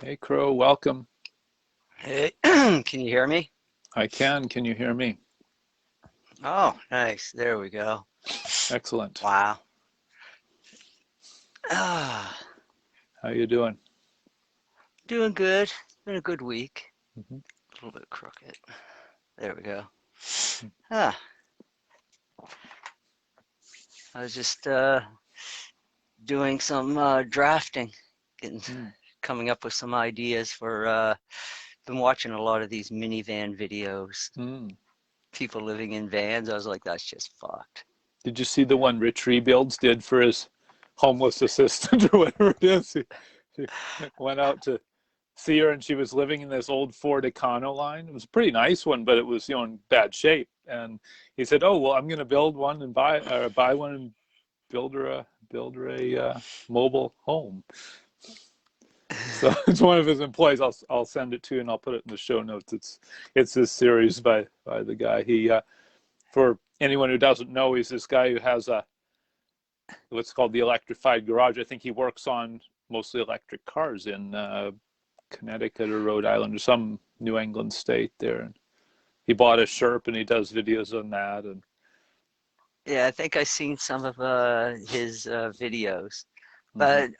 Hey, Crow, welcome. Hey, can you hear me? I can. Can you hear me? Oh, nice. There we go. Excellent. Wow. Ah, How you doing? doing good. Been a good week. Hmm. A little bit crooked. There we go. Ah, I was just doing some drafting, getting Mm. coming up with some ideas for been watching a lot of these minivan videos. Mm. People living in vans. I was like, that's just fucked. Did you see the one Rich Rebuilds did for his homeless assistant or whatever it is? He went out to see her and she was living in this old Ford Econoline. It was a pretty nice one, but it was, in bad shape. And he said, "Oh, well, I'm going to build one and buy one and build her a mobile home." So it's one of his employees. I'll send it to you and I'll put it in the show notes. It's this series by the guy. He for anyone who doesn't know, he's this guy who has a what's called the electrified garage. I think he works on mostly electric cars in Connecticut or Rhode Island or some New England state there. And he bought a Sherp and he does videos on that. And Yeah, I think I seen some of his videos, mm-hmm, but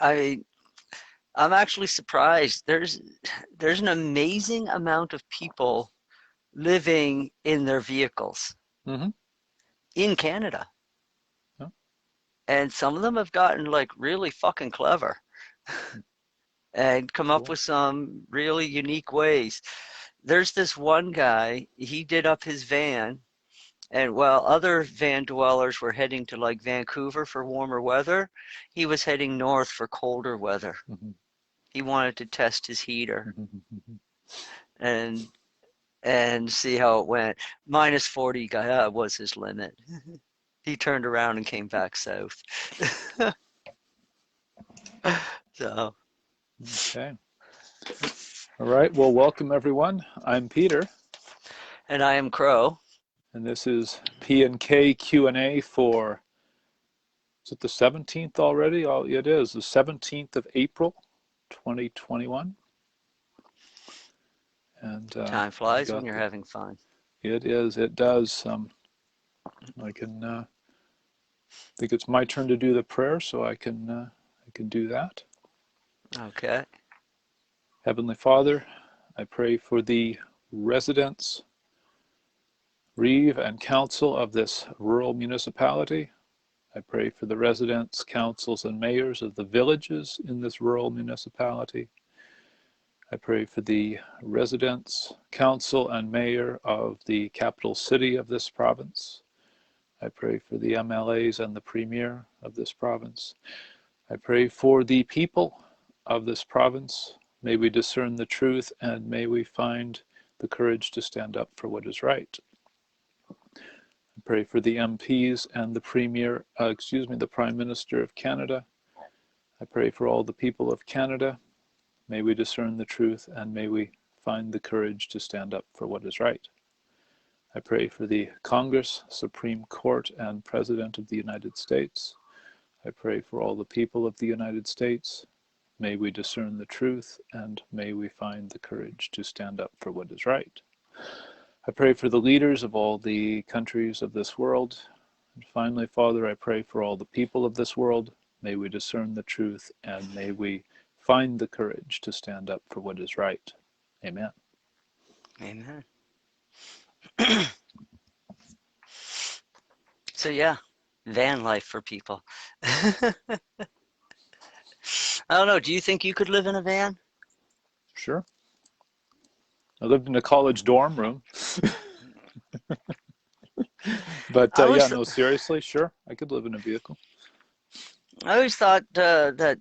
I'm actually surprised. There's an amazing amount of people living in their vehicles mm-hmm, in Canada. yeah, And some of them have gotten like really fucking clever and come up cool. with some really unique ways. There's this one guy, he did up his van, and while other van dwellers were heading to like Vancouver for warmer weather, he was heading north for colder weather. Mm-hmm, He wanted to test his heater mm-hmm, mm-hmm. and and see how it went. Minus 40 was his limit. He turned around and came back south. So, Okay. All right. Well, welcome everyone. I'm Peter. and I am Crow. And this is P and K Q&A for, is it the 17th already? Oh, it is the 17th of April, 2021. And Time I've flies when got you're having fun. it does. I can, think it's my turn to do the prayer, so I can do that. Okay. Heavenly Father, I pray for the residents, Reeve, and council of this rural municipality. I pray for the residents, councils, and mayors of the villages in this rural municipality. I pray for the residents, council, and mayor of the capital city of this province. I pray for the MLAs and the premier of this province. I pray for the people of this province. May we discern the truth and may we find the courage to stand up for what is right. I pray for the MPs and the premier, the Prime Minister of Canada. I pray for all the people of Canada. May we discern the truth and may we find the courage to stand up for what is right. I pray for the Congress, Supreme Court, and President of the United States. I pray for all the people of the United States. May we discern the truth and may we find the courage to stand up for what is right. I pray for the leaders of all the countries of this world. And finally, Father, I pray for all the people of this world. May we discern the truth and may we find the courage to stand up for what is right. Amen. Amen. So yeah, van life for people. I don't know. Do you think you could live in a van? Sure. I lived in a college dorm room. But I yeah, always, no, seriously, sure. I could live in a vehicle. I always thought that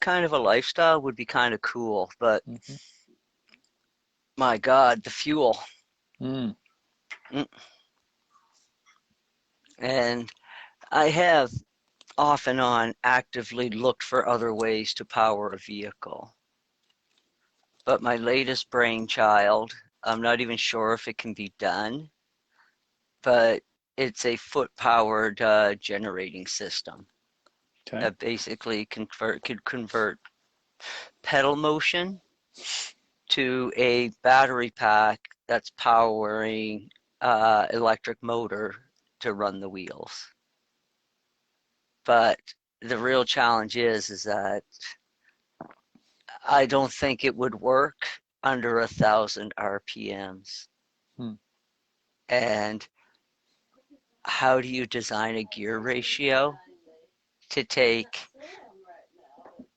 kind of a lifestyle would be kind of cool, but Mm-hmm. my God, the fuel. Mm. Mm. And I have off and on actively looked for other ways to power a vehicle. But my latest brainchild, I'm not even sure if it can be done, but it's a foot-powered generating system Okay. that basically could convert pedal motion to a battery pack that's powering electric motor to run the wheels. But the real challenge is that I don't think it would work under 1,000 RPMs. Hmm. And how do you design a gear ratio to take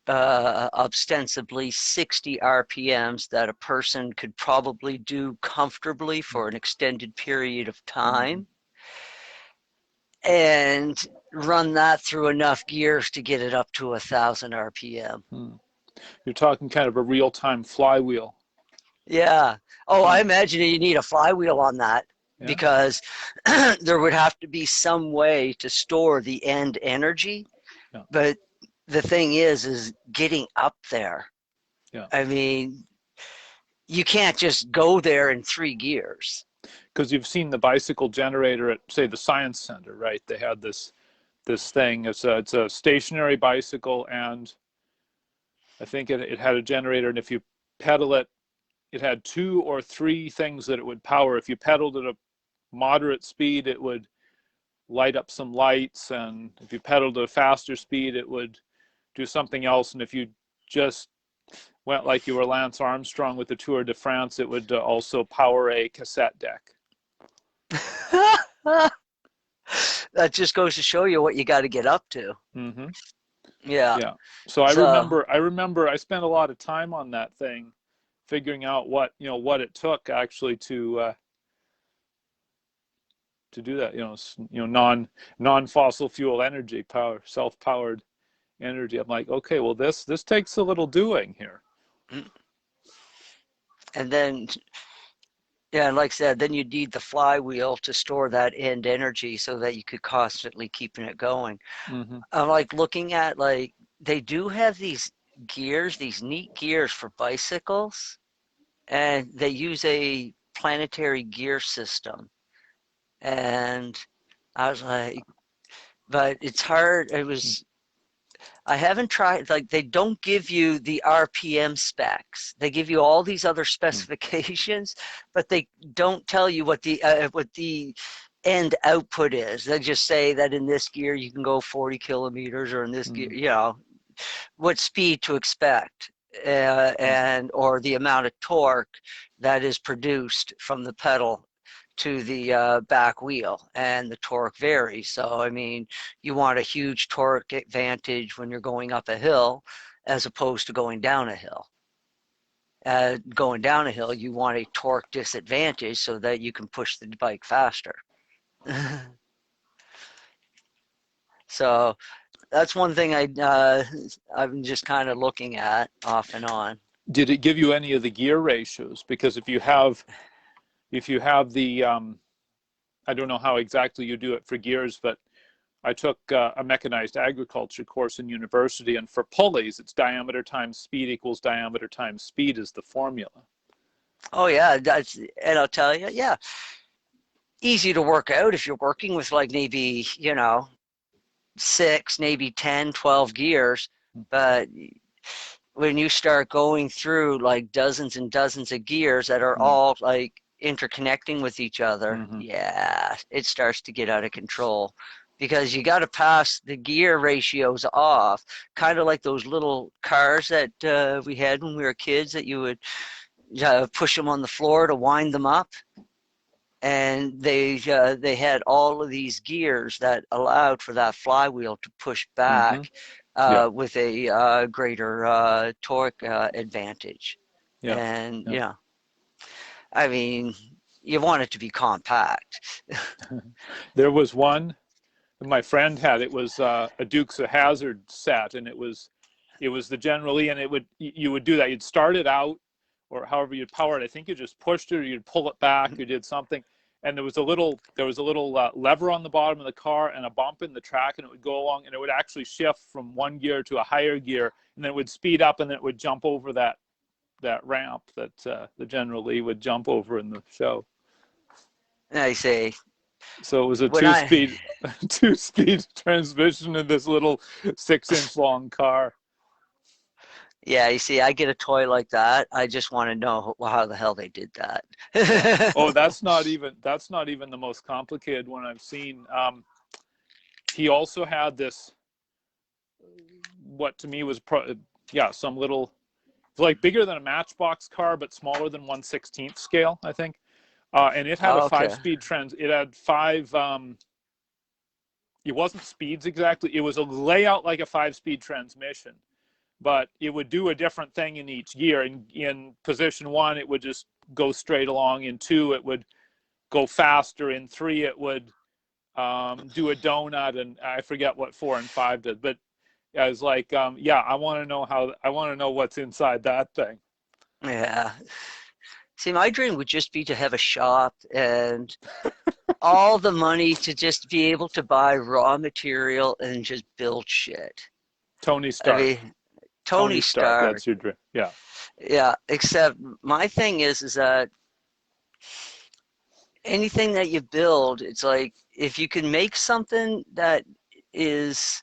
ostensibly 60 RPMs that a person could probably do comfortably for an extended period of time and run that through enough gears to get it up to 1,000 RPM? You're talking kind of a real-time flywheel. Yeah. Oh, I imagine you need a flywheel on that Yeah. because there would have to be some way to store the end energy. Yeah. But the thing is getting up there. Yeah. I mean, you can't just go there in 3 gears. Because you've seen the bicycle generator at, say, the Science Center, right? They had this thing. It's a stationary bicycle, and I think it had a generator, and if you pedal it, it had 2 or 3 things that it would power. If you pedaled at a moderate speed, it would light up some lights, and if you pedaled at a faster speed, it would do something else. And if you just went like you were Lance Armstrong with the Tour de France, it would also power a cassette deck. That just goes to show you what you got to get up to. Mm-hmm. Yeah. Yeah. So I remember I spent a lot of time on that thing, figuring out what it took actually to do that. Non-fossil fuel energy, self-powered energy. I'm like, okay, well this takes a little doing here. And then, yeah, like I said, then you need the flywheel to store that end energy so that you could constantly keeping it going. Mm-hmm. I'm like looking at they do have these gears, these neat gears for bicycles, and they use a planetary gear system. And I was like, but it's hard. I haven't tried, they don't give you the RPM specs. They give you all these other specifications, but they don't tell you what the end output is. They just say that in this gear you can go 40 kilometers, or in this gear, what speed to expect, or the amount of torque that is produced from the pedal to the back wheel, and the torque varies. So I mean, you want a huge torque advantage when you're going up a hill as opposed to going down a hill. Going down a hill, you want a torque disadvantage so that you can push the bike faster. So that's one thing I've been just kind of looking at off and on. Did it give you any of the gear ratios? Because if you have the I don't know how exactly you do it for gears, but I took a mechanized agriculture course in university, and for pulleys, it's diameter times speed equals diameter times speed is the formula. Oh yeah, and I'll tell you, yeah, easy to work out if you're working with maybe 6, maybe 10, 12 gears, but when you start going through dozens and dozens of gears that are all interconnecting with each other, yeah, it starts to get out of control, because you got to pass the gear ratios off, kind of like those little cars that we had when we were kids, that you would push them on the floor to wind them up. And they had all of these gears that allowed for that flywheel to push back with a greater torque advantage. Yeah. And yeah, I mean, you want it to be compact. There was one my friend had. It was a Dukes of Hazzard set, and it was the General Lee, and you would do that. You'd start it out, or however you'd power it. I think you just pushed it, or you'd pull it back, or did something. And there was a little lever on the bottom of the car, and a bump in the track, and it would go along, and it would actually shift from one gear to a higher gear, and then it would speed up, and then it would jump over that ramp that the General Lee would jump over in the show. I say. So it was a two-speed transmission in this little 6-inch long car. Yeah, you see, I get a toy like that. I just want to know how the hell they did Yeah. Oh, that. that's not even the most complicated one I've seen. He also had this, what to me was some little, like bigger than a Matchbox car, but smaller than 1/16th scale, I think. And it had a Okay. five-speed trans. It had five. It wasn't speeds exactly. It was a layout like a five-speed transmission, but it would do a different thing in each gear. In position 1, it would just go straight along. In 2, it would go faster. In 3, it would do a donut, and I forget what 4 and 5 did. But I was like, yeah, I want to know what's inside that thing. Yeah. See, my dream would just be to have a shop and all the money to just be able to buy raw material and just build shit. Tony I Stark. mean, Tony Stark. That's your dream. Yeah. Yeah, except my thing is that anything that you build, it's like if you can make something that is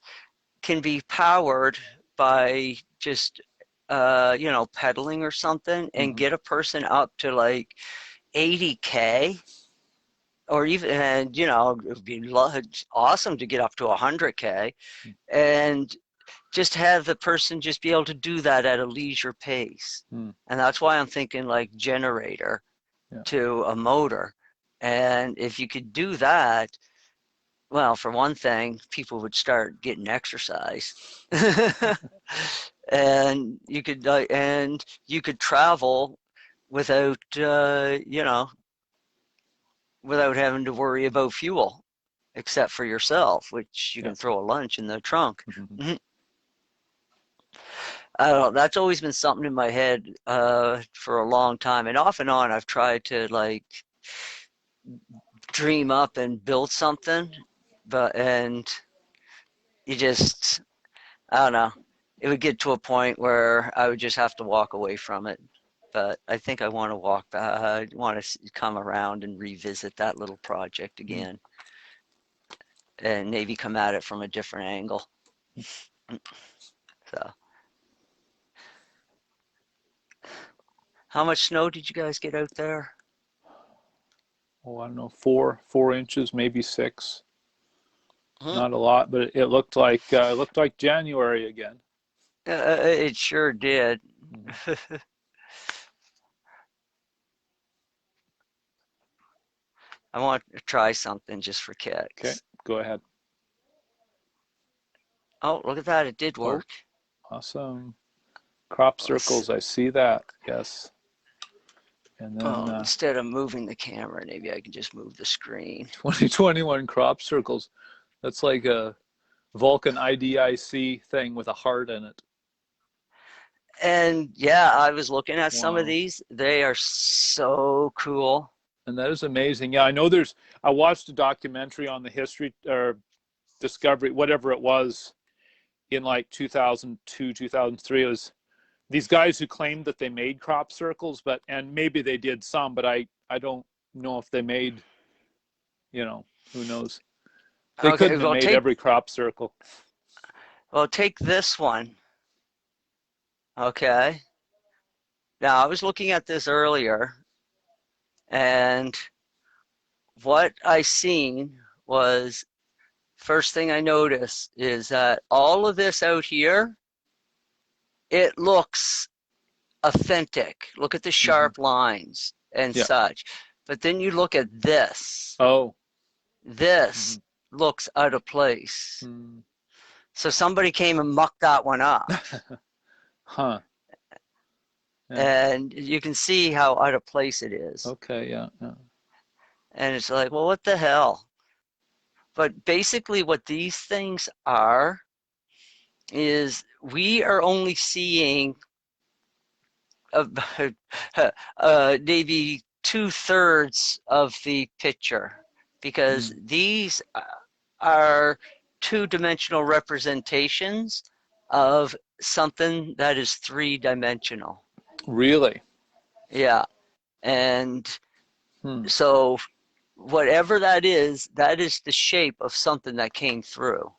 can be powered by just pedaling or something and Mm-hmm. get a person up to like 80K or even, and it would be awesome to get up to 100K and just have the person just be able to do that at a leisure pace. Mm. And that's why I'm thinking like generator Yeah. to a motor. And if you could do that, well, for one thing, people would start getting exercise. And you could travel without without having to worry about fuel, except for yourself, which you Yeah. can throw a lunch in the trunk. Mm-hmm. I don't know. That's always been something in my head for a long time, and off and on, I've tried to like dream up and build something, and you just, I don't know. It would get to a point where I would just have to walk away from it. But I think I want to walk back. I want to come around and revisit that little project Mm. again, and maybe come at it from a different angle. So, how much snow did you guys get out there? Oh, I don't know, 4 inches, maybe 6. Hmm. Not a lot, but it looked like January again. It sure did. Mm-hmm. I want to try something just for Okay, kicks. go ahead. Oh, look at that. It did Oh, work. awesome. Crop circles, I see that. Yes. And then Instead of moving the camera, maybe I can just move the screen. 2021 crop circles. That's like a Vulcan IDIC thing with a heart in it. And yeah, I was looking at some of Wow. these. They are so cool. And that is amazing. Yeah, I watched a documentary on the history or discovery, whatever it was, in like 2002, 2003. It was these guys who claimed that they made crop circles, and maybe they did some, but I don't know if they made, who knows. They Okay, couldn't have made every crop circle. take this one. Okay. Now I was looking at this earlier, and what I seen was first thing I noticed is that all of this out here, it looks authentic. Look at the Mm-hmm. sharp lines and Yeah. such. But then you look at this. Oh. This Mm-hmm. looks out of place. Mm. So somebody came and mucked that one up. Huh. Yeah. And you can see how out of place it is. Okay. Yeah. Yeah. And it's like, well, what the hell? But basically what these things are is we are only seeing maybe 2/3 of the picture because these are two-dimensional representations of something that is three-dimensional. Really? Yeah. And so whatever that is the shape of something that came through.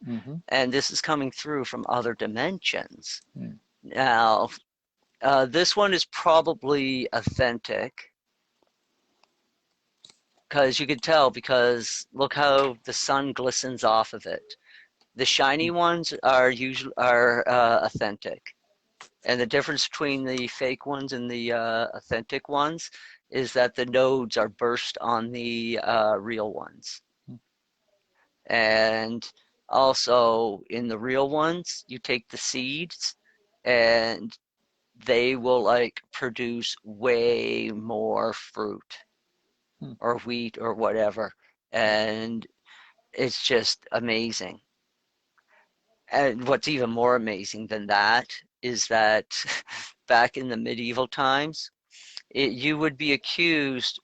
Mm-hmm. And this is coming through from other dimensions. Mm. Now, this one is probably authentic because you could tell because look how the sun glistens off of it. The shiny ones are usually authentic, and the difference between the fake ones and the authentic ones is that the nodes are burst on the real ones. And also in the real ones, you take the seeds and they will like produce way more fruit or wheat or whatever. And it's just amazing. And what's even more amazing than that is that back in the medieval times, you would be accused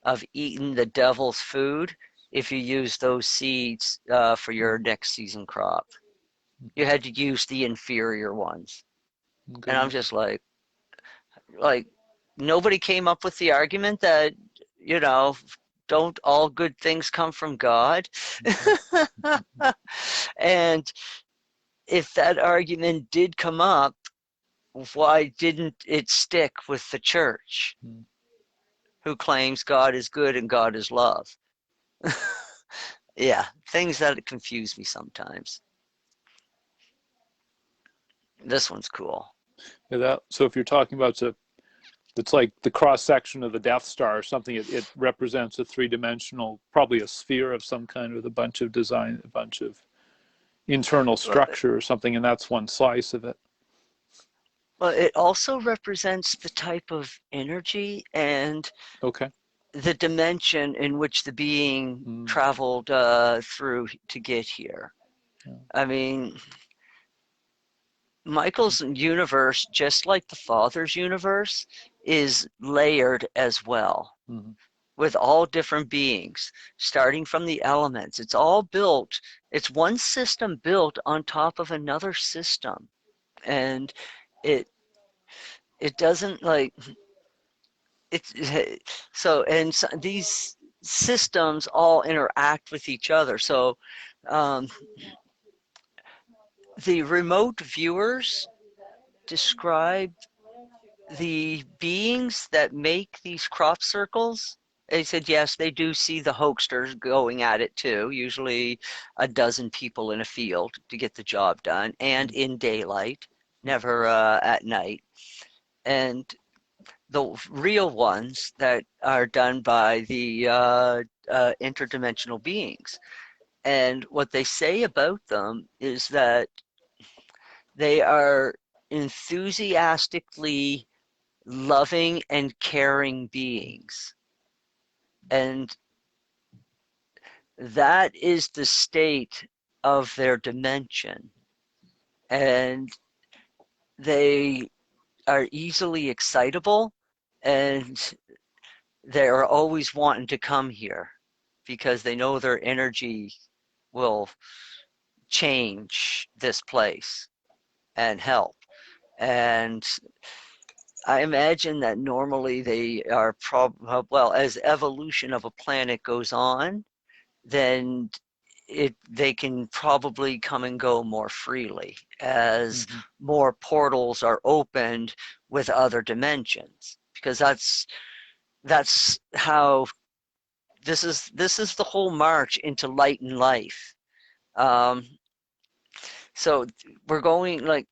of eating the devil's food if you use those seeds for your next season crop. You had to use the inferior ones. And I'm Goodness. just like nobody came up with the argument that, you know, don't all good things come from God? And if that argument did come up, why didn't it stick with the church, who claims God is good and God is love? Yeah, things that confuse me sometimes. This one's cool. Yeah, so if you're talking about it's like the cross section of the Death Star or something. It represents a three-dimensional, probably a sphere of some kind with a bunch of design, a bunch of internal structure or something, and that's one slice of it. Well, it also represents the type of energy and Okay. the dimension in which the being traveled through to get here. Yeah. I mean, Michael's universe, just like the Father's universe, is layered as well with all different beings, starting from the elements. It's all built, it's one system built on top of another system. And it doesn't like it's so and so, these systems all interact with each other. So um, the remote viewers describe the beings that make these crop circles. They said yes, they do see the hoaxsters going at it too, usually a dozen people in a field to get the job done, and in daylight, never at night. And the real ones that are done by the interdimensional beings. And what they say about them is that they are enthusiastically loving and caring beings. And that is the state of their dimension. And they are easily excitable, and they're always wanting to come here because they know their energy will change this place and help. And I imagine that normally they are well, as evolution of a planet goes on, then they can probably come and go more freely as more portals are opened with other dimensions, because that's how this is the whole march into light and life. So we're going like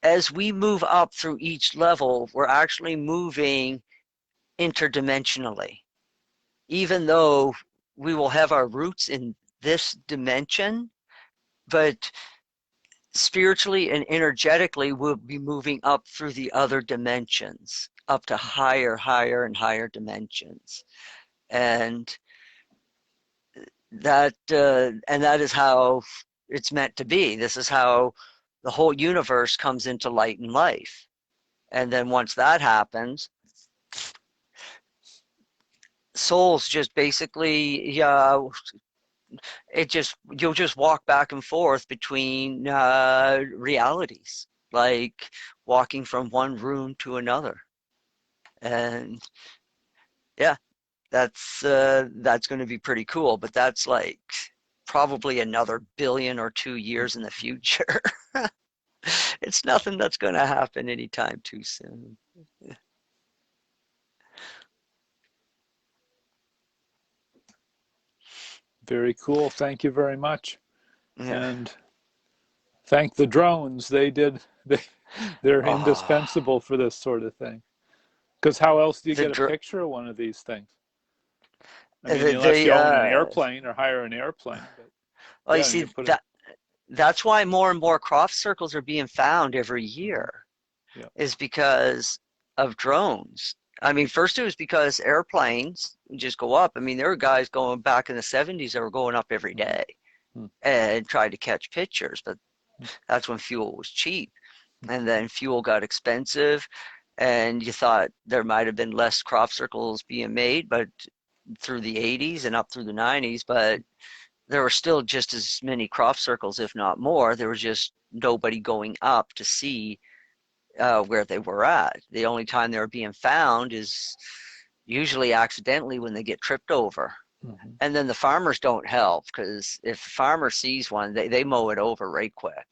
as we move up through each level, we're actually moving interdimensionally, even though we will have our roots in this dimension, but spiritually and energetically we'll be moving up through the other dimensions, up to higher and higher dimensions. And that is how it's meant to be. This is how the whole universe comes into light and life. And then once that happens, souls just basically you'll just walk back and forth between realities, like walking from one room to another. And yeah, that's going to be pretty cool, but that's like probably another 1 billion or 2 years in the future. It's nothing that's going to happen anytime too soon. Very cool. Thank you very much. Yeah. And thank the drones. They're Oh, indispensable for this sort of thing. Because how else do you the get a dr- picture of one of these things? I mean, unless the you own an airplane or hire an airplane. But well, you yeah, see you put it. that's why more and more crop circles are being found every year, Yeah. is because of drones. I mean, first it was because airplanes just go up. I mean, there were guys going back in the 70s that were going up every day Mm-hmm. and tried to catch pictures, but that's when fuel was cheap. And then fuel got expensive, and you thought there might have been less crop circles being made, but through the 80s and up through the 90s, but there were still just as many crop circles, if not more. There was just nobody going up to see where they were at. The only time they're being found is usually accidentally when they get tripped over. Mm-hmm. And then the farmers don't help, because if the farmer sees one, they mow it over right quick.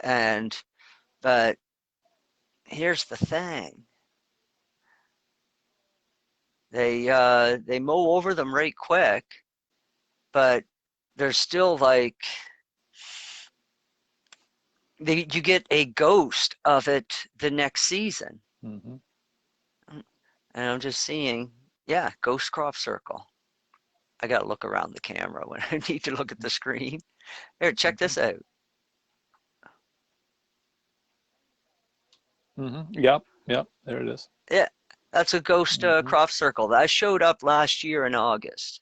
And but here's the thing. They mow over them right quick, but there's still like you get a ghost of it the next season. Mm-hmm. And I'm just seeing, yeah, ghost crop circle. I got to look around the camera when I need to look at the screen. Here, check this out. Mm-hmm. Yep. Yep. There it is. Yeah, that's a ghost Mm-hmm. crop circle. That showed up last year in August.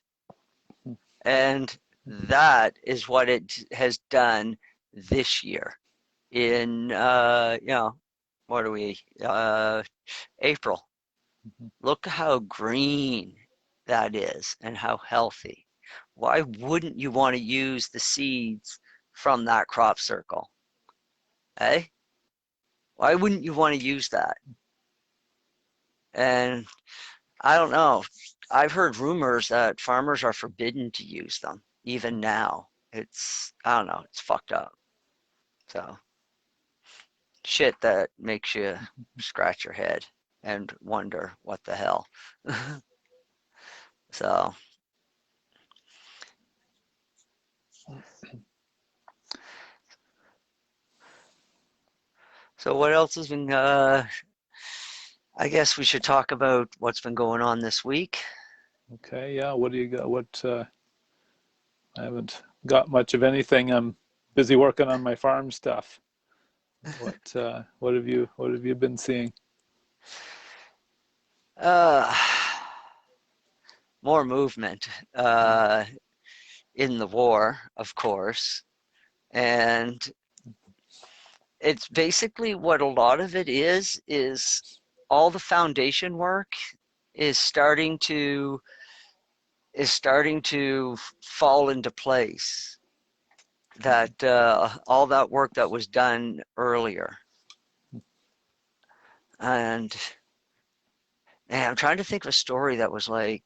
And that is what it has done this year in, what are we, April. Mm-hmm. Look how green that is and how healthy. Why wouldn't you want to use the seeds from that crop circle? Eh? Why wouldn't you want to use that? And I don't know. I've heard rumors that farmers are forbidden to use them even now. I don't know, it's fucked up. So, shit that makes you scratch your head and wonder what the hell. So, so what else has been I guess we should talk about what's been going on this week. Okay. Yeah. What do you got? I haven't got much of anything. I'm busy working on my farm stuff. What have you been seeing? Uh, more movement in the war, of course. And it's basically what a lot of it is all the foundation work is starting to fall into place. That all that work that was done earlier. And man, I'm trying to think of a story that was like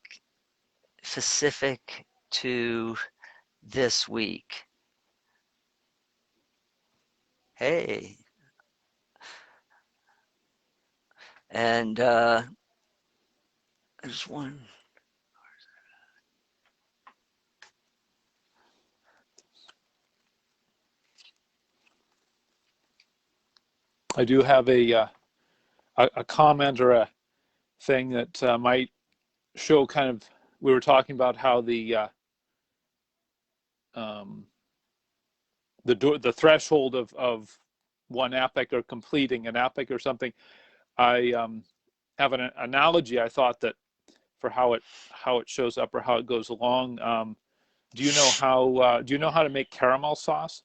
specific to this week. Hey, and there's one. I do have a comment or a thing that might show kind of. We were talking about how um, the threshold of one epic or completing an epic or something. I have an analogy. I thought that for how it shows up or how it goes along. Do you know how to make caramel sauce?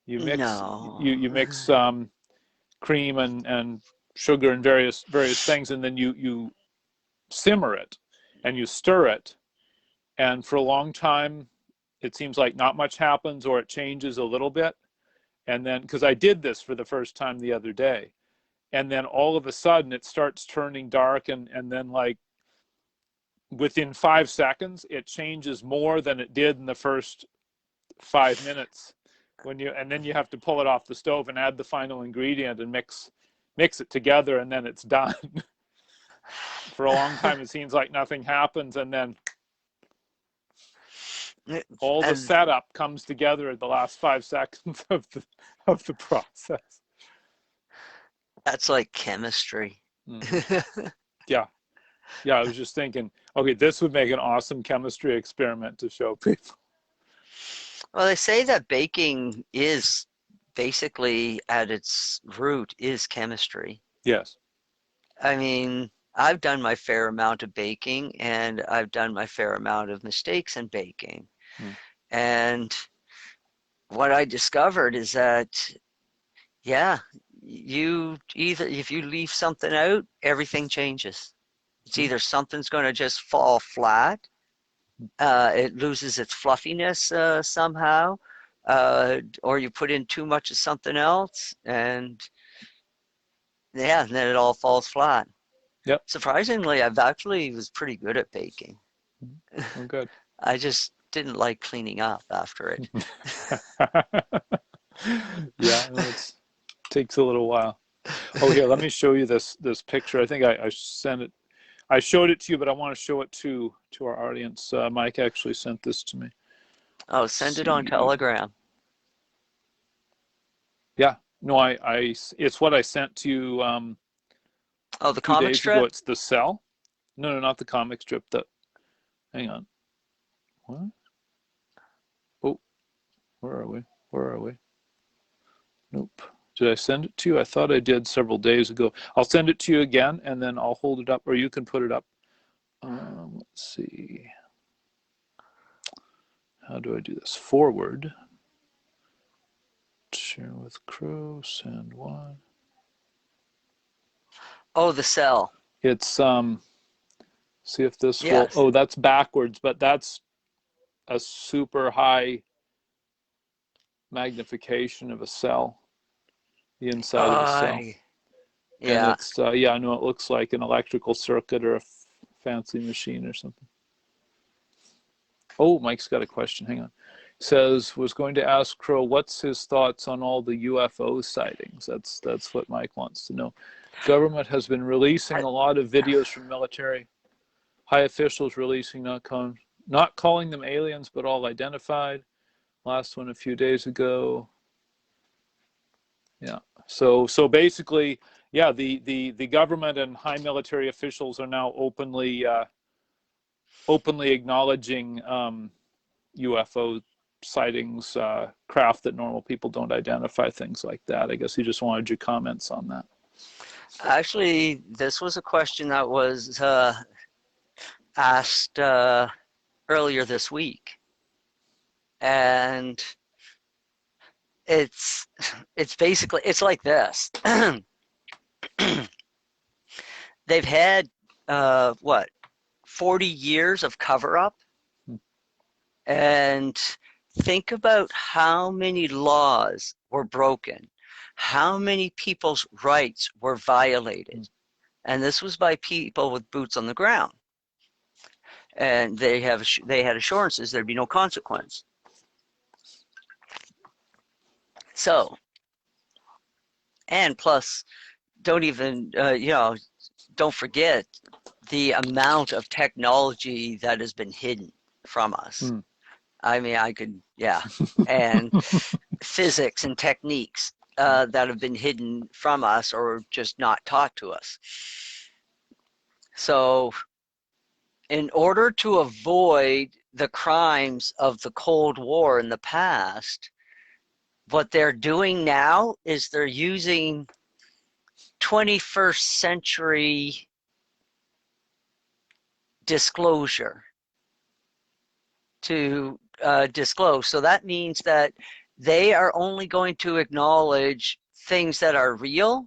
You No. mix cream and sugar and various things, and then you simmer it and you stir it, and for a long time it seems like not much happens or it changes a little bit, and then because I did this for the first time the other day, and then all of a sudden it starts turning dark, and then like within 5 seconds it changes more than it did in the first 5 minutes, and then you have to pull it off the stove and add the final ingredient and mix it together, and then it's done. For a long time, it seems like nothing happens, and then all the setup comes together at the last 5 seconds of the process. That's like chemistry. Yeah. I was just thinking, okay, this would make an awesome chemistry experiment to show people. Well, they say that baking is basically at its root is chemistry. Yes. I mean, I've done my fair amount of baking, and I've done my fair amount of mistakes in baking. And what I discovered is that, yeah, if you leave something out, everything changes. It's either something's going to just fall flat, it loses its fluffiness somehow, or you put in too much of something else, and yeah, and then it all falls flat. Yep. Surprisingly, I've actually was pretty good at baking. Oh, good. I just didn't like cleaning up after it. Yeah, it takes a little while. Oh, here, let me show you this picture. I think I sent it. I showed it to you, but I want to show it to our audience. Mike actually sent this to me. Oh, send it on Telegram. Yeah. No, it's what I sent to you oh, the a few comic days strip? ago. It's the cell. No, not the comic strip. Hang on. What? Oh, where are we? Nope. Did I send it to you? I thought I did several days ago. I'll send it to you again, and then I'll hold it up, or you can put it up. Let's see. How do I do this? Forward. Share with Crow. Send one. Oh, the cell. It's see if this yes. will. Oh, that's backwards, but that's a super high magnification of a cell. The inside of a cell. Yeah. And it's yeah, I know it looks like an electrical circuit or a fancy machine or something. Oh, Mike's got a question. Hang on. Says, was going to ask Crow what's his thoughts on all the UFO sightings. That's what Mike wants to know. Government has been releasing a lot of videos from military, high officials releasing not calling them aliens, but all identified. Last one a few days ago. Yeah. So basically, yeah, the government and high military officials are now openly acknowledging UFO sightings, craft that normal people don't identify, things like that. I guess he just wanted your comments on that. Actually, this was a question that was asked earlier this week, and it's basically, it's like this. They've had what, 40 years of cover-up, and think about how many laws were broken, how many people's rights were violated, and this was by people with boots on the ground, and they had assurances there'd be no consequence. So, and plus, don't forget the amount of technology that has been hidden from us. I mean, and physics and techniques that have been hidden from us or just not taught to us. So, in order to avoid the crimes of the Cold War in the past, what they're doing now is they're using 21st century disclosure to disclose. So that means that they are only going to acknowledge things that are real,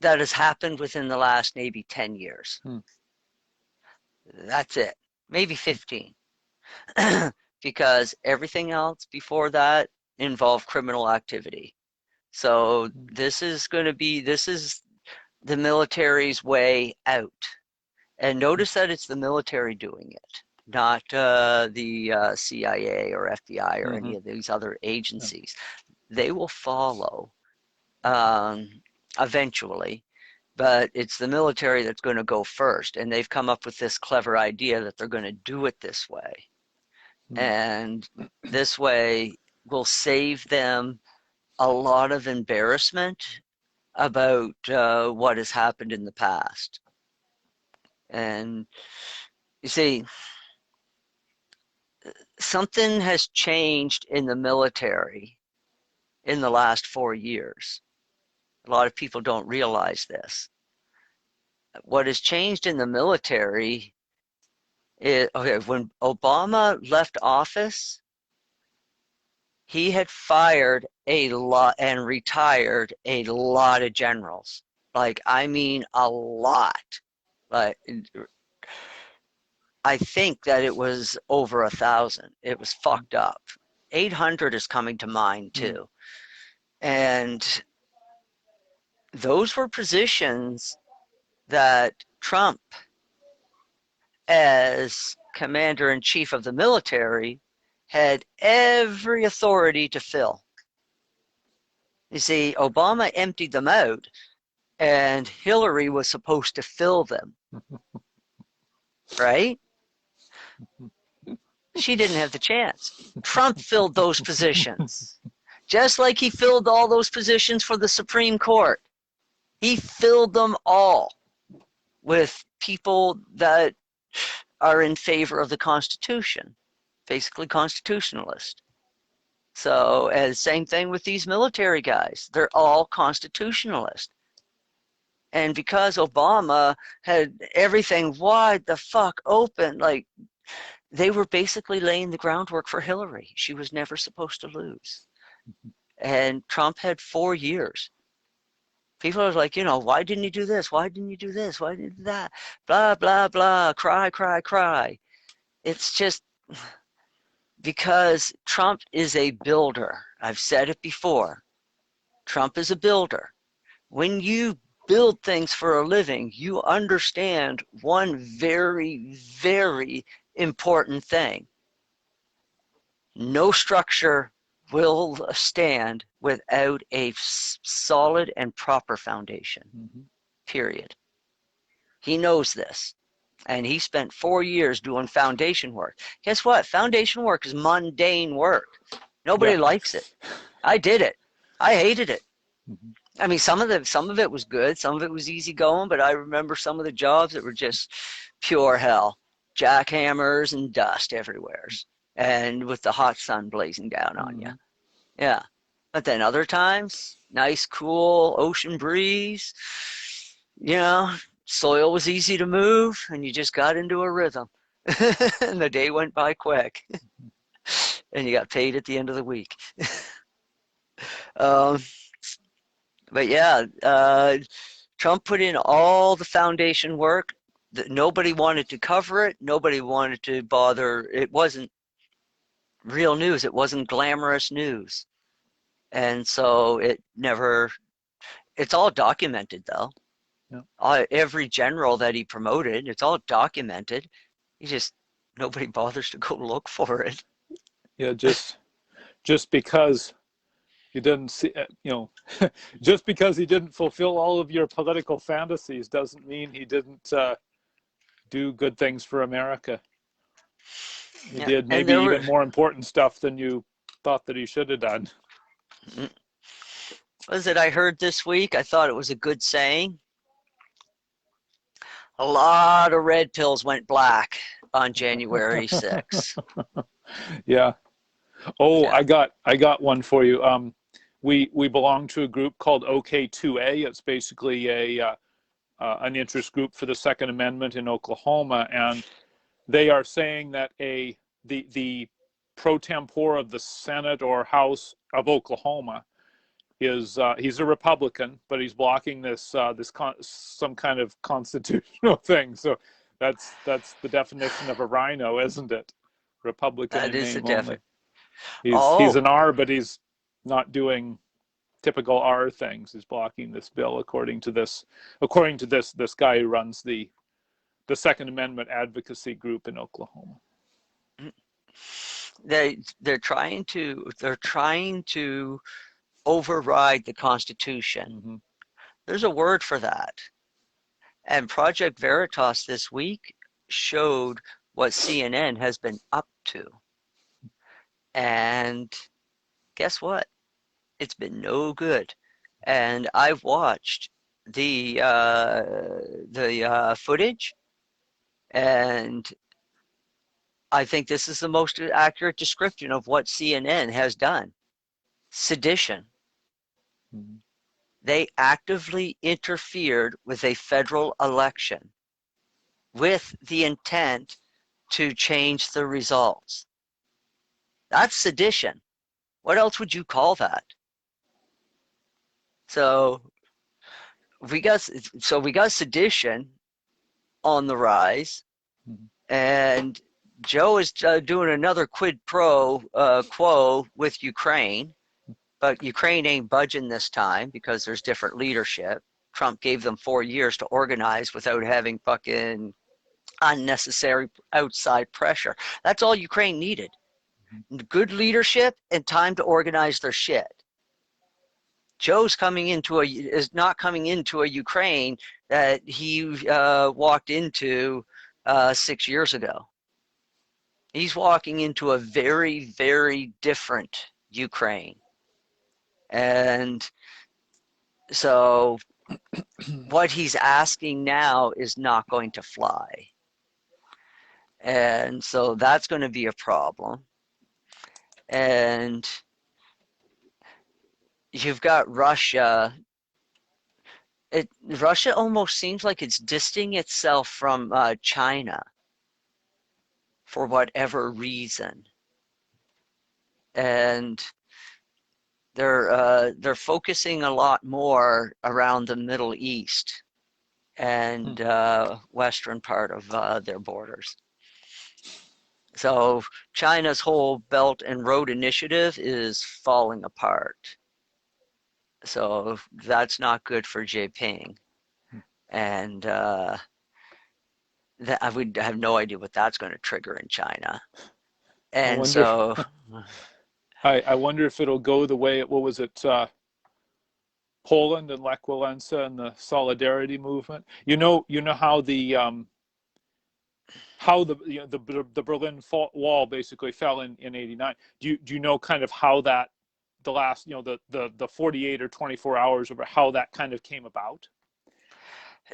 that has happened within the last maybe 10 years. That's it. Maybe 15. Because everything else before that involved criminal activity. So this is the military's way out. And notice that it's the military doing it. not the CIA or FBI or Mm-hmm. any of these other Yeah. agencies. They will follow eventually, but it's the military that's going to go first. And they've come up with this clever idea that they're going to do it this way. Mm. And this way will save them a lot of embarrassment about what has happened in the past. And you see, something has changed in the military in the last 4 years. A lot of people don't realize this. What has changed in the military is, okay, when Obama left office, he had fired a lot and retired a lot of generals. Like, I mean, a lot. Like, I think that it was over 1,000. It was fucked up. 800 is coming to mind Mm. too. And those were positions that Trump, as commander in chief of the military, had every authority to fill. You see, Obama emptied them out, and Hillary was supposed to fill them, right? She didn't have the chance. Trump filled those positions, just like he filled all those positions for the Supreme Court. He filled them all with people that are in favor of the Constitution, basically constitutionalist. So, as same thing with these military guys, they're all constitutionalist. And because Obama had everything wide the fuck open, like they were basically laying the groundwork for Hillary. She was never supposed to lose. And Trump had 4 years. People are like, why didn't you do this? Why didn't you do this? Why didn't you do that? Blah, blah, blah. Cry, cry, cry. It's just because Trump is a builder. I've said it before. Trump is a builder. When you build things for a living, you understand one very, very important thing. No structure will stand without a solid and proper foundation, period. He knows this. And he spent 4 years doing foundation work. Guess what? Foundation work is mundane work. Nobody Yeah. likes it. I did it. I hated it. Mm-hmm. I mean, some of it was good, some of it was easy going, but I remember some of the jobs that were just pure hell, jackhammers and dust everywhere, and with the hot sun blazing down on you. Yeah, but then other times, nice, cool ocean breeze. Soil was easy to move, and you just got into a rhythm, and the day went by quick, and you got paid at the end of the week. um, But yeah, Trump put in all the foundation work. That nobody wanted to cover it. Nobody wanted to bother. It wasn't real news. It wasn't glamorous news. And so it never, it's all documented though. Yeah. Every general that he promoted, it's all documented. Nobody bothers to go look for it. Yeah. Just because you didn't see, just because he didn't fulfill all of your political fantasies doesn't mean he didn't do good things for America. He Yeah. did And maybe there even were, more important stuff than you thought that he should have done. was it I heard this week? I thought it was a good saying. A lot of red pills went black on January 6th. Yeah. Oh, Yeah. I got one for you. We belong to a group called OK2A. It's basically an interest group for the Second Amendment in Oklahoma, and they are saying that the pro tempore of the Senate or House of Oklahoma is he's a Republican, but he's blocking some kind of constitutional thing. So that's the definition of a rhino, isn't it? Republican That in is a name only. definite. He's Oh, an R, but he's not doing typical R things. He's blocking this bill according to this guy who runs the Second Amendment advocacy group in Oklahoma. They're trying to override the Constitution. Mm-hmm. There's a word for that. And Project Veritas this week showed what CNN has been up to. And guess what? It's been no good. And I've watched the footage, and I think this is the most accurate description of what CNN has done. Sedition. Mm-hmm. They actively interfered with a federal election with the intent to change the results. That's sedition. What else would you call that? So we got sedition on the rise, Mm-hmm. and Joe is doing another quid pro quo with Ukraine, but Ukraine ain't budging this time because there's different leadership. Trump gave them 4 years to organize without having fucking unnecessary outside pressure. That's all Ukraine needed. Good leadership and time to organize their shit. Joe's is not coming into a Ukraine that he walked into 6 years ago. He's walking into a very, very different Ukraine. And so what he's asking now is not going to fly. And so that's going to be a problem. And you've got Russia. Russia almost seems like it's distancing itself from China for whatever reason. And they're focusing a lot more around the Middle East and western part of their borders. So China's whole Belt and Road Initiative is falling apart. So that's not good for Jinping. And I would have no idea what that's going to trigger in China. And so I wonder if it'll go the way, what was it, Poland and Lech Walesa and the Solidarity movement. You know how the Berlin Wall basically fell in '89. Do you know kind of how that the last the 48 or 24 hours over how that kind of came about?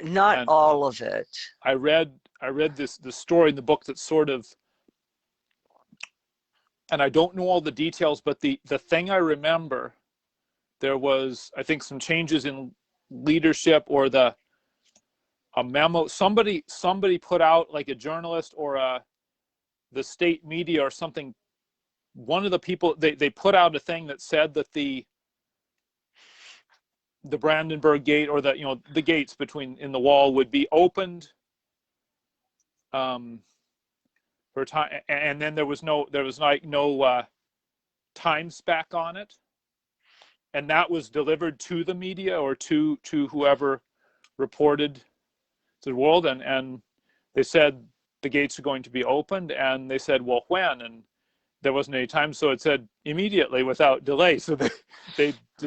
not And all of it. I read the story in the book that sort of, and I don't know all the details, but the thing I remember, there was, I think, some changes in leadership, or a memo somebody put out, like a journalist or the state media or something. One of the people, they put out a thing that said that the Brandenburg Gate, or the gates in the wall would be opened for time, and then there was no time spec on it, and that was delivered to the media or to whoever reported to the world, and they said the gates are going to be opened, and they said, well, when? And there wasn't any time, so it said immediately, without delay. So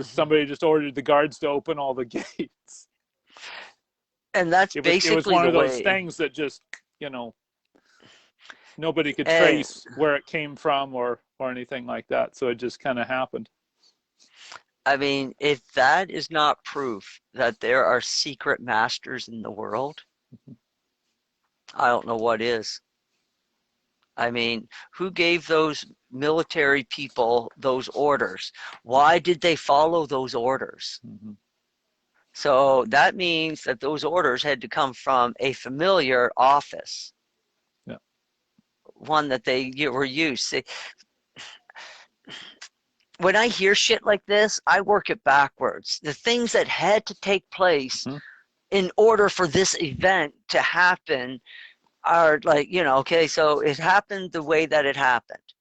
somebody just ordered the guards to open all the gates. And that's basically it was one the of those way. things that just nobody could trace where it came from or anything like that. So it just kind of happened. I mean, if that is not proof that there are secret masters in the world, I don't know what is. I mean, who gave those military people those orders? Why did they follow those orders? Mm-hmm. So that means that those orders had to come from a familiar office. Yeah. One that they were used. When I hear shit like this, I work it backwards. The things that had to take place in order for this event to happen are like, okay, so it happened the way that it happened.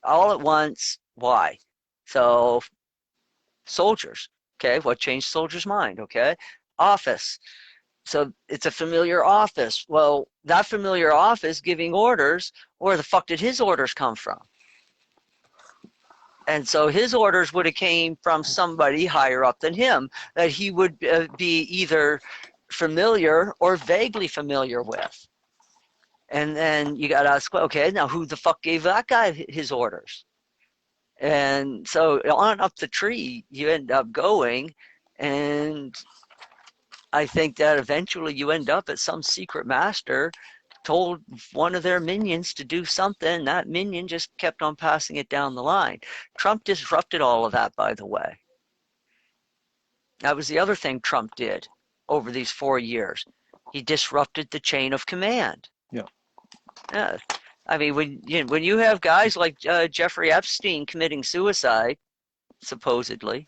All at once. Why? So soldiers. Okay, what changed soldiers' mind? Okay, office. So it's a familiar office. Well, that familiar office giving orders, where the fuck did his orders come from? And so his orders would have came from somebody higher up than him that he would be either familiar or vaguely familiar with. And then you got to ask, okay, now who the fuck gave that guy his orders? And so on up the tree, you end up going, and I think that eventually you end up at some secret master told one of their minions to do something. That minion just kept on passing it down the line. Trump disrupted all of that, by the way. That was the other thing Trump did over these 4 years. He disrupted the chain of command. Yeah. Yeah. I mean, when you have guys like Jeffrey Epstein committing suicide, supposedly,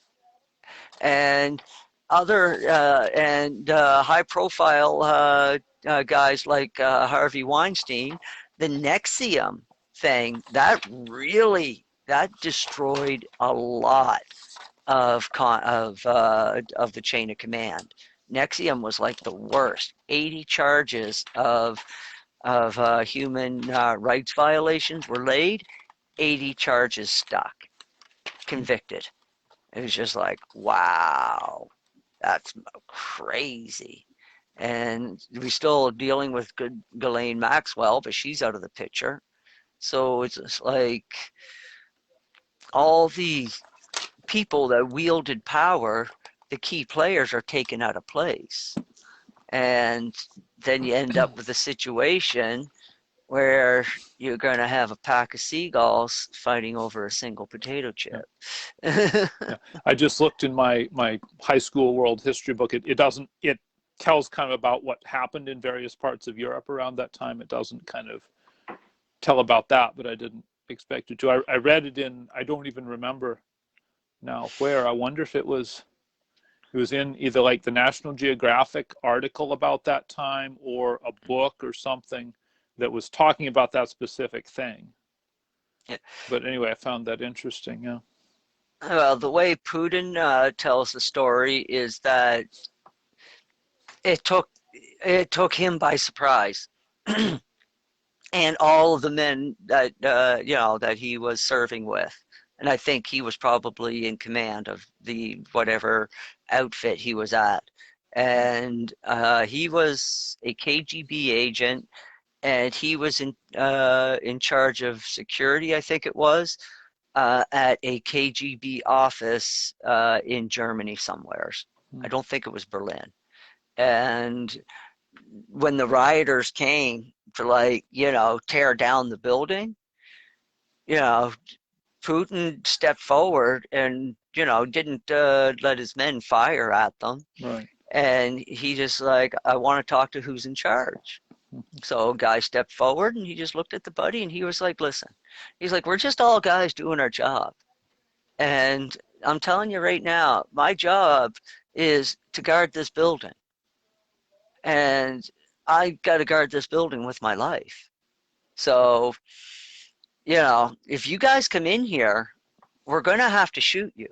and other high-profile guys like Harvey Weinstein, the Nexium thing that destroyed a lot of the chain of command. Nexium was like the worst. 80 charges of human rights violations were laid. 80 charges stuck. Convicted. It was just like, wow, that's crazy. And we're still dealing with good Ghislaine Maxwell, but she's out of the picture. So it's just like all the people that wielded power, the key players are taken out of place. And then you end up with a situation where you're going to have a pack of seagulls fighting over a single potato chip. Yeah. I just looked in my high school world history book. It tells kind of about what happened in various parts of Europe around that time. It doesn't kind of tell about that, but I didn't expect it to. I read it in, I don't even remember now where. I wonder if it was in either like the National Geographic article about that time or a book or something that was talking about that specific thing. Yeah. But anyway, I found that interesting. Yeah. Well, the way Putin tells the story is that it took him by surprise, and all of the men that that he was serving with, and I think he was probably in command of the whatever outfit he was at, and he was a KGB agent, and he was in charge of security, I think it was, at a KGB office in Germany somewheres. I don't think it was Berlin. And when the rioters came to tear down the building, Putin stepped forward and didn't let his men fire at them. Right. And he just I want to talk to who's in charge. So a guy stepped forward and he just looked at the buddy and he was like, listen, he's like, we're just all guys doing our job. And I'm telling you right now, my job is to guard this building. And I got to guard this building with my life. So, if you guys come in here, we're going to have to shoot you.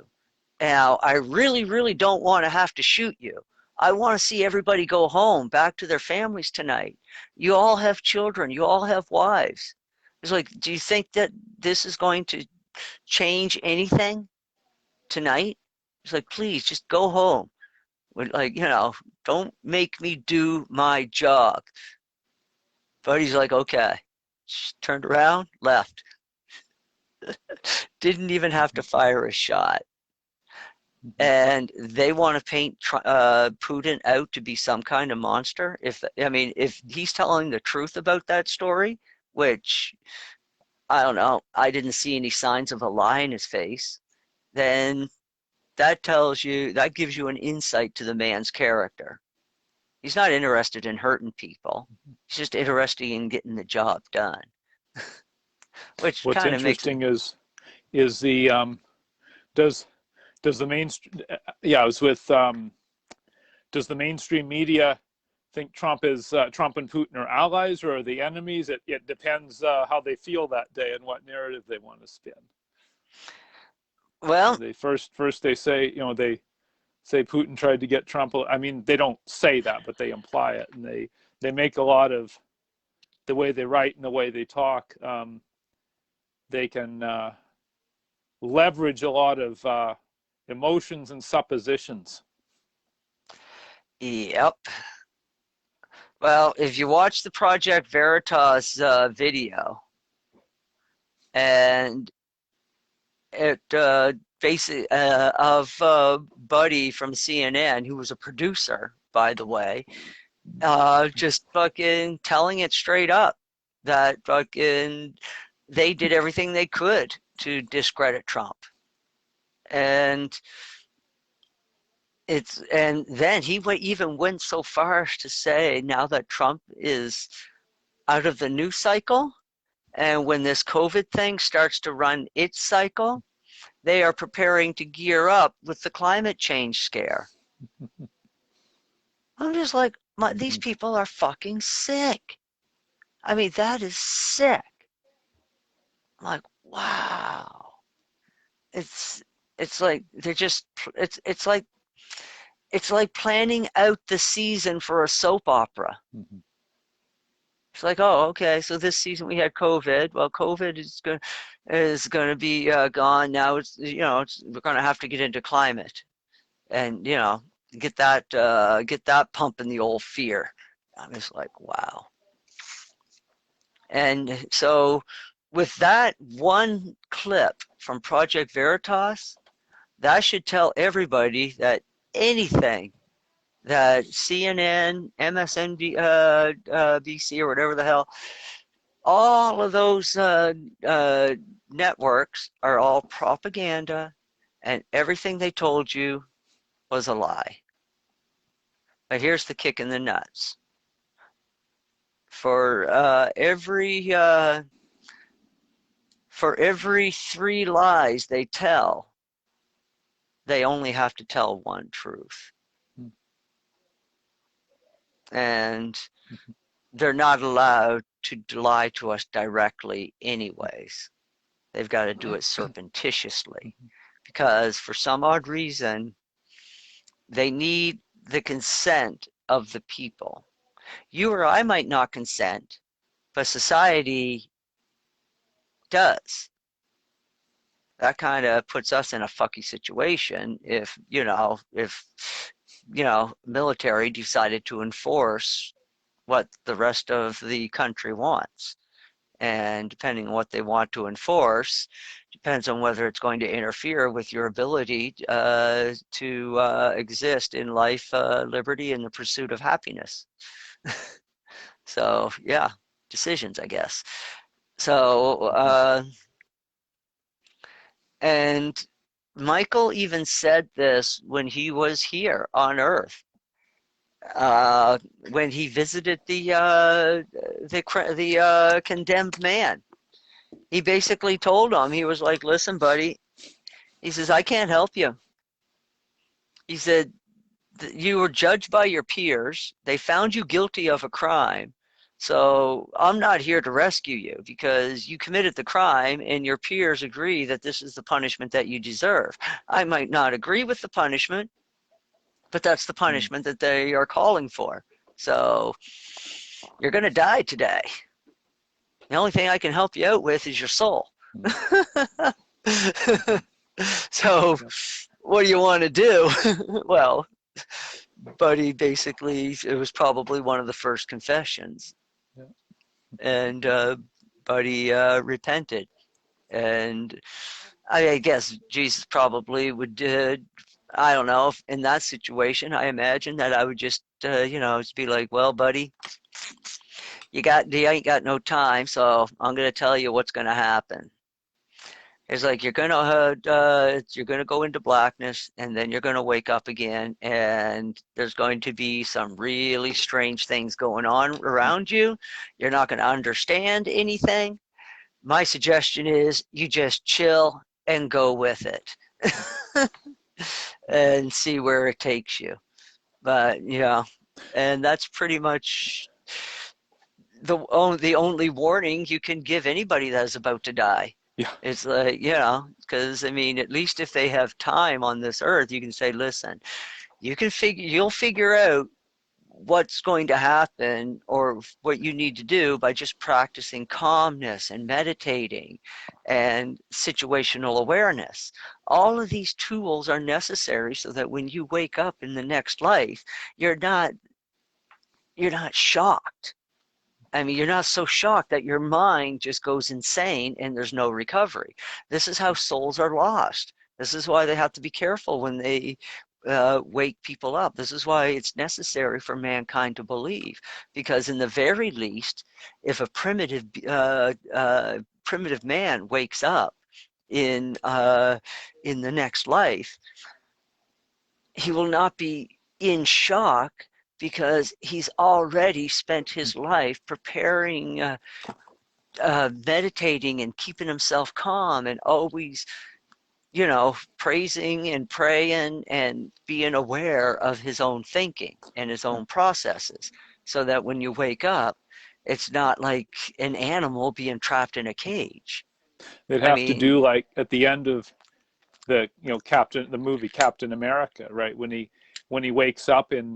Now, I really, really don't want to have to shoot you. I want to see everybody go home, back to their families tonight. You all have children. You all have wives. It's like, do you think that this is going to change anything tonight? It's like, please, just go home. Don't make me do my job. But he's like, okay. Just turned around, left. Didn't even have to fire a shot. And they want to paint Putin out to be some kind of monster. If he's telling the truth about that story, which I don't know, I didn't see any signs of a lie in his face, then that gives you an insight to the man's character. He's not interested in hurting people. He's just interested in getting the job done. Which what's kind of interesting is the does the mainstream does the mainstream media think Trump and Putin are allies or are they enemies? It depends how they feel that day and what narrative they want to spin. Well, They first they say say Putin tried to get Trump. I mean, they don't say that, but they imply it, and they make a lot of the way they write and the way they talk. They can leverage a lot of emotions and suppositions. Yep. Well, if you watch the Project Veritas video, and it basically of Buddy from CNN, who was a producer, by the way, just fucking telling it straight up that fucking they did everything they could to discredit Trump. And then he even went so far as to say, now that Trump is out of the news cycle, and when this COVID thing starts to run its cycle, they are preparing to gear up with the climate change scare. I'm just like, these people are fucking sick. I mean, that is sick. I'm like, wow. It's like they're just it's like planning out the season for a soap opera. Mm-hmm. It's like, oh, okay, so this season we had COVID. Well, COVID is going to be gone now. It's we're going to have to get into climate, and get that pumping the old fear. I'm just like, wow. And so, with that one clip from Project Veritas, that should tell everybody that anything that CNN, MSNBC, or whatever the hell, all of those networks are all propaganda, and everything they told you was a lie. But here's the kick in the nuts. For every 3 lies they tell, they only have to tell one truth. And they're not allowed to lie to us directly anyways. They've got to do it surreptitiously, because for some odd reason, they need the consent of the people. You or I might not consent, but society does. That kind of puts us in a fucky situation if military decided to enforce what the rest of the country wants. And depending on what they want to enforce, depends on whether it's going to interfere with your ability to exist in life, liberty, and the pursuit of happiness. So, yeah, decisions, I guess. So, and Michael even said this when he was here on Earth. When he visited the condemned man, he basically told him, he was like, listen, buddy, he says, I can't help you. He said, you were judged by your peers. They found you guilty of a crime. So I'm not here to rescue you because you committed the crime and your peers agree that this is the punishment that you deserve. I might not agree with the punishment, but that's the punishment that they are calling for. So you're going to die today. The only thing I can help you out with is your soul. So what do you want to do? Well, Buddy basically, it was probably one of the first confessions. Yeah. And Buddy repented. And I guess Jesus probably would, I don't know, in that situation, I imagine that I would just, be like, well, buddy, you ain't got no time, so I'm going to tell you what's going to happen. It's like you're gonna go into blackness, and then you're gonna wake up again, and there's going to be some really strange things going on around you. You're not going to understand anything. My suggestion is you just chill and go with it, and see where it takes you. But and that's pretty much the only warning you can give anybody that is about to die. Yeah. It's like, you know, because I mean, at least if they have time on this earth, you can say, listen, you'll figure out what's going to happen or what you need to do by just practicing calmness and meditating and situational awareness. All of these tools are necessary so that when you wake up in the next life, you're not shocked. I mean, you're not so shocked that your mind just goes insane and there's no recovery. This is how souls are lost. This is why they have to be careful when they wake people up. This is why it's necessary for mankind to believe, because in the very least, if a primitive man wakes up in the next life, he will not be in shock because he's already spent his life preparing, meditating and keeping himself calm and always, you know, praising and praying and being aware of his own thinking and his own processes, so that when you wake up, it's not like an animal being trapped in a cage. They'd I have to mean, do like at the end of the movie Captain America, right? When he wakes up in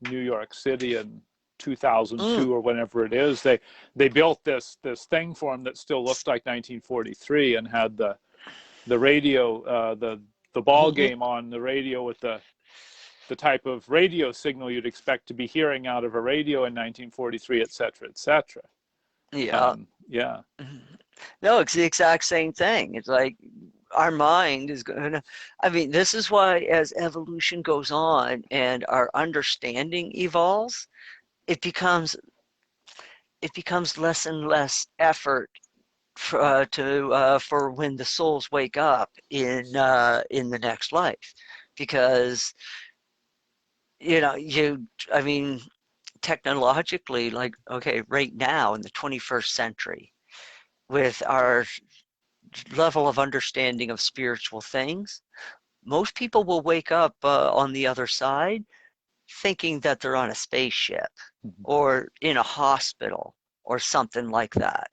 New York City in mm, 2002 or whenever it is, they built this thing for him that still looked like 1943 and had the radio, the ball game on the radio with the type of radio signal you'd expect to be hearing out of a radio in 1943, et cetera, et cetera. yeah. Yeah. No, it's the exact same thing. It's like our mind is going to, I mean, this is why as evolution goes on and our understanding evolves, it becomes less and less effort for when the souls wake up in the next life, because you know I mean, technologically, like, okay, right now in the 21st century, with our level of understanding of spiritual things, most people will wake up on the other side thinking that they're on a spaceship Mm-hmm. or in a hospital or something like that,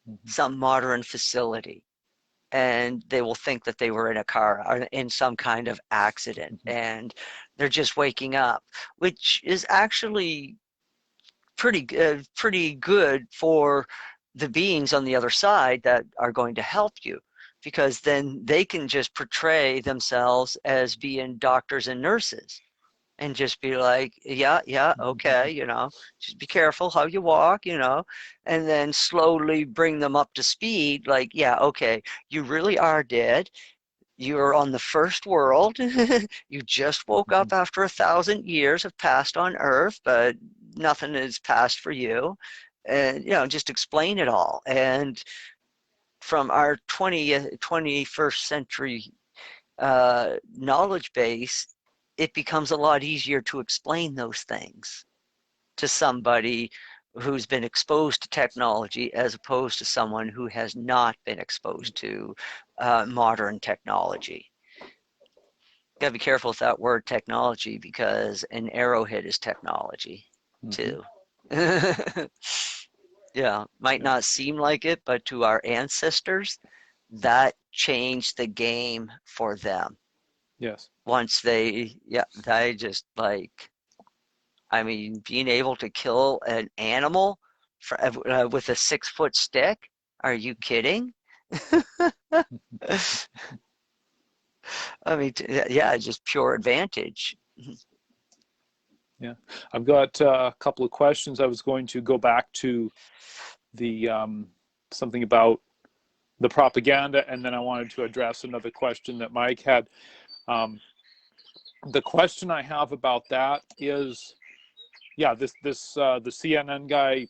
Mm-hmm. some modern facility. And they will think that they were in a car or in some kind of accident, Mm-hmm. and they're just waking up, which is actually pretty good for the beings on the other side that are going to help you, because then they can just portray themselves as being doctors and nurses and just be like, yeah, yeah, okay, you know, just be careful how you walk, you know, and then slowly bring them up to speed. Like, yeah, okay, you really are dead. You're on the first world. You just woke Mm-hmm. up after 1,000 years have passed on Earth, but nothing has passed for you. And, you know, just explain it all. And from our 21st century knowledge base, it becomes a lot easier to explain those things to somebody who's been exposed to technology as opposed to someone who has not been exposed to modern technology. Got to be careful with that word technology, because an arrowhead is technology Mm-hmm. too. Yeah, might Yeah. not seem like it, but to our ancestors, that changed the game for them. Yes. Once they just like, I mean, being able to kill an animal with a 6 foot stick. Are you kidding? I mean, yeah, just pure advantage. Yeah. I've got a couple of questions. I was going to go back to the something about the propaganda, and then I wanted to address another question that Mike had. Um, the question I have about that is, yeah, the CNN guy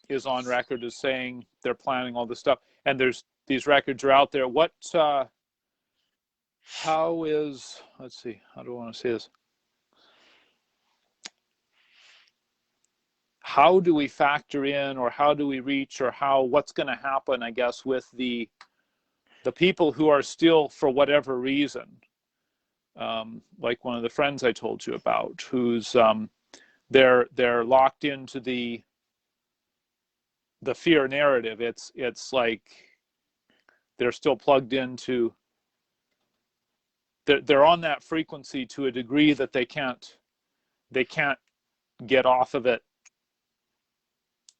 is on record as saying they're planning all this stuff, and there's these records are out there. What how is, let's see, how do I want to say this? How do we factor in, or how do we reach, or what's going to happen, I guess, with the people who are still, for whatever reason, like one of the friends I told you about, who's they're locked into the fear narrative. It's like they're still plugged into, they're on that frequency to a degree that they can't get off of it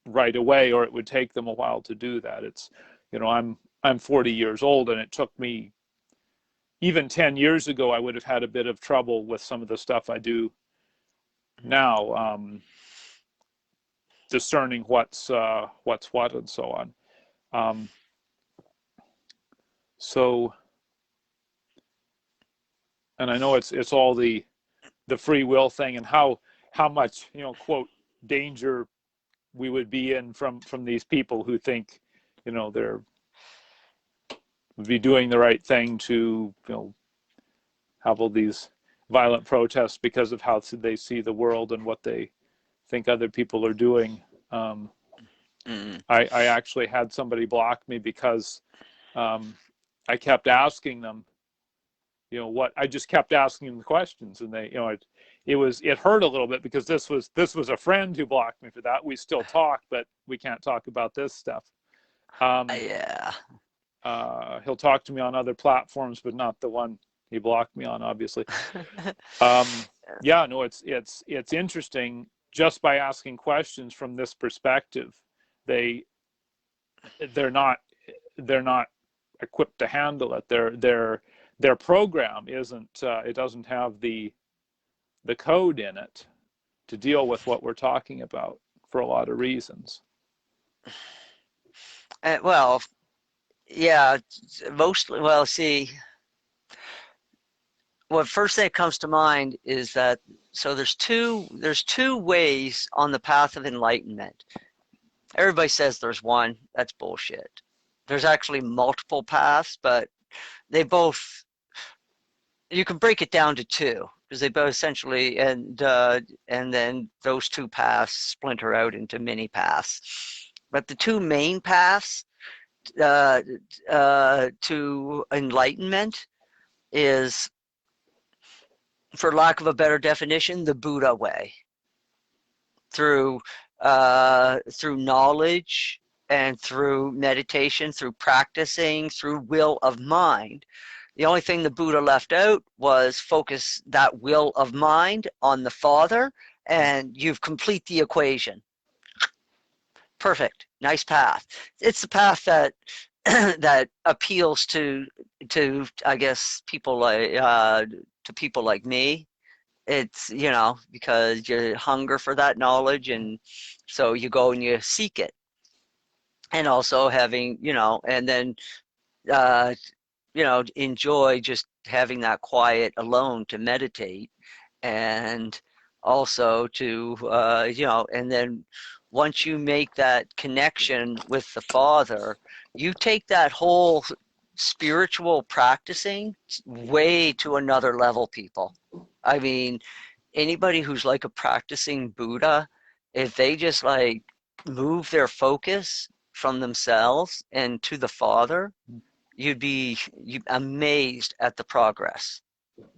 right away, or it would take them a while to do that. It's, you know, I'm 40 years old, and it took me, even 10 years ago, I would have had a bit of trouble with some of the stuff I do now, discerning what's what and so on. So, and I know it's all the free will thing, and how much, you know, quote, danger we would be in from these people who think, you know, they're would be doing the right thing to, you know, have all these violent protests because of how they see the world and what they think other people are doing. I actually had somebody block me because I kept asking them, you know, what, I just kept asking them the questions, and they, you know, it hurt a little bit because this was a friend who blocked me for that. We still talk, but we can't talk about this stuff. Yeah. He'll talk to me on other platforms, but not the one he blocked me on, obviously. Yeah, no, it's interesting just by asking questions from this perspective. They're not equipped to handle it. Their program isn't. It doesn't have the code in it to deal with what we're talking about for a lot of reasons. Well, yeah, mostly. Well, see, what first thing that comes to mind is that, so there's two ways on the path of enlightenment. Everybody says there's one. That's bullshit. There's actually multiple paths, but they both, you can break it down to two, because they both essentially, and then those two paths splinter out into many paths. But the two main paths to enlightenment is, for lack of a better definition, the Buddha way. Through knowledge and through meditation, through practicing, through will of mind. The only thing the Buddha left out was focus that will of mind on the Father, and you've complete the equation. Perfect. Nice path. It's the path that that appeals to I guess people like me. It's, you know, because you hunger for that knowledge, and so you go and you seek it. And also having, you know, and then you know, enjoy just having that quiet alone to meditate, and also to you know, and then once you make that connection with the Father, you take that whole spiritual practicing way to another level, people. I mean, anybody who's like a practicing Buddha, if they just like move their focus from themselves and to the Father, you'd be amazed at the progress,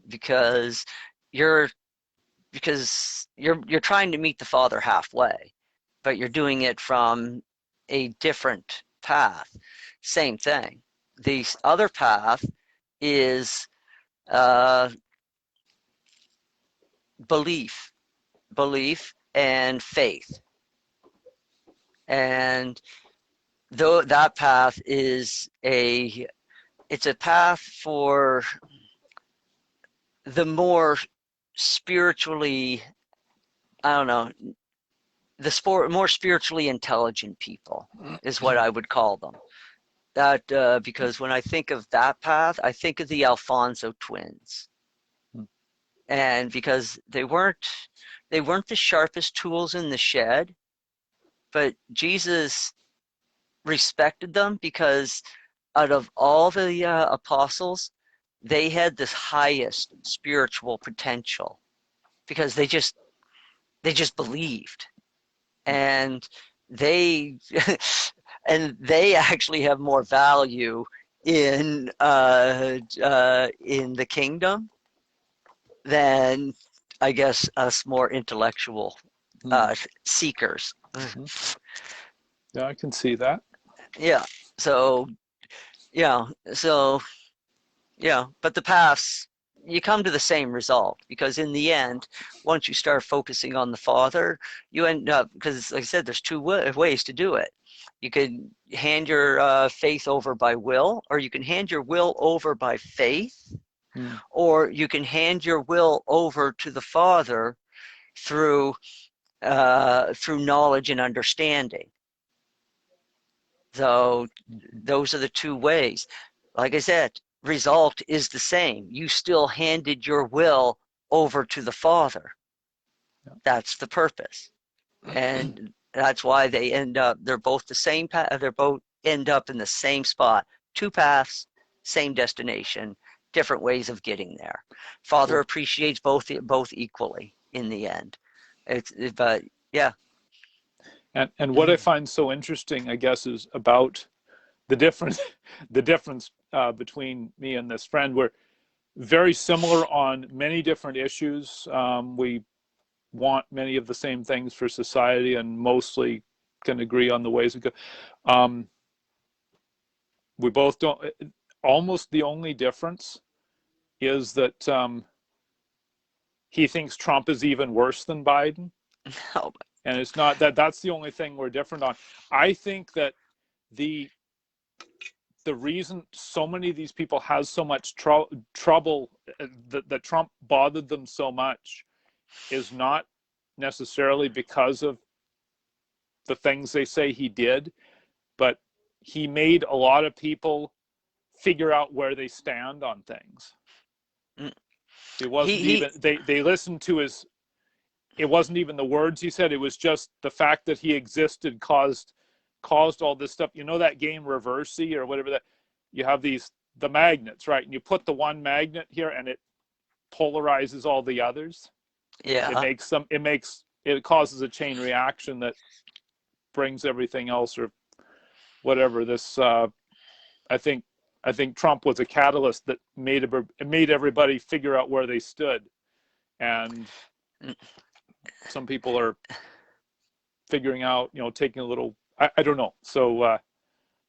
because you're trying to meet the Father halfway, but you're doing it from a different path. Same thing. The other path is belief and faith. And though that path is it's a path for the more spiritually, I don't know, more spiritually intelligent people is what I would call them. That because when I think of that path, I think of the Alfonso twins. And because they weren't the sharpest tools in the shed, but Jesus respected them because out of all the apostles, they had this highest spiritual potential, because they just believed, and they and they actually have more value in the kingdom than, I guess, us more intellectual seekers. Yeah, I can see that. Yeah. So Yeah. So, yeah, but the paths, you come to the same result because in the end, once you start focusing on the Father, you end up, because like I said, there's two ways to do it. You could hand your faith over by will, or you can hand your will over by faith, Mm. or you can hand your will over to the Father through through knowledge and understanding. So those are the two ways. Like I said, result is the same. You still handed your will over to the Father. Yeah. That's the purpose. And that's why they end up, they're both the same path, they're both end up in the same spot. Two paths, same destination, different ways of getting there. Father Cool. appreciates both equally in the end. But yeah. And what I find so interesting, I guess, is about the difference the difference between me and this friend. We're very similar on many different issues. We want many of the same things for society, and mostly can agree on the ways we go. Um, we both don't. Almost the only difference is that he thinks Trump is even worse than Biden, Oh, and it's not that. That's the only thing we're different on. I think that the the reason so many of these people has so much trouble, that Trump bothered them so much, is not necessarily because of the things they say he did, but he made a lot of people figure out where they stand on things. mm, It he wasn't he even they listened to his, it wasn't even the words he said, it was just the fact that he existed caused all this stuff. You know that game Reversey or whatever, that you have these the magnets, right? And you put the one magnet here and it polarizes all the others. It yeah. makes some it causes a chain reaction that brings everything else, or whatever. This I think I think Trump was a catalyst that made everybody figure out where they stood, and Mm, some people are figuring out, taking a little. I don't know. So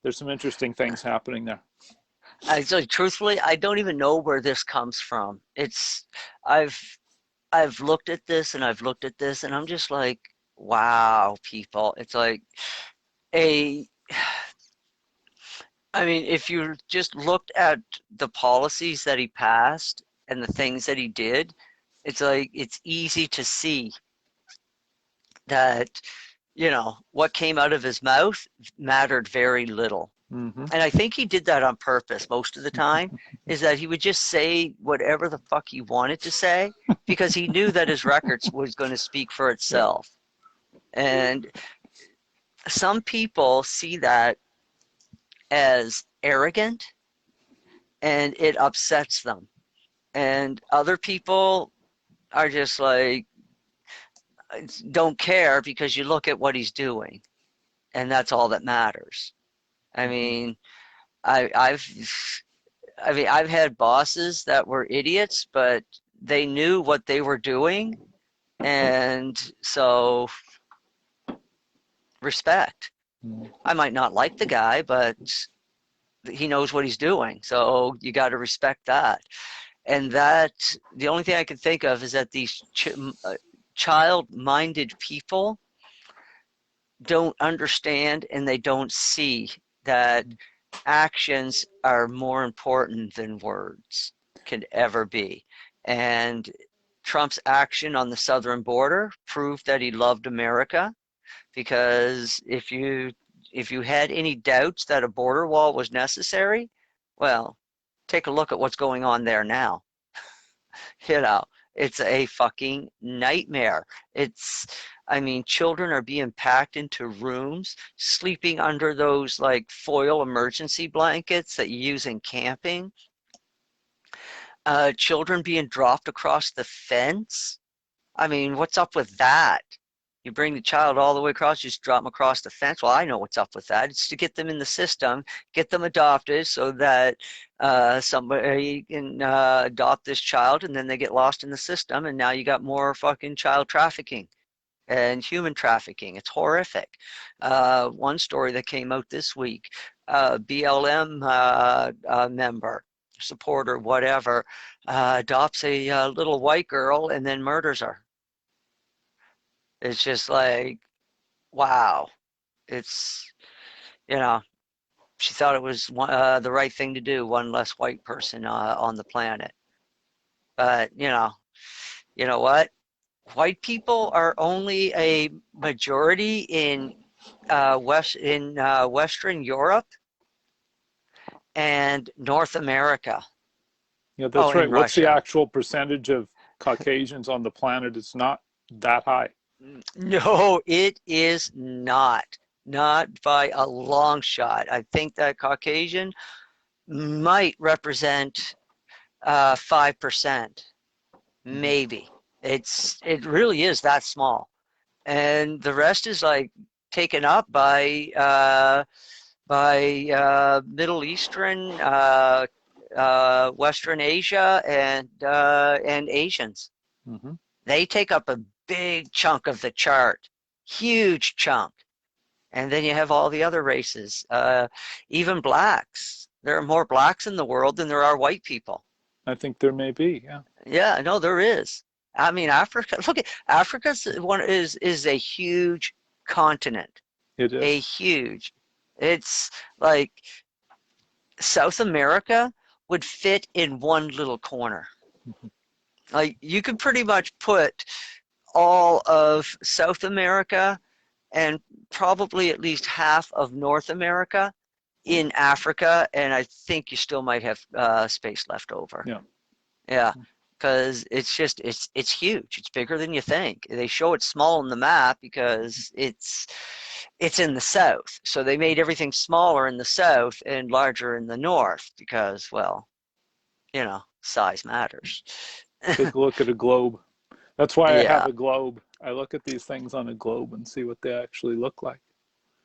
there's some interesting things happening there. Actually, truthfully, I don't even know where this comes from. I've I've looked at this and I've looked at this and I'm just like, wow, people. It's like a I mean, if you just looked at the policies that he passed and the things that he did, it's like it's easy to see that, what came out of his mouth mattered very little. Mm-hmm. And I think he did that on purpose most of the time, is that he would just say whatever the fuck he wanted to say because he knew that his records was going to speak for Yeah. itself. And some people see that as arrogant and it upsets them. And other people are just like, don't care because you look at what he's doing and that's all that matters. I Mm-hmm. mean, I, I've I've had bosses that were idiots, but they knew what they were doing, and so respect. I might not like the guy, but he knows what he's doing, so you got to respect that. And that the only thing I can think of is that these child-minded people don't understand and they don't see that actions are more important than words can ever be. And Trump's action on the southern border proved that he loved America, because if you had any doubts that a border wall was necessary, well, take a look at what's going on there now. You know, it's a fucking nightmare. It's, I mean, children are being packed into rooms, sleeping under those like foil emergency blankets that you use in camping. Children being dropped across the fence. I mean, what's up with that? You bring the child all the way across, you just drop them across the fence. Well, I know what's up with that. It's to get them in the system, get them adopted so that somebody can adopt this child and then they get lost in the system. And now you got more fucking child trafficking. and human trafficking. It's horrific. One story that came out this week, BLM member, supporter, whatever, adopts a little white girl and then murders her. It's just like, wow. It's, you know, she thought it was the right thing to do, one less white person on the planet. But, you know what? White people are only a majority in Western Europe and North America. Yeah, that's In right. What's the Russia. actual percentage of Caucasians on the planet? It's not that high. No, it is not. Not by a long shot. I think that Caucasian might represent 5%, maybe. It really is that small, and the rest is like taken up by Middle Eastern, Western Asia, and Asians. Mm-hmm. They take up a big chunk of the chart, huge chunk. And then you have all the other races, even blacks. There are more blacks in the world than there are white people. I think there may be, yeah. Yeah, no, there is. I mean, Africa. Look at Africa's one is a huge continent. It A is. huge. It's like South America would fit in one little corner. Like you could pretty much put all of South America and probably at least half of North America in Africa, and I think you still might have space left over. Yeah. Yeah, because it's huge. It's bigger than you think. They show it small on the map because it's in the south. So they made everything smaller in the south and larger in the north because, well, size matters. Take a look at a globe. That's why I have Yeah. a globe. I look at these things on a globe and see what they actually look like.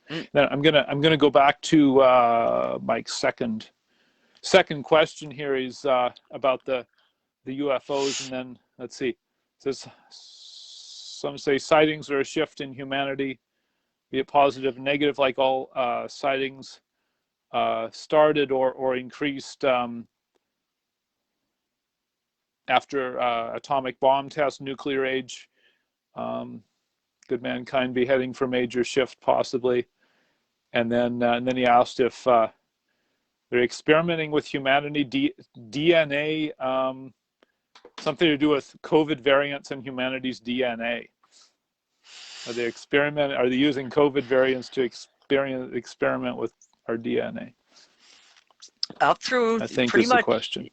Mm. Then I'm gonna go back to Mike's second question here. Is about the UFOs, and then let's see. It says some say sightings are a shift in humanity, be it positive and negative, like all sightings started or increased after atomic bomb test, nuclear age. Could mankind be heading for major shift possibly? And then he asked if they're experimenting with humanity, DNA, something to do with COVID variants in humanity's DNA. Are they using COVID variants to experiment with our DNA? Up through I think pretty is the much question.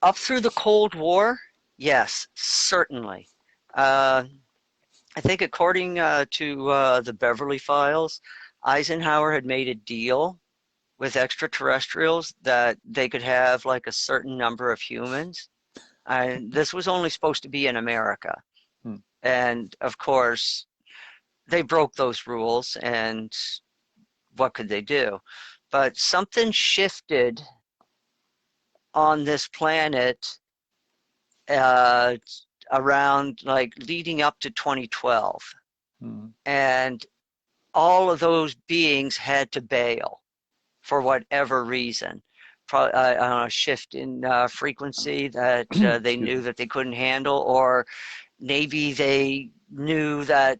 up through the Cold War, yes, certainly. I think according to the Beverly Files, Eisenhower had made a deal with extraterrestrials that they could have like a certain number of humans. And this was only supposed to be in America. And of course, they broke those rules, and what could they do? But something shifted on this planet around like leading up to 2012. And all of those beings had to bail for whatever reason. Probably a shift in frequency that they knew that they couldn't handle, or maybe they knew that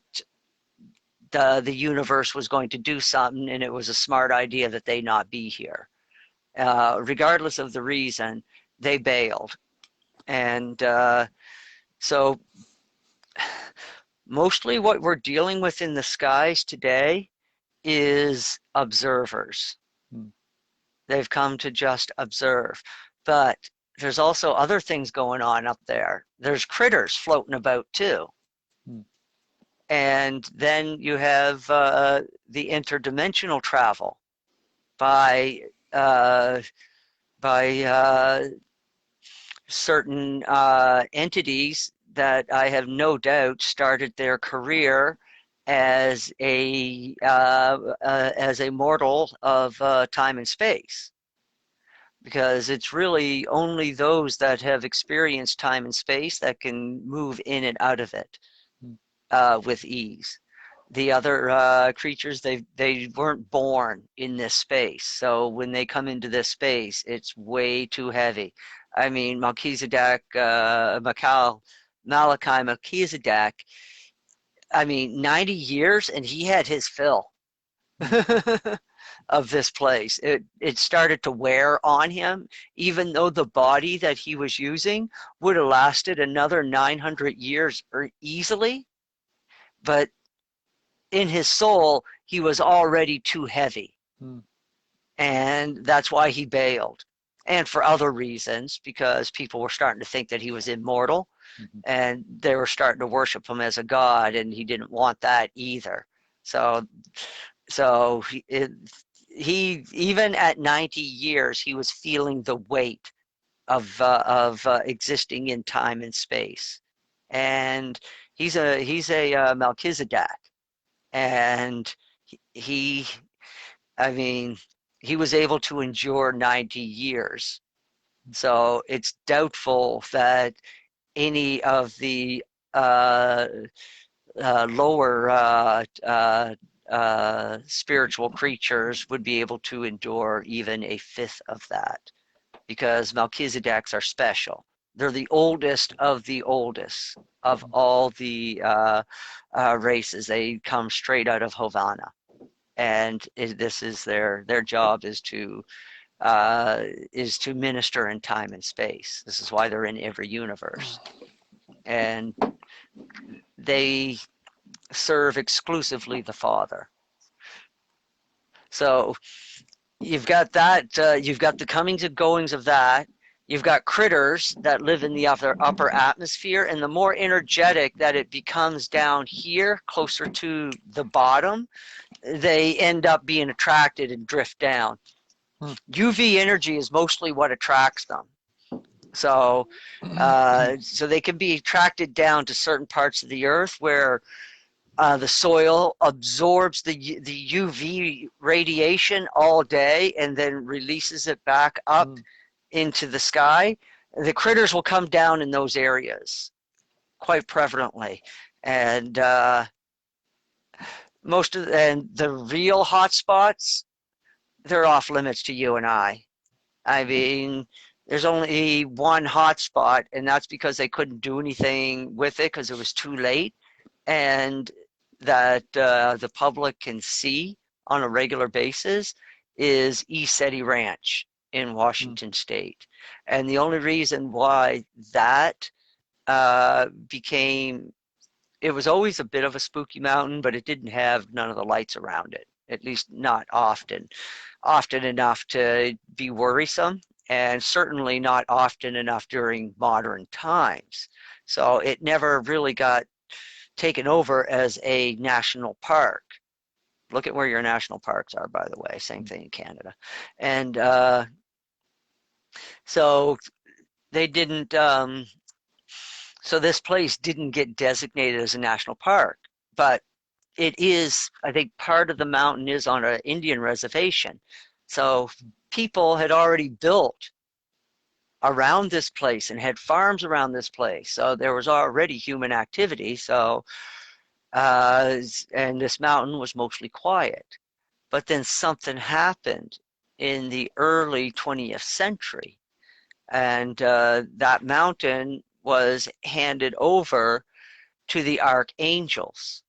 the universe was going to do something and it was a smart idea that they not be here. Regardless of the reason, they bailed. And so mostly what we're dealing with in the skies today is observers. They've come to just observe. But there's also other things going on up there. There's critters floating about too. And then you have the interdimensional travel by certain entities that I have no doubt started their career as a mortal of time and space, because it's really only those that have experienced time and space that can move in and out of it. with ease. The other creatures, they weren't born in this space, so when they come into this space, it's way too heavy. I mean, Malachi Melchizedek. I mean, 90 years, and he had his fill of this place. It started to wear on him, even though the body that he was using would have lasted another 900 years or easily, but in his soul, he was already too heavy. Mm. And that's why he bailed. And for other reasons, because people were starting to think that he was immortal, Mm-hmm. and they were starting to worship him as a god, and he didn't want that either. So he even at 90 years, he was feeling the weight of existing in time and space. And he's a Melchizedek, and he, I mean, he was able to endure 90 years. So it's doubtful that any of the uh, lower spiritual creatures would be able to endure even a fifth of that, because Melchizedeks are special. They're the oldest of the oldest of all the races. They come straight out of Havana, and this is their job is to minister in time and space. This is why they're in every universe, and they serve exclusively the Father. So you've got that. You've got the comings and goings of that. You've got critters that live in the upper atmosphere, and the more energetic that it becomes down here, closer to the bottom, they end up being attracted and drift down. UV energy is mostly what attracts them. So, so they can be attracted down to certain parts of the earth where the soil absorbs the UV radiation all day and then releases it back up into the sky. The critters will come down in those areas quite prevalently, and and the real hot spots, they're off limits to you and I. I mean, there's only one hot spot, and that's because they couldn't do anything with it because it was too late, and that the public can see on a regular basis is Eceti Ranch in Washington State. And the only reason why that became, it was always a bit of a spooky mountain, but it didn't have none of the lights around it, at least not often enough to be worrisome, and certainly not often enough during modern times. So it never really got taken over as a national park. Look at where your national parks are, by the way. Same thing in Canada. And so they didn't, so this place didn't get designated as a national park, but it is, I think part of the mountain is on an Indian reservation. So people had already built around this place and had farms around this place. So there was already human activity. So, and this mountain was mostly quiet. But then something happened in the early 20th century, and that mountain was handed over to the Archangels.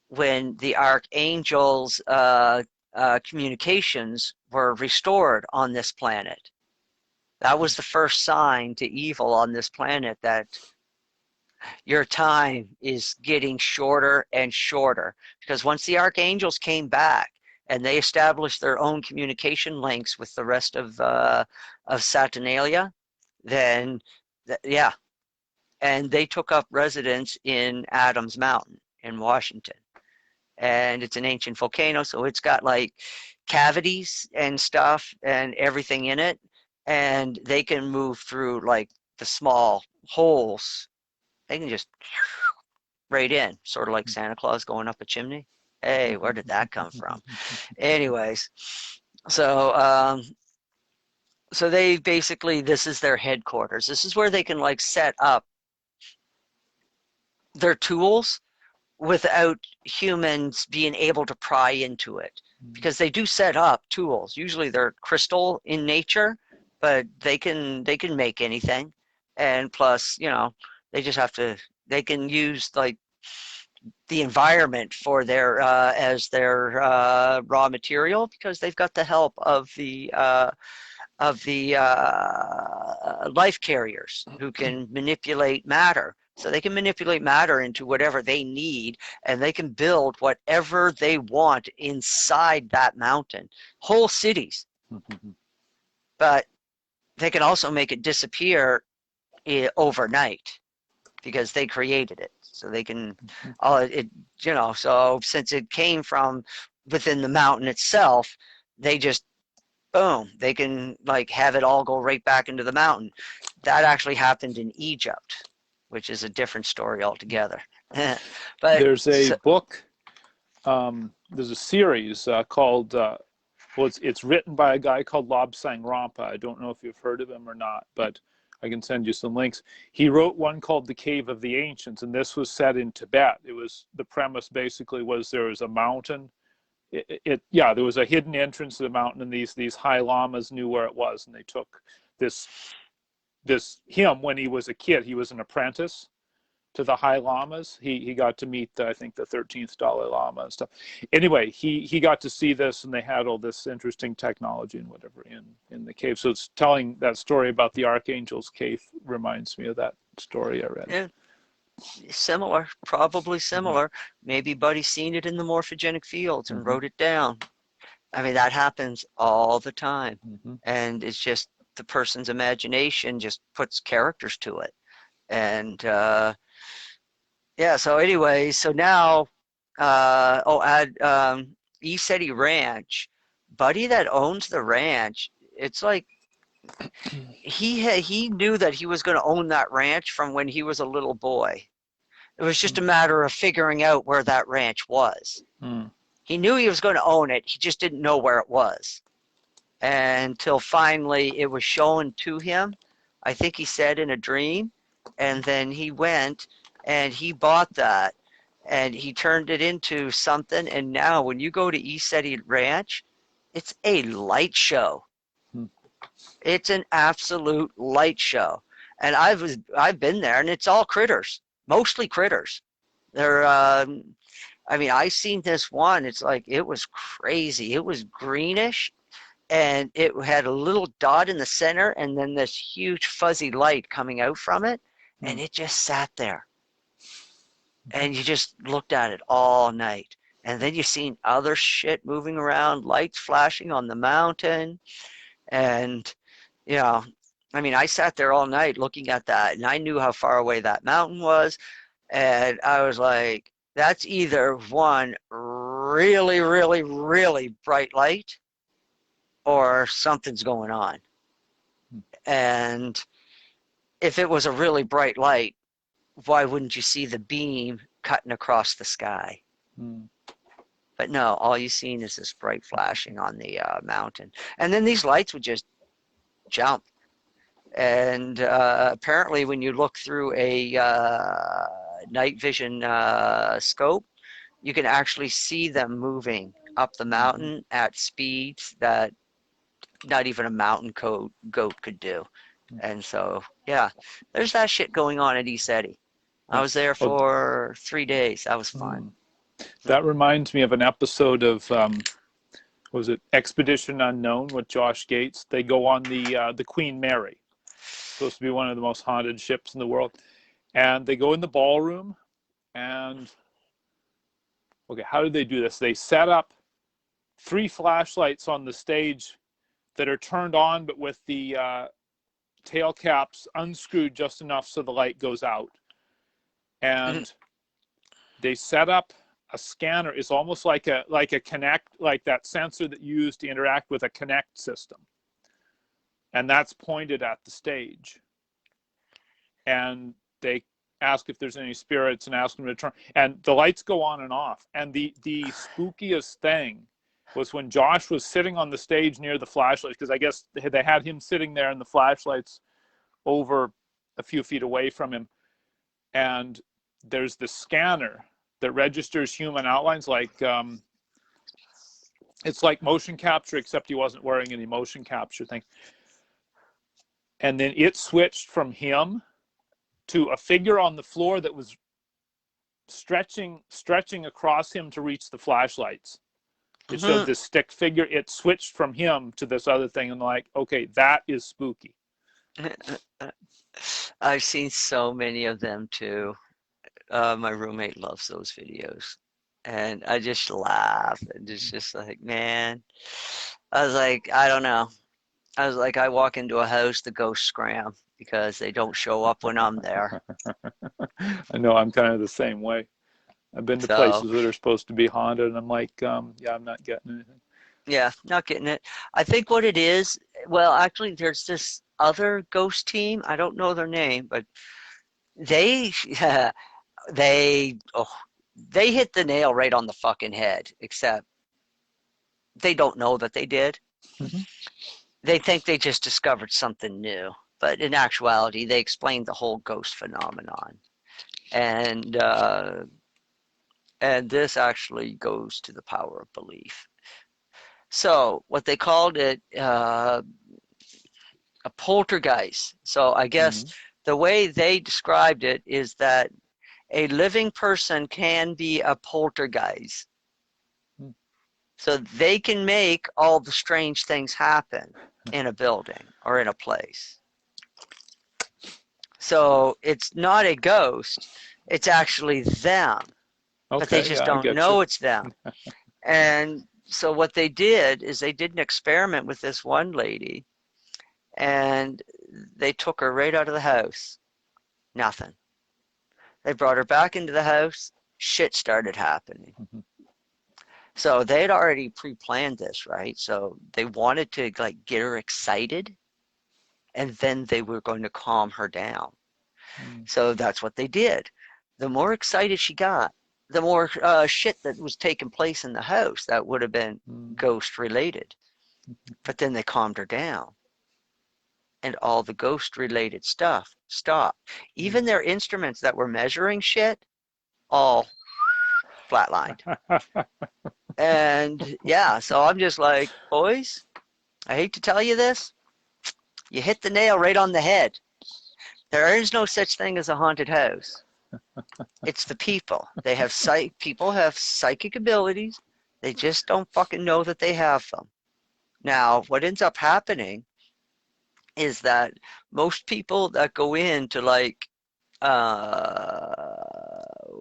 When the Archangels' communications were restored on this planet, that was the first sign to evil on this planet, that your time is getting shorter and shorter. Because once the Archangels came back and they established their own communication links with the rest of Saturnalia, then yeah, and they took up residence in Adams Mountain in Washington. And it's an ancient volcano, so it's got like cavities and stuff and everything in it, and they can move through like the small holes. They can just right in, sort of like Santa Claus going up a chimney. Hey, where did that come from? Anyways, so so they basically, this is their headquarters. This is where they can like set up they're tools without humans being able to pry into it, because they do set up tools. Usually they're crystal in nature, but they can make anything. And plus, you know, they just have to, they can use like the environment for their as their raw material, because they've got the help of the life carriers who can manipulate matter. So they can manipulate matter into whatever they need, and they can build whatever they want inside that mountain, whole cities. But they can also make it disappear overnight, because they created it. So they can, you know, so since it came from within the mountain itself, they just, boom, they can like have it all go right back into the mountain. That actually happened in Egypt, which is a different story altogether. But there's a book, there's a series called, well, it's written by a guy called Lobsang Rampa. I don't know if you've heard of him or not, but I can send you some links. He wrote one called The Cave of the Ancients, and this was set in Tibet. It was, the premise basically was there was a mountain. Yeah, there was a hidden entrance to the mountain, and these high lamas knew where it was, and they took him when he was a kid. He was an apprentice to the high lamas. He got to meet I think the 13th Dalai Lama and stuff. Anyway, he got to see this, and they had all this interesting technology and whatever in the cave. So it's telling that story about the Archangels cave reminds me of that story I read. Yeah, similar, probably similar. Maybe Buddy's seen it in the morphogenic fields and wrote it down. I mean, that happens all the time. And it's just the person's imagination just puts characters to it. And yeah, so anyway, so now, at Eceti Ranch, Buddy that owns the ranch, it's like he knew that he was going to own that ranch from when he was a little boy. It was just a matter of figuring out where that ranch was. He knew he was going to own it. He just didn't know where it was. Until finally it was shown to him, I think he said in a dream. And then he went and he bought that, and he turned it into something. And now when you go to Eceti Ranch, it's a light show. It's an absolute light show. And I've been there, and it's all critters, mostly critters. They're I mean, I seen this one. It's like, it was crazy. It was greenish, and it had a little dot in the center, and then this huge fuzzy light coming out from it, and it just sat there. And you just looked at it all night. And then you seen other shit moving around, lights flashing on the mountain. And, you know, I mean, I sat there all night looking at that, and I knew how far away that mountain was. And I was like, that's either one really, really, really bright light, or something's going on. And if it was a really bright light, why wouldn't you see the beam cutting across the sky? But no, all you seen is this bright flashing on the mountain. And then these lights would just jump. And apparently when you look through a night vision scope, you can actually see them moving up the mountain at speeds that not even a mountain goat could do. And so, yeah, there's that shit going on at Eceti. I was there for 3 days. That was fun. That reminds me of an episode of, was it Expedition Unknown with Josh Gates? They go on the Queen Mary, supposed to be one of the most haunted ships in the world. And they go in the ballroom, and, okay, how did they do this? They set up 3 flashlights on the stage that are turned on, but with the tail caps unscrewed just enough so the light goes out. And they set up a scanner. It's almost like a Kinect, like that sensor that you use to interact with a Kinect system. And that's pointed at the stage. And they ask if there's any spirits and ask them to turn. And the lights go on and off. And the spookiest thing was when Josh was sitting on the stage near the flashlights, because I guess they had him sitting there and the flashlights over a few feet away from him. And there's the scanner that registers human outlines, like it's like motion capture, except he wasn't wearing any motion capture thing. And then it switched from him to a figure on the floor that was stretching across him to reach the flashlights. It showed this stick figure. It switched from him to this other thing, and like, okay, that is spooky. I've seen so many of them too. My roommate loves those videos, and I just laugh, and it's just like, man, I was like, I don't know. I was like, I walk into a house, the ghosts scram because they don't show up when I'm there. I know, I'm kind of the same way. I've been to places that are supposed to be haunted, and I'm like, yeah, I'm not getting anything. Yeah, not getting it. I think what it is, well, actually, there's this other ghost team. I don't know their name, but they they hit the nail right on the fucking head, except they don't know that they did. They think they just discovered something new, but in actuality, they explained the whole ghost phenomenon. And this actually goes to the power of belief. So what they called it, a poltergeist. So I guess the way they described it is that a living person can be a poltergeist. So they can make all the strange things happen in a building or in a place. So it's not a ghost, it's actually them. Okay, but they just yeah, don't know it's them. And so what they did is they did an experiment with this one lady, and they took her right out of the house. Nothing. They brought her back into the house. Shit started happening. So they had already pre-planned this, right? So they wanted to like get her excited, and then they were going to calm her down. So that's what they did. The more excited she got, the more shit that was taking place in the house that would have been ghost related. But then they calmed her down, and all the ghost related stuff stopped. Even their instruments that were measuring shit, all flatlined. And yeah, so I'm just like, boys, I hate to tell you this, you hit the nail right on the head. There is no such thing as a haunted house. It's the people. They have people have psychic abilities. They just don't fucking know that they have them. Now, what ends up happening is that most people that go into like,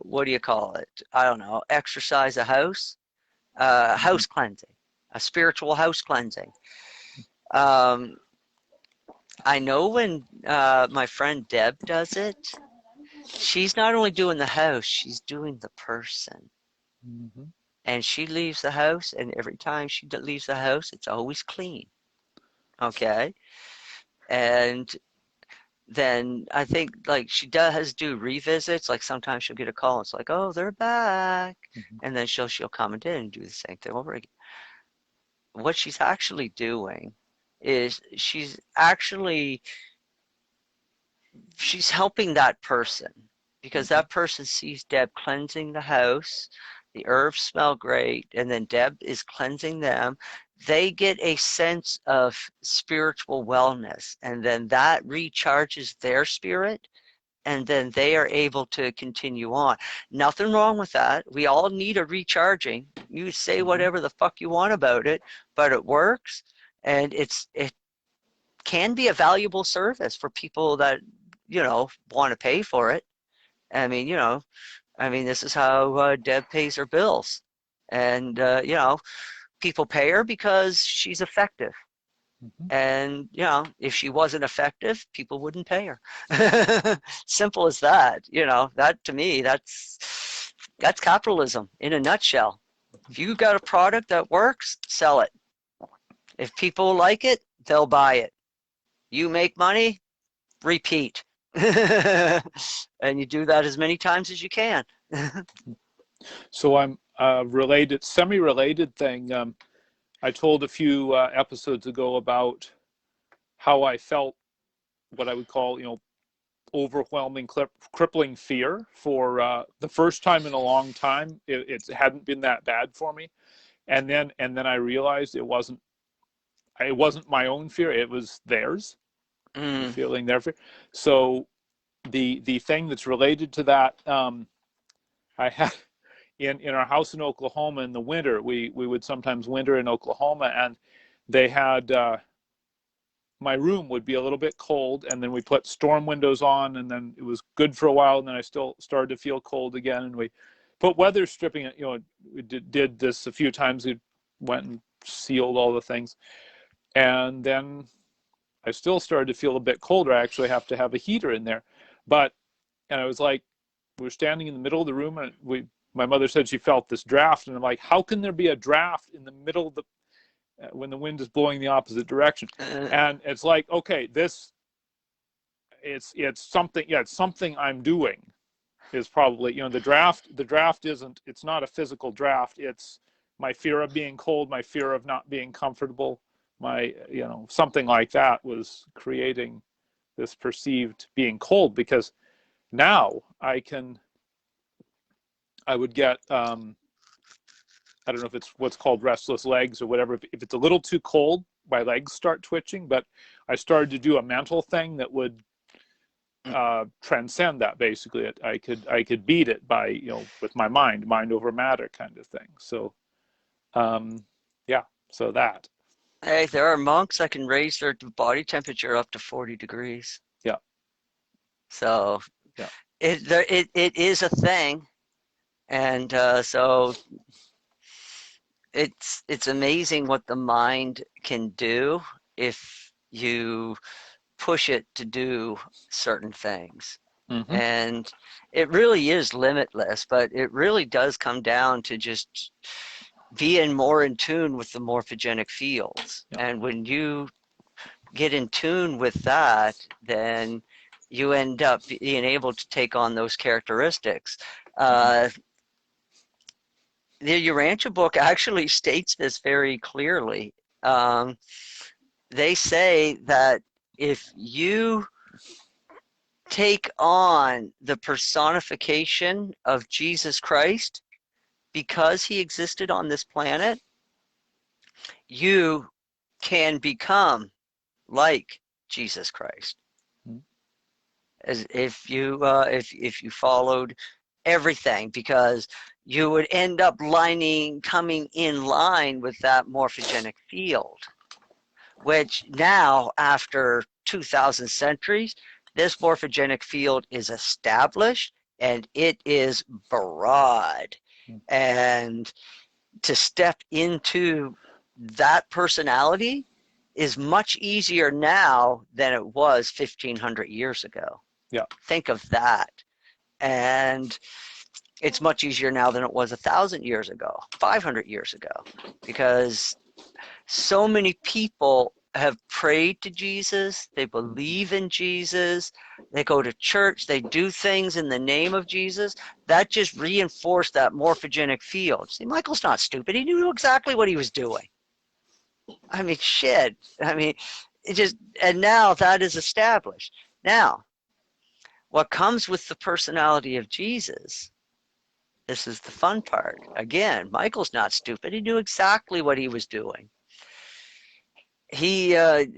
what do you call it? I don't know, exercise a house, house cleansing, a spiritual house cleansing. I know when my friend Deb does it, she's not only doing the house, she's doing the person. And she leaves the house, and every time she leaves the house, it's always clean. Okay? And then I think like she does do revisits. Like sometimes she'll get a call, and it's like, oh, they're back. And then she'll come in and do the same thing over again. What she's actually doing is she's helping that person, because that person sees Deb cleansing the house. The herbs smell great, and then Deb is cleansing them. They get a sense of spiritual wellness, and then that recharges their spirit, and then they are able to continue on. Nothing wrong with that. We all need a recharging. You say whatever the fuck you want about it, but it works, and it can be a valuable service for people that, want to pay for it. I mean, this is how Deb pays her bills. And, people pay her because she's effective. And, if she wasn't effective, people wouldn't pay her. Simple as that. That to me, that's capitalism in a nutshell. If you got a product that works, sell it. If people like it, they'll buy it. You make money, repeat. And you do that as many times as you can. So I'm semi-related thing. I told a few episodes ago about how I felt what I would call, overwhelming, crippling fear for the first time in a long time. It hadn't been that bad for me, and then I realized it wasn't my own fear; it was theirs. Feeling their fear. So the thing that's related to that, I had in our house in Oklahoma in the winter. We would sometimes winter in Oklahoma, and they had. My room would be a little bit cold, and then we put storm windows on, and then it was good for a while, and then I still started to feel cold again, and we put weather stripping. We did this a few times. We went and sealed all the things, and then I still started to feel a bit colder. I actually have to have a heater in there, and I was like, we were standing in the middle of the room, and my mother said she felt this draft, and I'm like, how can there be a draft in the middle of the when the wind is blowing the opposite direction? And it's like, okay, it's something. Yeah, it's something I'm doing. Is probably the draft. The draft isn't. It's not a physical draft. It's my fear of being cold, my fear of not being comfortable, my something like that was creating this perceived being cold. Because now I would get I don't know if it's what's called restless legs or whatever. If it's a little too cold, my legs start twitching. But I started to do a mental thing that would transcend that. Basically, I could beat it by with my mind over matter kind of thing. So, yeah. So that. Hey, there are monks that can raise their body temperature up to 40 degrees. Yeah. So, yeah, it is a thing, and so it's amazing what the mind can do if you push it to do certain things. mm-hmm. And it really is limitless, but it really does come down to just being more in tune with the morphogenic fields. Yeah. And when you get in tune with that, then you end up being able to take on those characteristics. The Urantia book actually states this very clearly. They say that if you take on the personification of Jesus Christ because he existed on this planet, you can become like Jesus Christ. As if you followed everything, because you would end up coming in line with that morphogenic field, which now, after 2,000 centuries, this morphogenic field is established and it is broad. And to step into that personality is much easier now than it was 1,500 years ago. Yeah. Think of that. And it's much easier now than it was 1,000 years ago, 500 years ago, because so many people have prayed to Jesus, they believe in Jesus, they go to church, they do things in the name of Jesus. That just reinforced that morphogenic field. See, Michael's not stupid. He knew exactly what he was doing. I mean, shit. I mean, and now that is established. Now, what comes with the personality of Jesus, this is the fun part. Again, Michael's not stupid. He knew exactly what he was doing. He had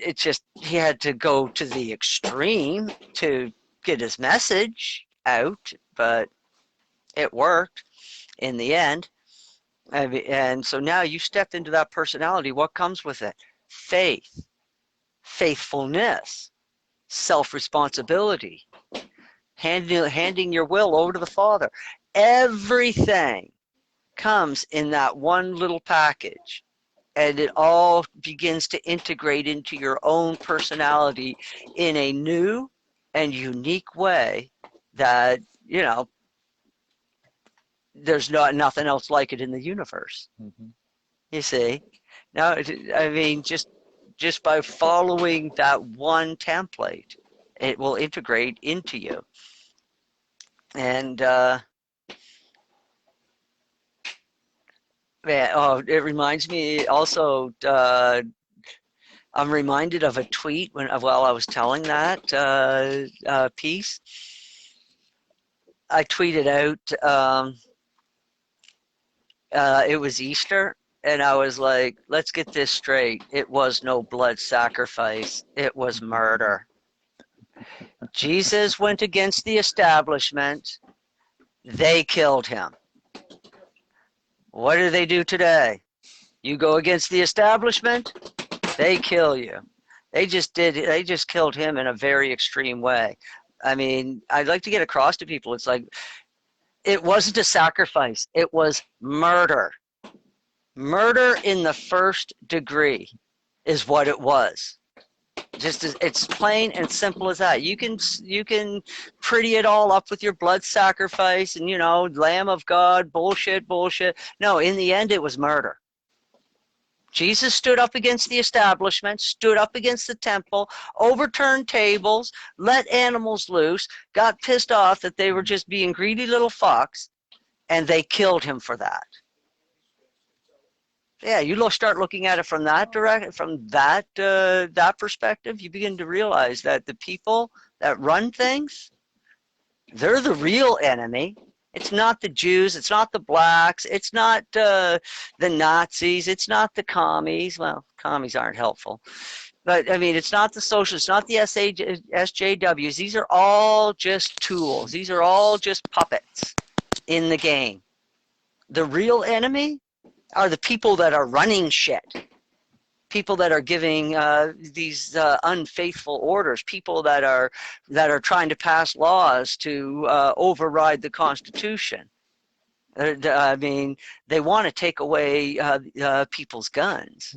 to go to the extreme to get his message out, but it worked in the end. And so now you stepped into that personality. What comes with it? Faith, faithfulness, self-responsibility, handing your will over to the Father. Everything comes in that one little package. And it all begins to integrate into your own personality in a new and unique way that, there's nothing else like it in the universe. Mm-hmm. You see? Now, I mean, just by following that one template, it will integrate into you. And it reminds me also, I'm reminded of a tweet while I was telling that piece. I tweeted out, it was Easter, and I was like, let's get this straight. It was no blood sacrifice. It was murder. Jesus went against the establishment. They killed him. What do they do today? You go against the establishment, they kill you. They just killed him in a very extreme way. I mean, I'd like to get across to people, it's like, it wasn't a sacrifice, it was murder. Murder in the first degree is what it was. Just as it's plain and simple as that. You can pretty it all up with your blood sacrifice and, you know, Lamb of God, bullshit. No, in the end, it was murder. Jesus stood up against the establishment, stood up against the temple, overturned tables, let animals loose, got pissed off that they were just being greedy little fucks, and they killed him for that. Yeah, you start looking at it from that that perspective, you begin to realize that the people that run things, they're the real enemy. It's not the Jews, it's not the blacks, it's not the Nazis, it's not the commies. Well, commies aren't helpful. But, I mean, it's not the socialists, not the SJWs. These are all just tools. These are all just puppets in the game. The real enemy are the people that are running shit. People that are giving these unfaithful orders, people that are trying to pass laws to override the Constitution. I mean, they want to take away people's guns.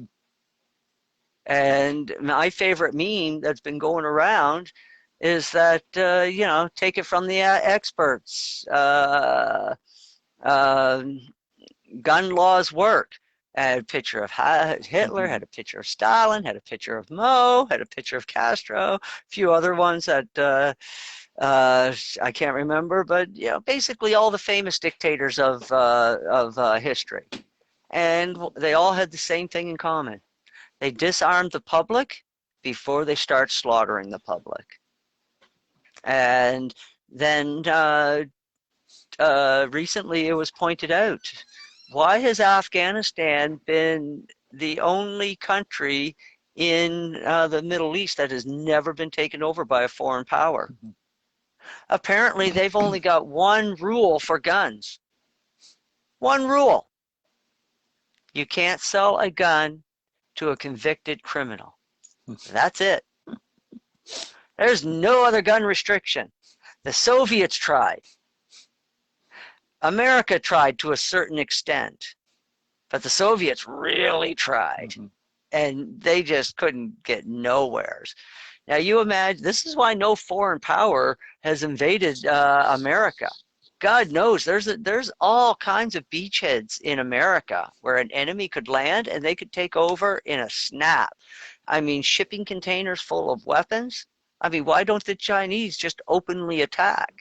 And my favorite meme that's been going around is that, you know, take it from the experts. Gun laws work. Had a picture of Hitler, had a picture of Stalin, had a picture of Mao, had a picture of Castro, a few other ones that I can't remember, but, you know, basically all the famous dictators of history. And they all had the same thing in common. They disarmed the public before they start slaughtering the public. And then recently it was pointed out, why has Afghanistan been the only country in the Middle East that has never been taken over by a foreign power? Apparently, they've only got one rule for guns. One rule. You can't sell a gun to a convicted criminal. That's it. There's no other gun restriction. The Soviets tried. America tried to a certain extent, but the Soviets really tried, and they just couldn't get nowheres. Now you imagine, this is why no foreign power has invaded America. God knows there's all kinds of beachheads in America where an enemy could land and they could take over in a snap. I mean, shipping containers full of weapons. I mean, why don't the Chinese just openly attack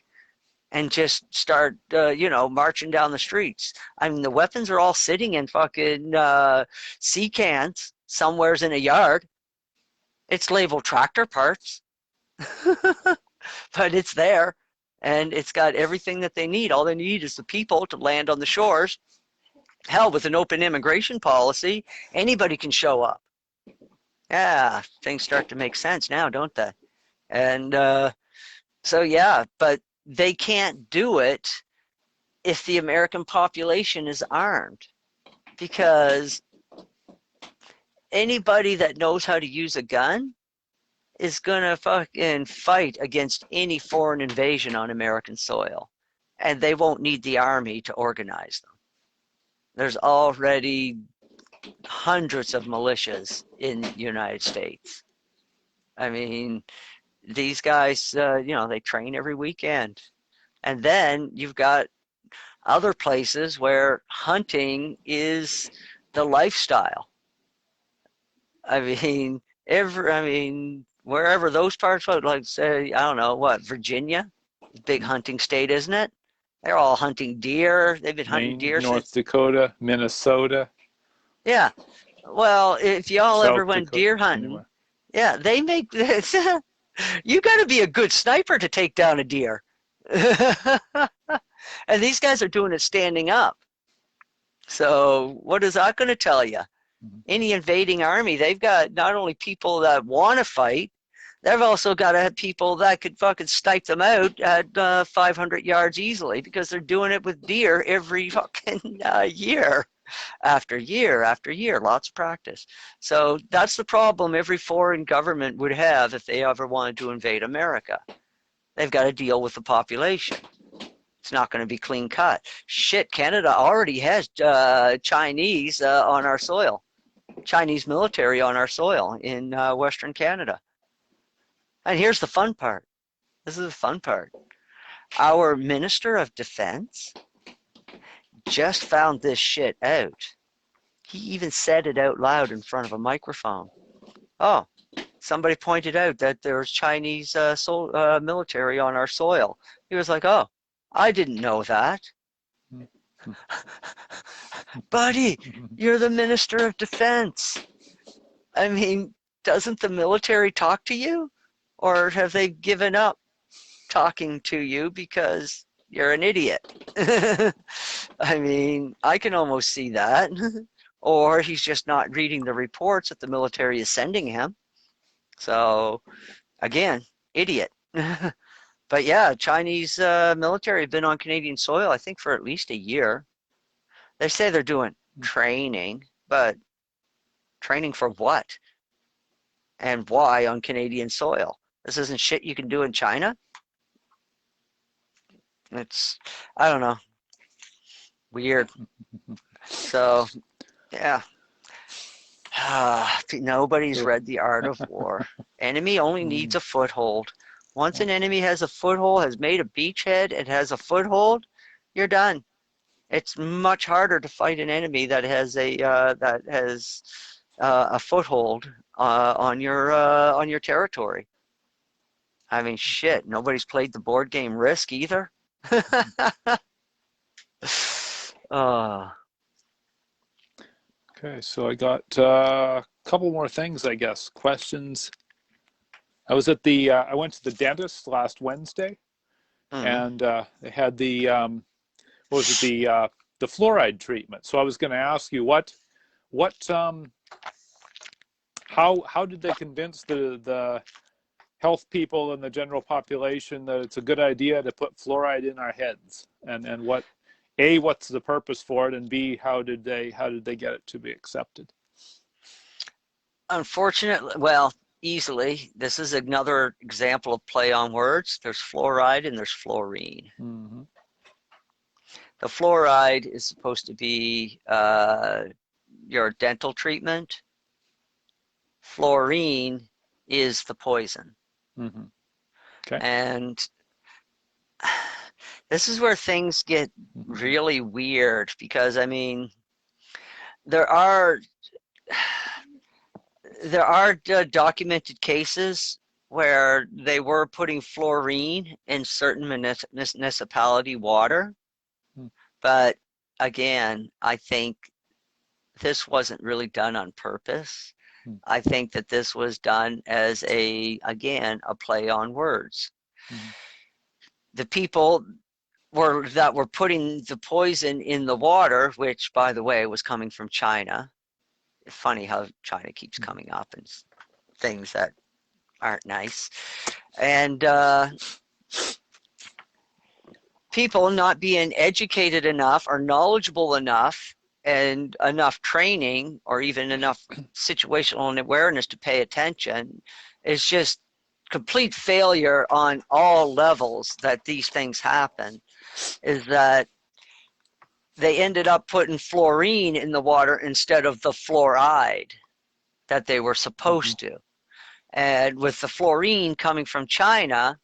and just start, you know, marching down the streets? I mean, the weapons are all sitting in fucking sea cans somewheres in a yard. It's labeled tractor parts, but it's there, and it's got everything that they need. All they need is the people to land on the shores. Hell, with an open immigration policy, anybody can show up. Yeah, things start to make sense now, don't they? And so, yeah, but they can't do it if the American population is armed, because anybody that knows how to use a gun is gonna fucking fight against any foreign invasion on American soil, and they won't need the army to organize them. There's already hundreds of militias in the United States. I mean, these guys, you know, they train every weekend. And then you've got other places where hunting is the lifestyle. I mean, wherever those parts, like say, I don't know, what, Virginia, big hunting state, isn't it? They're all hunting deer. They've been hunting deer North since Dakota, Minnesota. Yeah. Well, if y'all ever South went Dakota, deer hunting, anyway. yeah, they make this. You got to be a good sniper to take down a deer. And these guys are doing it standing up. So what is that going to tell you? Mhm. Any invading army, they've got not only people that want to fight, they've also got to have people that could fucking snipe them out at 500 yards easily because they're doing it with deer every fucking year after year after year. Lots of practice. So that's the problem every foreign government would have if they ever wanted to invade America. They've got to deal with the population. It's not going to be clean cut. Shit, Canada already has Chinese on our soil. Chinese military on our soil in Western Canada. And here's the fun part. This is the fun part. Our Minister of Defense just found this shit out. He even said it out loud in front of a microphone. Oh, somebody pointed out that there's Chinese military on our soil. He was like, oh, I didn't know that. Buddy, you're the Minister of Defense. I mean, doesn't the military talk to you? Or have they given up talking to you because you're an idiot? I mean, I can almost see that. Or he's just not reading the reports that the military is sending him. So, again, idiot. But yeah, Chinese military have been on Canadian soil, I think, for at least a year. They say they're doing training, but training for what? And why on Canadian soil? This isn't shit you can do in China. It's, I don't know, weird. So, yeah. Nobody's read The Art of War. Enemy only needs a foothold. Once an enemy has a foothold, has made a beachhead, and has a foothold, you're done. It's much harder to fight an enemy that has a foothold on your territory. I mean, shit. Nobody's played the board game Risk either. uh, Okay, so I got a couple more things, I guess. Questions. I was at the. I went to the dentist last Wednesday, and they had the. What was it? The fluoride treatment. So I was going to ask you how did they convince the health people and the general population that it's a good idea to put fluoride in our heads, and what's the purpose for it, and B, how did they get it to be accepted? Unfortunately, well, easily. This is another example of play on words. There's fluoride and there's fluorine. Mm-hmm. The fluoride is supposed to be your dental treatment. Fluorine is the poison. Mm-hmm. Okay. And this is where things get really weird because, I mean, there are documented cases where they were putting fluorine in certain municipality water. But again, I think this wasn't really done on purpose. I think that this was done as again, a play on words. The people that were putting the poison in the water, which, by the way, was coming from China. Funny how China keeps coming up and things that aren't nice. And people not being educated enough or knowledgeable enough and enough training or even enough situational awareness to pay attention is just complete failure on all levels that these things happen. Is that they ended up putting fluorine in the water instead of the fluoride that they were supposed to. And with the fluorine coming from China,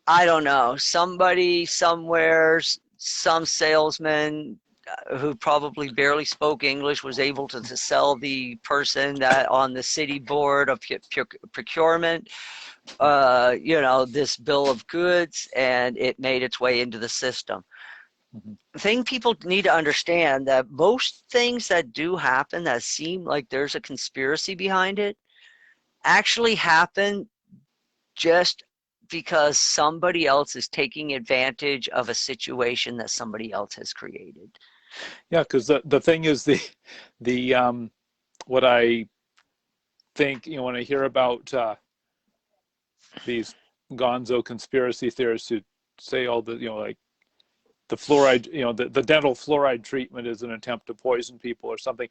I don't know, somebody somewhere, some salesman who probably barely spoke English was able to sell the person that on the city board of procurement, this bill of goods, and it made its way into the system. The thing people need to understand that most things that do happen that seem like there's a conspiracy behind it actually happen just because somebody else is taking advantage of a situation that somebody else has created. Yeah, because the thing is the what I think, when I hear about these gonzo conspiracy theorists who say all the, like the fluoride, the dental fluoride treatment is an attempt to poison people or something.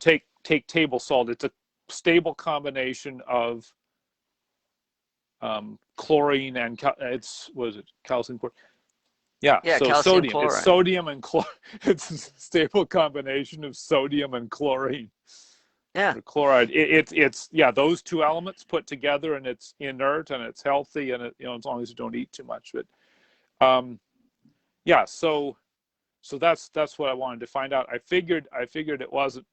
Take table salt. It's a stable combination of chlorine and calcium chloride. Yeah, Yeah, so calcium sodium. It's chloride. sodium and chlorine. It's a stable combination of sodium and chlorine. Yeah. Or chloride. It's those two elements put together, and it's inert and it's healthy, and as long as you don't eat too much. But so that's what I wanted to find out. I figured it wasn't.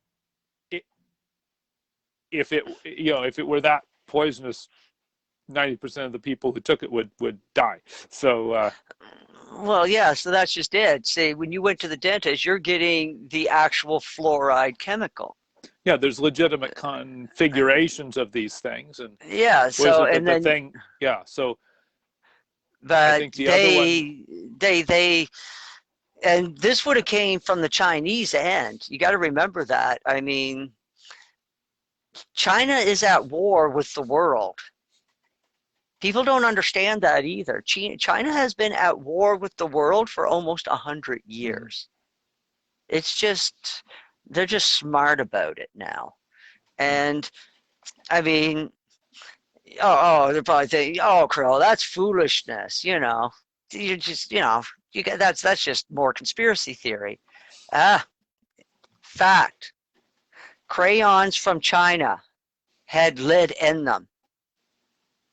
If it were that poisonous, 90% of the people who took it would die. So Well, yeah, so that's just it. Say, when you went to the dentist, you're getting the actual fluoride chemical. yeah, there's legitimate configurations of these things, and Yeah, was so, it and that the then, thing? Yeah, so I but think the other one. and this would have came from the Chinese end. You got to remember that. I mean, China is at war with the world. People don't understand that either. China has been at war with the world for almost 100 years. It's just, they're just smart about it now. And I mean, they're probably thinking, oh, Krill, that's foolishness. You just, you get that's just more conspiracy theory. Fact. Crayons from China had lead in them.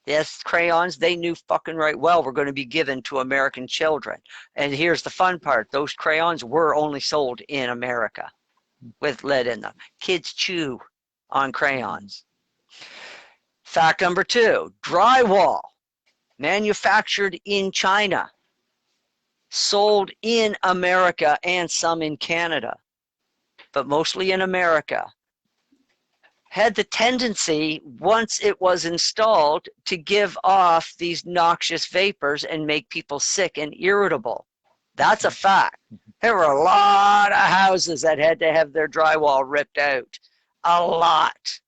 Yes, crayons they knew fucking right well were going to be given to American children. And here's the fun part. Those crayons were only sold in America with lead in them. Kids chew on crayons. Fact number 2, drywall manufactured in China, sold in America and some in Canada, but mostly in America, had the tendency, once it was installed, to give off these noxious vapors and make people sick and irritable. That's a fact. There were a lot of houses that had to have their drywall ripped out. A lot.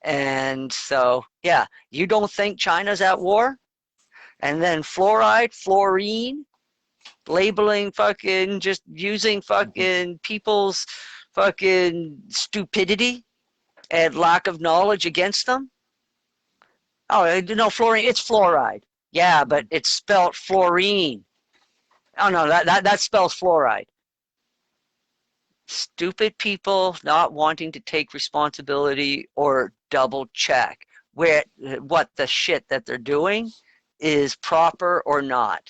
And so, yeah, you don't think China's at war? And then fluoride, fluorine, labeling fucking, just using fucking people's fucking stupidity and lack of knowledge against them. Oh, no, fluorine, it's fluoride. Yeah, but it's spelled fluorine. Oh, no, that spells fluoride. Stupid people not wanting to take responsibility or double check what the shit that they're doing is proper or not.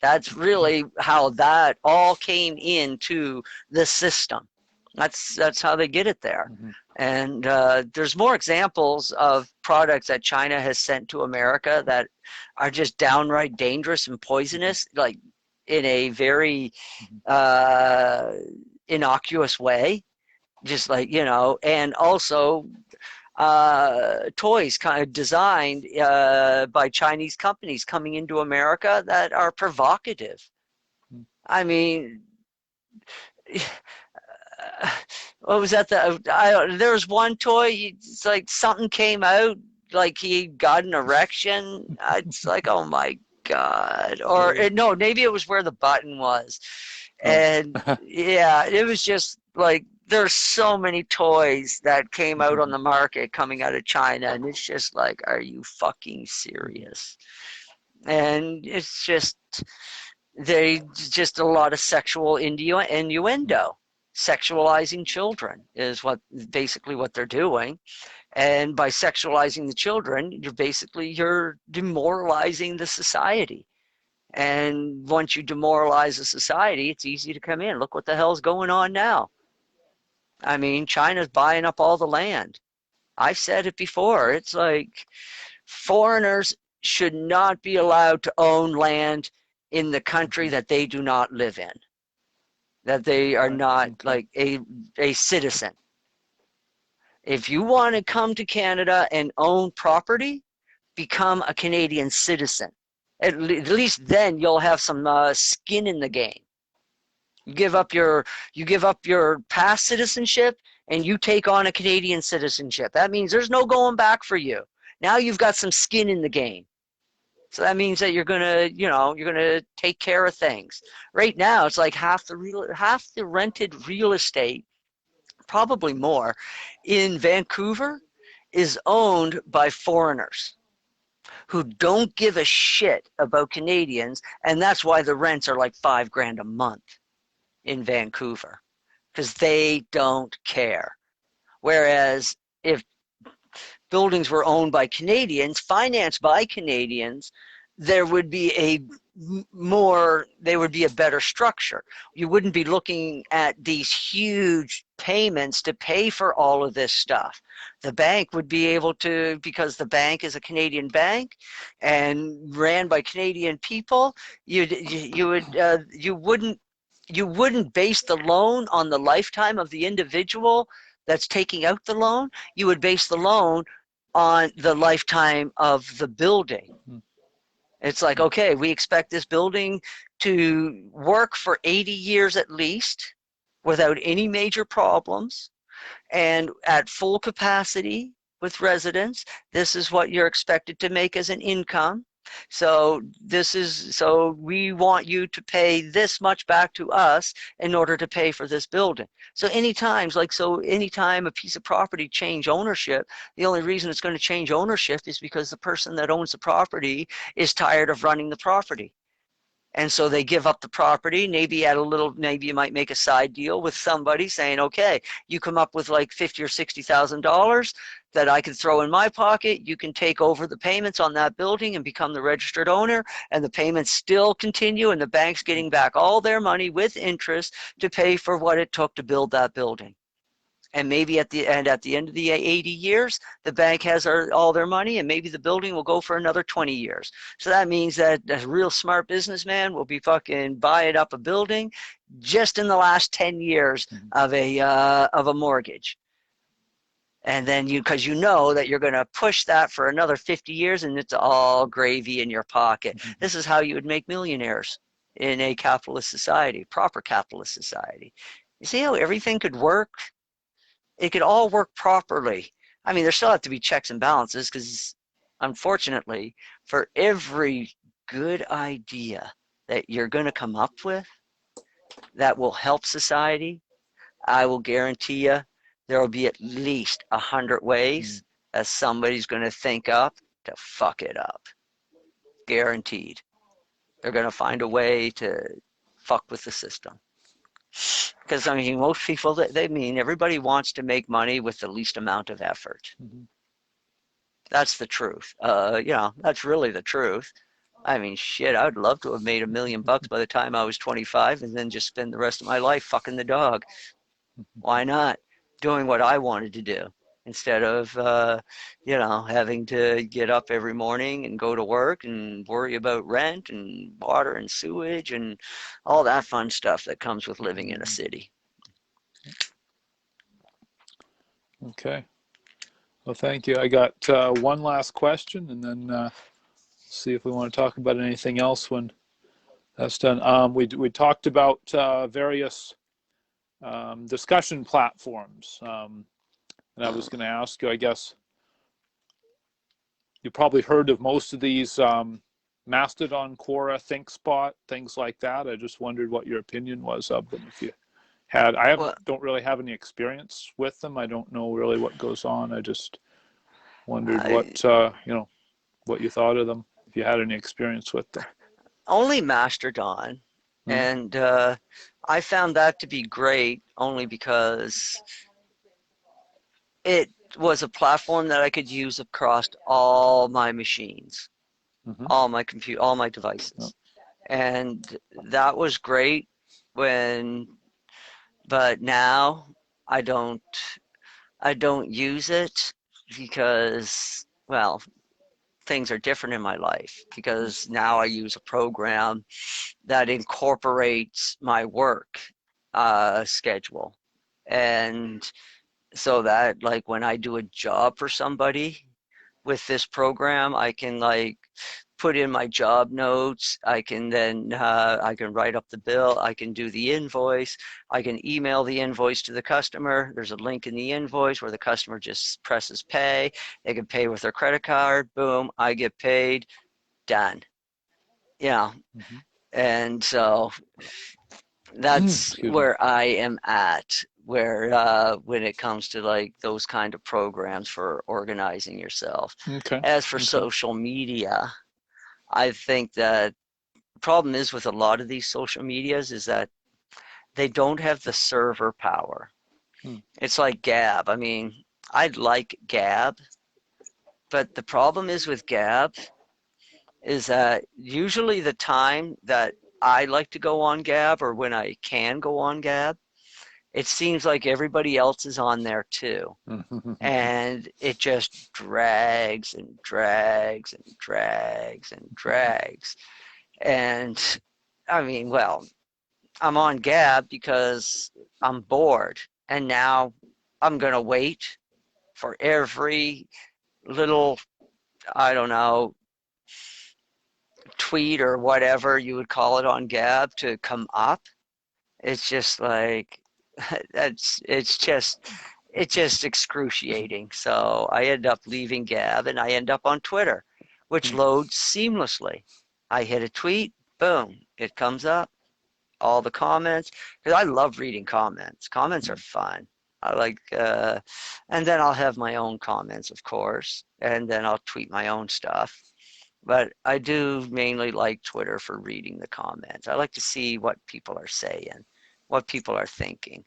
That's really how that all came into the system. That's how they get it there. And there's more examples of products that China has sent to America that are just downright dangerous and poisonous, like in a very innocuous way, just like, and also toys kind of designed by Chinese companies coming into America that are provocative. I mean, what was that? There was one toy, it's like something came out, like he got an erection. It's like, oh my God. Or no, maybe it was where the button was. And yeah, it was just like, there's so many toys that came out on the market coming out of China, and it's just like, are you fucking serious? And it's just a lot of sexual innuendo. Sexualizing children is basically what they're doing. And by sexualizing the children, you're demoralizing the society. And once you demoralize a society, it's easy to come in. Look what the hell's going on now. I mean, China's buying up all the land. I've said it before. It's like foreigners should not be allowed to own land in the country that they do not live in. that they are Right. not Okay. like a citizen. If you want to come to Canada and own property, become a Canadian citizen. At least then you'll have some skin in the game. You give up your past citizenship and you take on a Canadian citizenship. That means there's no going back for you. Now you've got some skin in the game. So that means that you're gonna take care of things. Right now, it's like half the rented real estate, probably more, in Vancouver, is owned by foreigners who don't give a shit about Canadians, and that's why the rents are like $5,000 a month in Vancouver, because they don't care. Whereas if buildings were owned by Canadians, financed by Canadians, there would be a better structure. You wouldn't be looking at these huge payments to pay for all of this stuff. The bank would be able to, because the bank is a Canadian bank and ran by Canadian people, you wouldn't base the loan on the lifetime of the individual that's taking out the loan. You would base the loan on the lifetime of the building. It's like, okay, we expect this building to work for 80 years at least without any major problems and at full capacity with residents. This is what you're expected to make as an income. So we want you to pay this much back to us in order to pay for this building. So anytime a piece of property change ownership, the only reason it's going to change ownership is because the person that owns the property is tired of running the property. And so they give up the property, maybe you might make a side deal with somebody saying, okay, you come up with like $50,000 or $60,000 that I could throw in my pocket. You can take over the payments on that building and become the registered owner, and the payments still continue, and the bank's getting back all their money with interest to pay for what it took to build that building. And maybe at the end of the 80 years, the bank has all their money, and maybe the building will go for another 20 years. So that means that a real smart businessman will be fucking buying up a building just in the last 10 years of a mortgage. And then because you know that you're going to push that for another 50 years, and it's all gravy in your pocket. This is how you would make millionaires in a capitalist society, proper capitalist society. You see how everything could work? It could all work properly. I mean, there still have to be checks and balances because, unfortunately, for every good idea that you're going to come up with that will help society, I will guarantee you there will be at least 100 ways that somebody's going to think up to fuck it up. Guaranteed. They're going to find a way to fuck with the system. Because, I mean, most people, everybody wants to make money with the least amount of effort. That's the truth. That's really the truth. I mean, shit, I would love to have made $1 million by the time I was 25 and then just spend the rest of my life fucking the dog. Why not? Doing what I wanted to do instead of, having to get up every morning and go to work and worry about rent and water and sewage and all that fun stuff that comes with living in a city. Okay. Well, thank you. I got one last question, and then see if we want to talk about anything else when that's done. We talked about various discussion platforms, and I was going to ask you, I guess, you probably heard of most of these, Mastodon, Quora, Thinkspot, things like that. I just wondered what your opinion was of them. If you had, don't really have any experience with them. I don't know really what goes on. I just wondered what you thought of them, if you had any experience with them. Only Mastodon, and I found that to be great only because it was a platform that I could use across all my machines, all my devices, and that was great but now I don't use it because, well, things are different in my life, because now I use a program that incorporates my work. schedule. And so that like when I do a job for somebody with this program, I can like put in my job notes. I can then I can write up the bill. I can do the invoice. I can email the invoice to the customer. There's a link in the invoice where the customer just presses pay. They can pay with their credit card. Boom, I get paid. Done. Yeah. Mm-hmm. And so that's Excuse me. where I am at, where when it comes to like those kind of programs for organizing yourself. Okay. As for Okay. social media, I think that the problem is with a lot of these social medias is that they don't have the server power. Hmm. It's like Gab. I mean, I'd like Gab, but the problem is with Gab is that usually the time that I like to go on Gab or when I can go on Gab, it seems like everybody else is on there too. And it just drags and drags and drags and drags. And I mean, well, I'm on Gab because I'm bored. And now I'm going to wait for every little, I don't know, tweet or whatever you would call it on Gab to come up. It's just like, it's just excruciating. So I end up leaving Gab and I end up on Twitter, which loads seamlessly. I hit a tweet, boom, it comes up, all the comments, because I love reading comments. Comments are fun. I like, and then I'll have my own comments, of course, and then I'll tweet my own stuff. But I do mainly like Twitter for reading the comments. I like to see what people are saying, what people are thinking.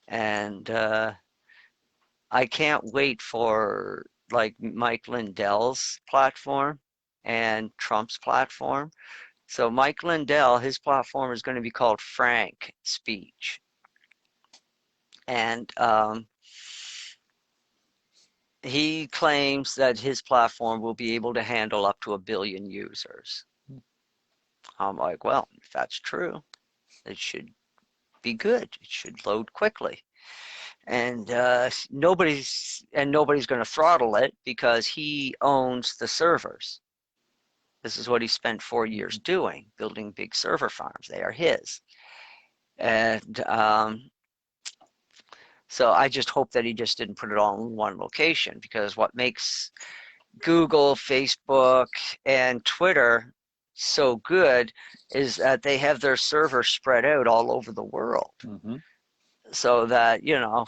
And I can't wait for like Mike Lindell's platform and Trump's platform. So Mike Lindell, his platform is going to be called Frank Speech. And he claims that his platform will be able to handle up to 1 billion users. I'm like, well, if that's true, it should be good. It should load quickly. And nobody's going to throttle it because he owns the servers. This is what he spent 4 years doing, building big server farms. They are his. And so I just hope that he just didn't put it all in one location, because what makes Google, Facebook, and Twitter so good is that they have their servers spread out all over the world. Mm-hmm. So that, you know,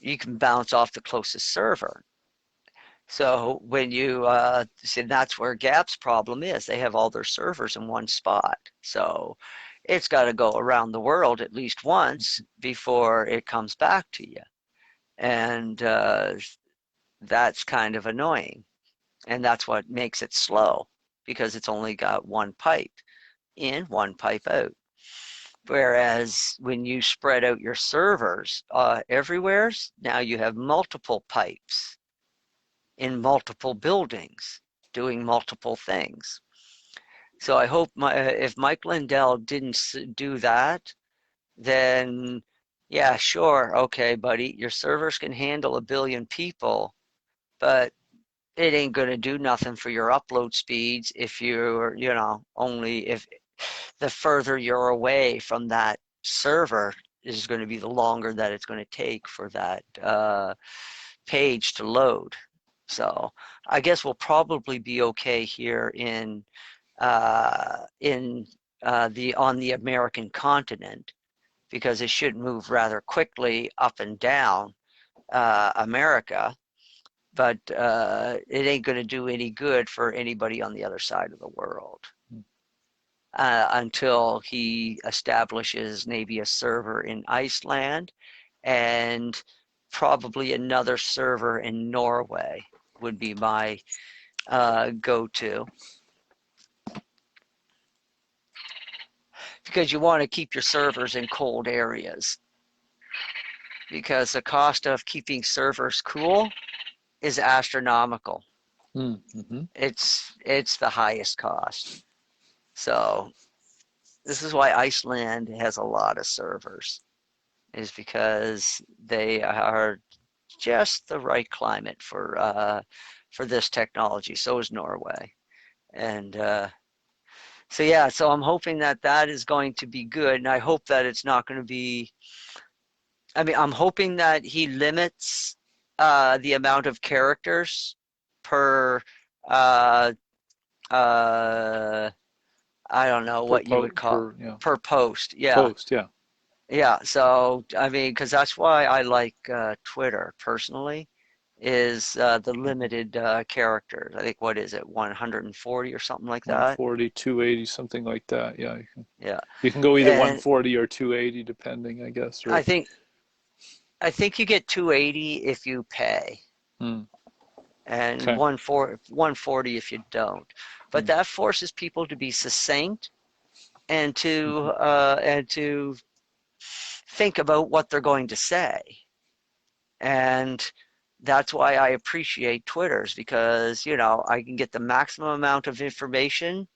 you can bounce off the closest server. So when you see, that's where Gap's problem is. They have all their servers in one spot. So it's got to go around the world at least once before it comes back to you. And that's kind of annoying. And that's what makes it slow, because it's only got one pipe in, one pipe out. Whereas when you spread out your servers everywhere, now you have multiple pipes in multiple buildings doing multiple things. So I hope if Mike Lindell didn't do that, then yeah, sure, okay, buddy, your servers can handle 1 billion people, but it ain't going to do nothing for your upload speeds if you're, you know, only if the further you're away from that server is going to be the longer that it's going to take for that page to load. So I guess we'll probably be okay here on the American continent, because it should move rather quickly up and down America, but it ain't going to do any good for anybody on the other side of the world until he establishes maybe a server in Iceland and probably another server in Norway would be my go-to. Because you want to keep your servers in cold areas, because the cost of keeping servers cool is astronomical. Mm-hmm. It's the highest cost. So this is why Iceland has a lot of servers, is because they are just the right climate for this technology. So is Norway, and so yeah. So I'm hoping that that is going to be good, and I hope that it's not going to be. I mean, I'm hoping that he limits the amount of characters per uh, uh, I don't know per what you would po call per yeah per post. Yeah. post. Yeah. Yeah. So, I mean, because that's why I like Twitter personally, is the limited characters. I think, what is it, 140 or something like that? 140, 280, something like that. Yeah. Yeah. You can go either And 140 or 280, depending, I guess. I Or think I think you get 280 if you pay, hmm. and Okay. 140 if you don't. But Hmm. that forces people to be succinct and to think about what they're going to say. And that's why I appreciate Twitter's, because, you know, I can get the maximum amount of information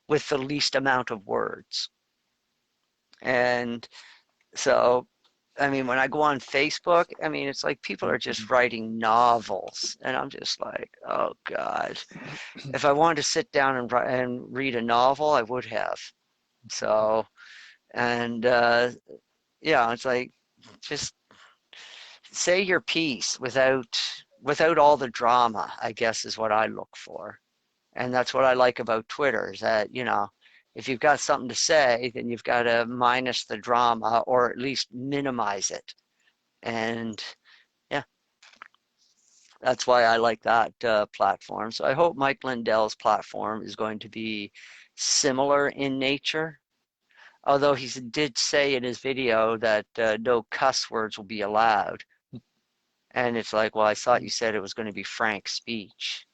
with the least amount of words. And so, I mean, when I go on Facebook, I mean, it's like people are just writing novels, and I'm just like, oh God. If I wanted to sit down and read a novel, I would have. So, and yeah, it's like, just say your piece without all the drama, I guess, is what I look for. And that's what I like about Twitter, is that, you know, if you've got something to say, then you've got to minus the drama, or at least minimize it. And yeah, that's why I like that platform. So I hope Mike Lindell's platform is going to be similar in nature. Although he did say in his video that no cuss words will be allowed. And it's like, well, I thought you said it was going to be frank speech.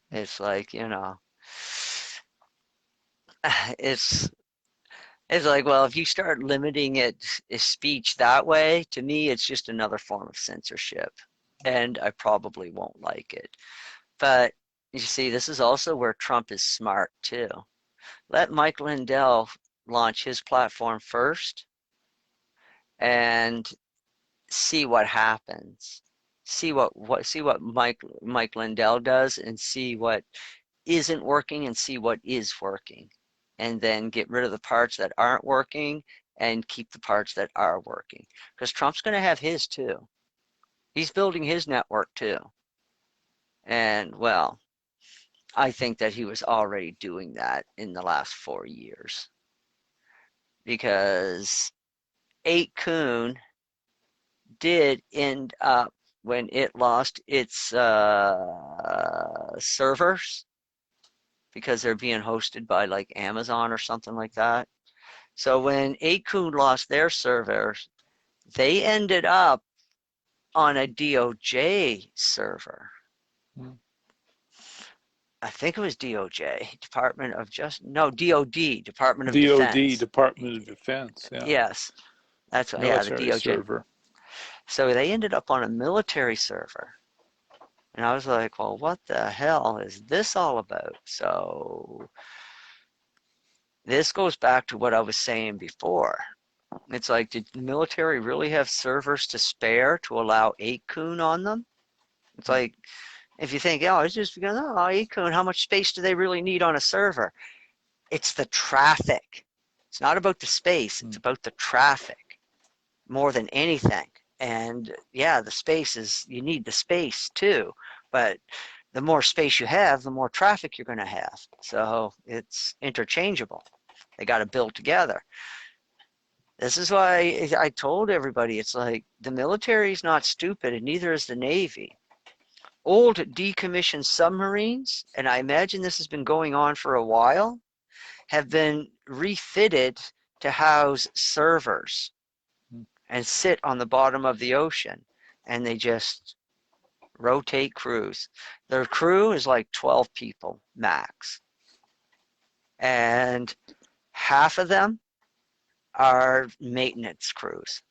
It's like, you know, it's it's like, well, if you start limiting speech that way, to me, it's just another form of censorship, and I probably won't like it. But you see, this is also where Trump is smart too. Let Mike Lindell launch his platform first and see what happens. See what Mike Lindell does, and see what isn't working, and see what is working, and then get rid of the parts that aren't working and keep the parts that are working. Because Trump's going to have his too. He's building his network too. And well, I think that he was already doing that in the last 4 years, because 8kun did end up, when it lost its servers, because they're being hosted by like Amazon or something like that. So when 8kun lost their servers, they ended up on a DOJ server. Hmm. I think it was DOJ, Department of Justice. No, DOD, Department of DOD, Defense. Department of Defense. Yeah. Yes, that's yeah, the Military DOJ. server. So they ended up on a military server. And I was like, well, what the hell is this all about? So this goes back to what I was saying before. It's like, did the military really have servers to spare to allow 8kun on them? It's like, if you think, oh, it's just because, oh, 8kun, how much space do they really need on a server? It's the traffic. It's not about the space, it's about the traffic more than anything. And yeah, the space is, you need the space too, but the more space you have, the more traffic you're going to have. So it's interchangeable. They got to build together. This is why I told everybody, it's like, the military is not stupid, and neither is the Navy. Old decommissioned submarines, and I imagine this has been going on for a while, have been refitted to house servers and sit on the bottom of the ocean, and they just rotate crews. Their crew is like 12 people max, and half of them are maintenance crews.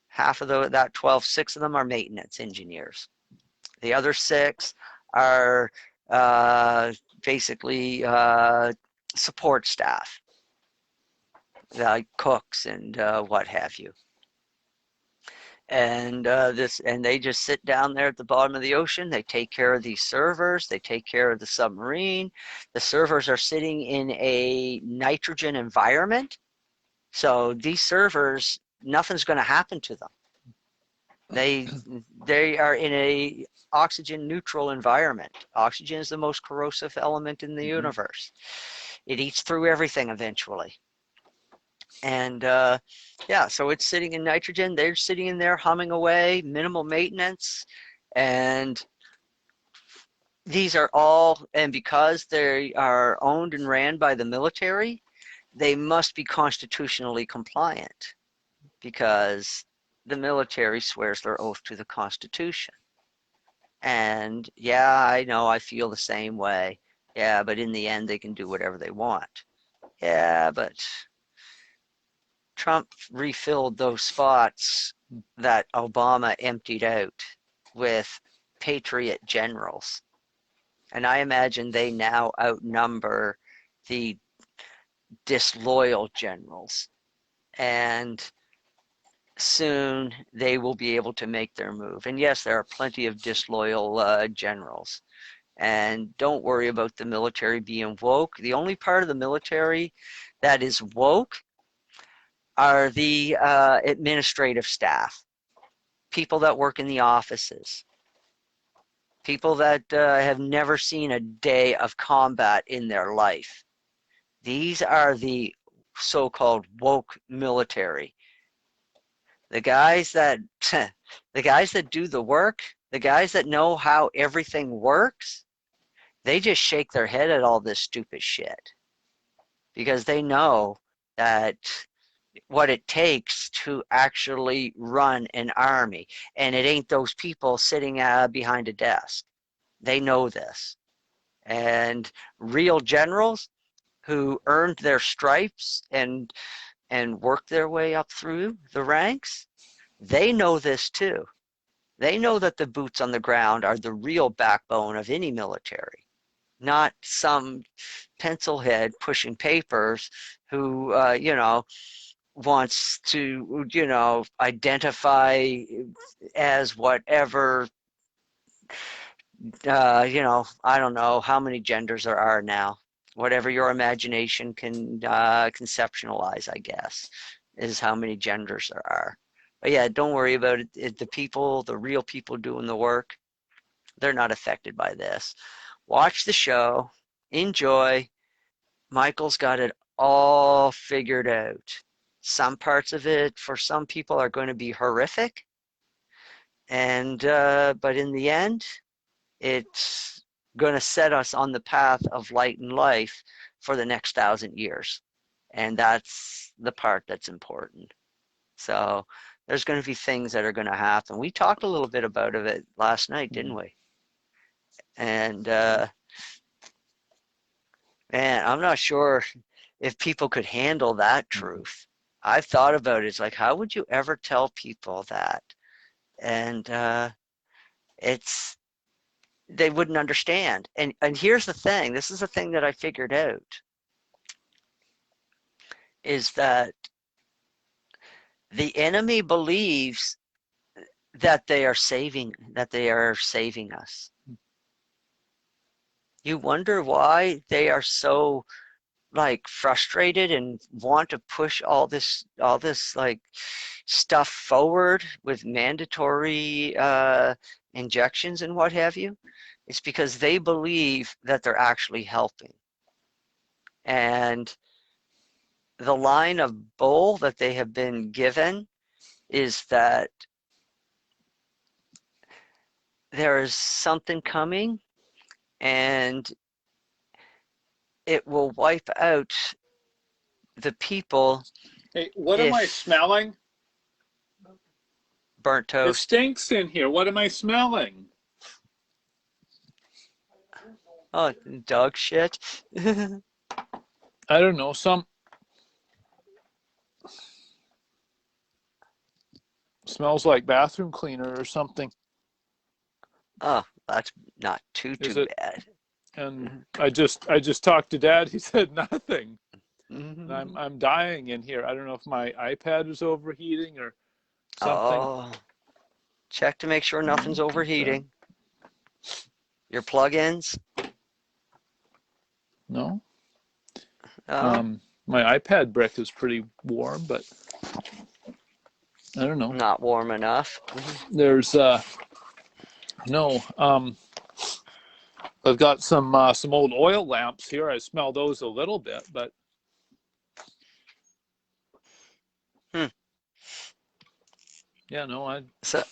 Half of that 12, 6 of them are maintenance engineers. The other 6 are basically support staff. like cooks and what have you. And they just sit down there at the bottom of the ocean. They take care of these servers. They take care of the submarine. The servers are sitting in a nitrogen environment, so these servers, nothing's going to happen to them. They are in a oxygen neutral environment. Oxygen is the most corrosive element in the universe. It eats through everything eventually. And yeah, so it's sitting in nitrogen. They're sitting in there humming away, minimal maintenance. And these are all, and because they are owned and ran by the military, they must be constitutionally compliant because the military swears their oath to the Constitution. And yeah, I know, I feel the same way. Yeah, but in the end, they can do whatever they want. Yeah, but Trump refilled those spots that Obama emptied out with patriot generals. And I imagine they now outnumber the disloyal generals. And soon they will be able to make their move. And yes, there are plenty of disloyal generals. And don't worry about the military being woke. The only part of the military that is woke are the administrative staff, people that work in the offices, people that have never seen a day of combat in their life. These are the so-called woke military. The guys that the guys that do the work, the guys that know how everything works, they just shake their head at all this stupid shit because they know that what it takes to actually run an army, and it ain't those people sitting behind a desk. They know this. And real generals who earned their stripes and worked their way up through the ranks, they know this too. They know that the boots on the ground are the real backbone of any military, not some pencil head pushing papers who, wants to, identify as whatever, I don't know how many genders there are now. Whatever your imagination can conceptualize, I guess, is how many genders there are. But yeah, don't worry about it. The people, the real people doing the work, they're not affected by this. Watch the show, enjoy. Michael's got it all figured out. Some parts of it for some people are going to be horrific, and but in the end, it's going to set us on the path of light and life for the next 1,000 years, and that's the part that's important. So there's going to be things that are going to happen. We talked a little bit about it last night, didn't we? And man, I'm not sure if people could handle that truth. I've thought about it. It's like, how would you ever tell people that? And they wouldn't understand. And here's the thing. This is the thing that I figured out, is that the enemy believes that they are saving us. You wonder why they are so like frustrated and want to push all this like stuff forward with mandatory injections and what have you. It's because they believe that they're actually helping. And the line of bull that they have been given is that there is something coming and it will wipe out the people. Hey, what am I smelling? Burnt It toast. stinks in here. What am I smelling? Oh, dog shit. I don't know. Some smells like bathroom cleaner or something. Oh, that's not too bad. And I just talked to Dad. He said nothing. and I'm dying in here. I don't know if my iPad is overheating or something. Oh, check to make sure nothing's Okay. overheating. Your plugins? No. Oh, My iPad brick is pretty warm, but I don't know. not warm enough. There's no. I've got some old oil lamps here. I smell those a little bit, but yeah, no, So,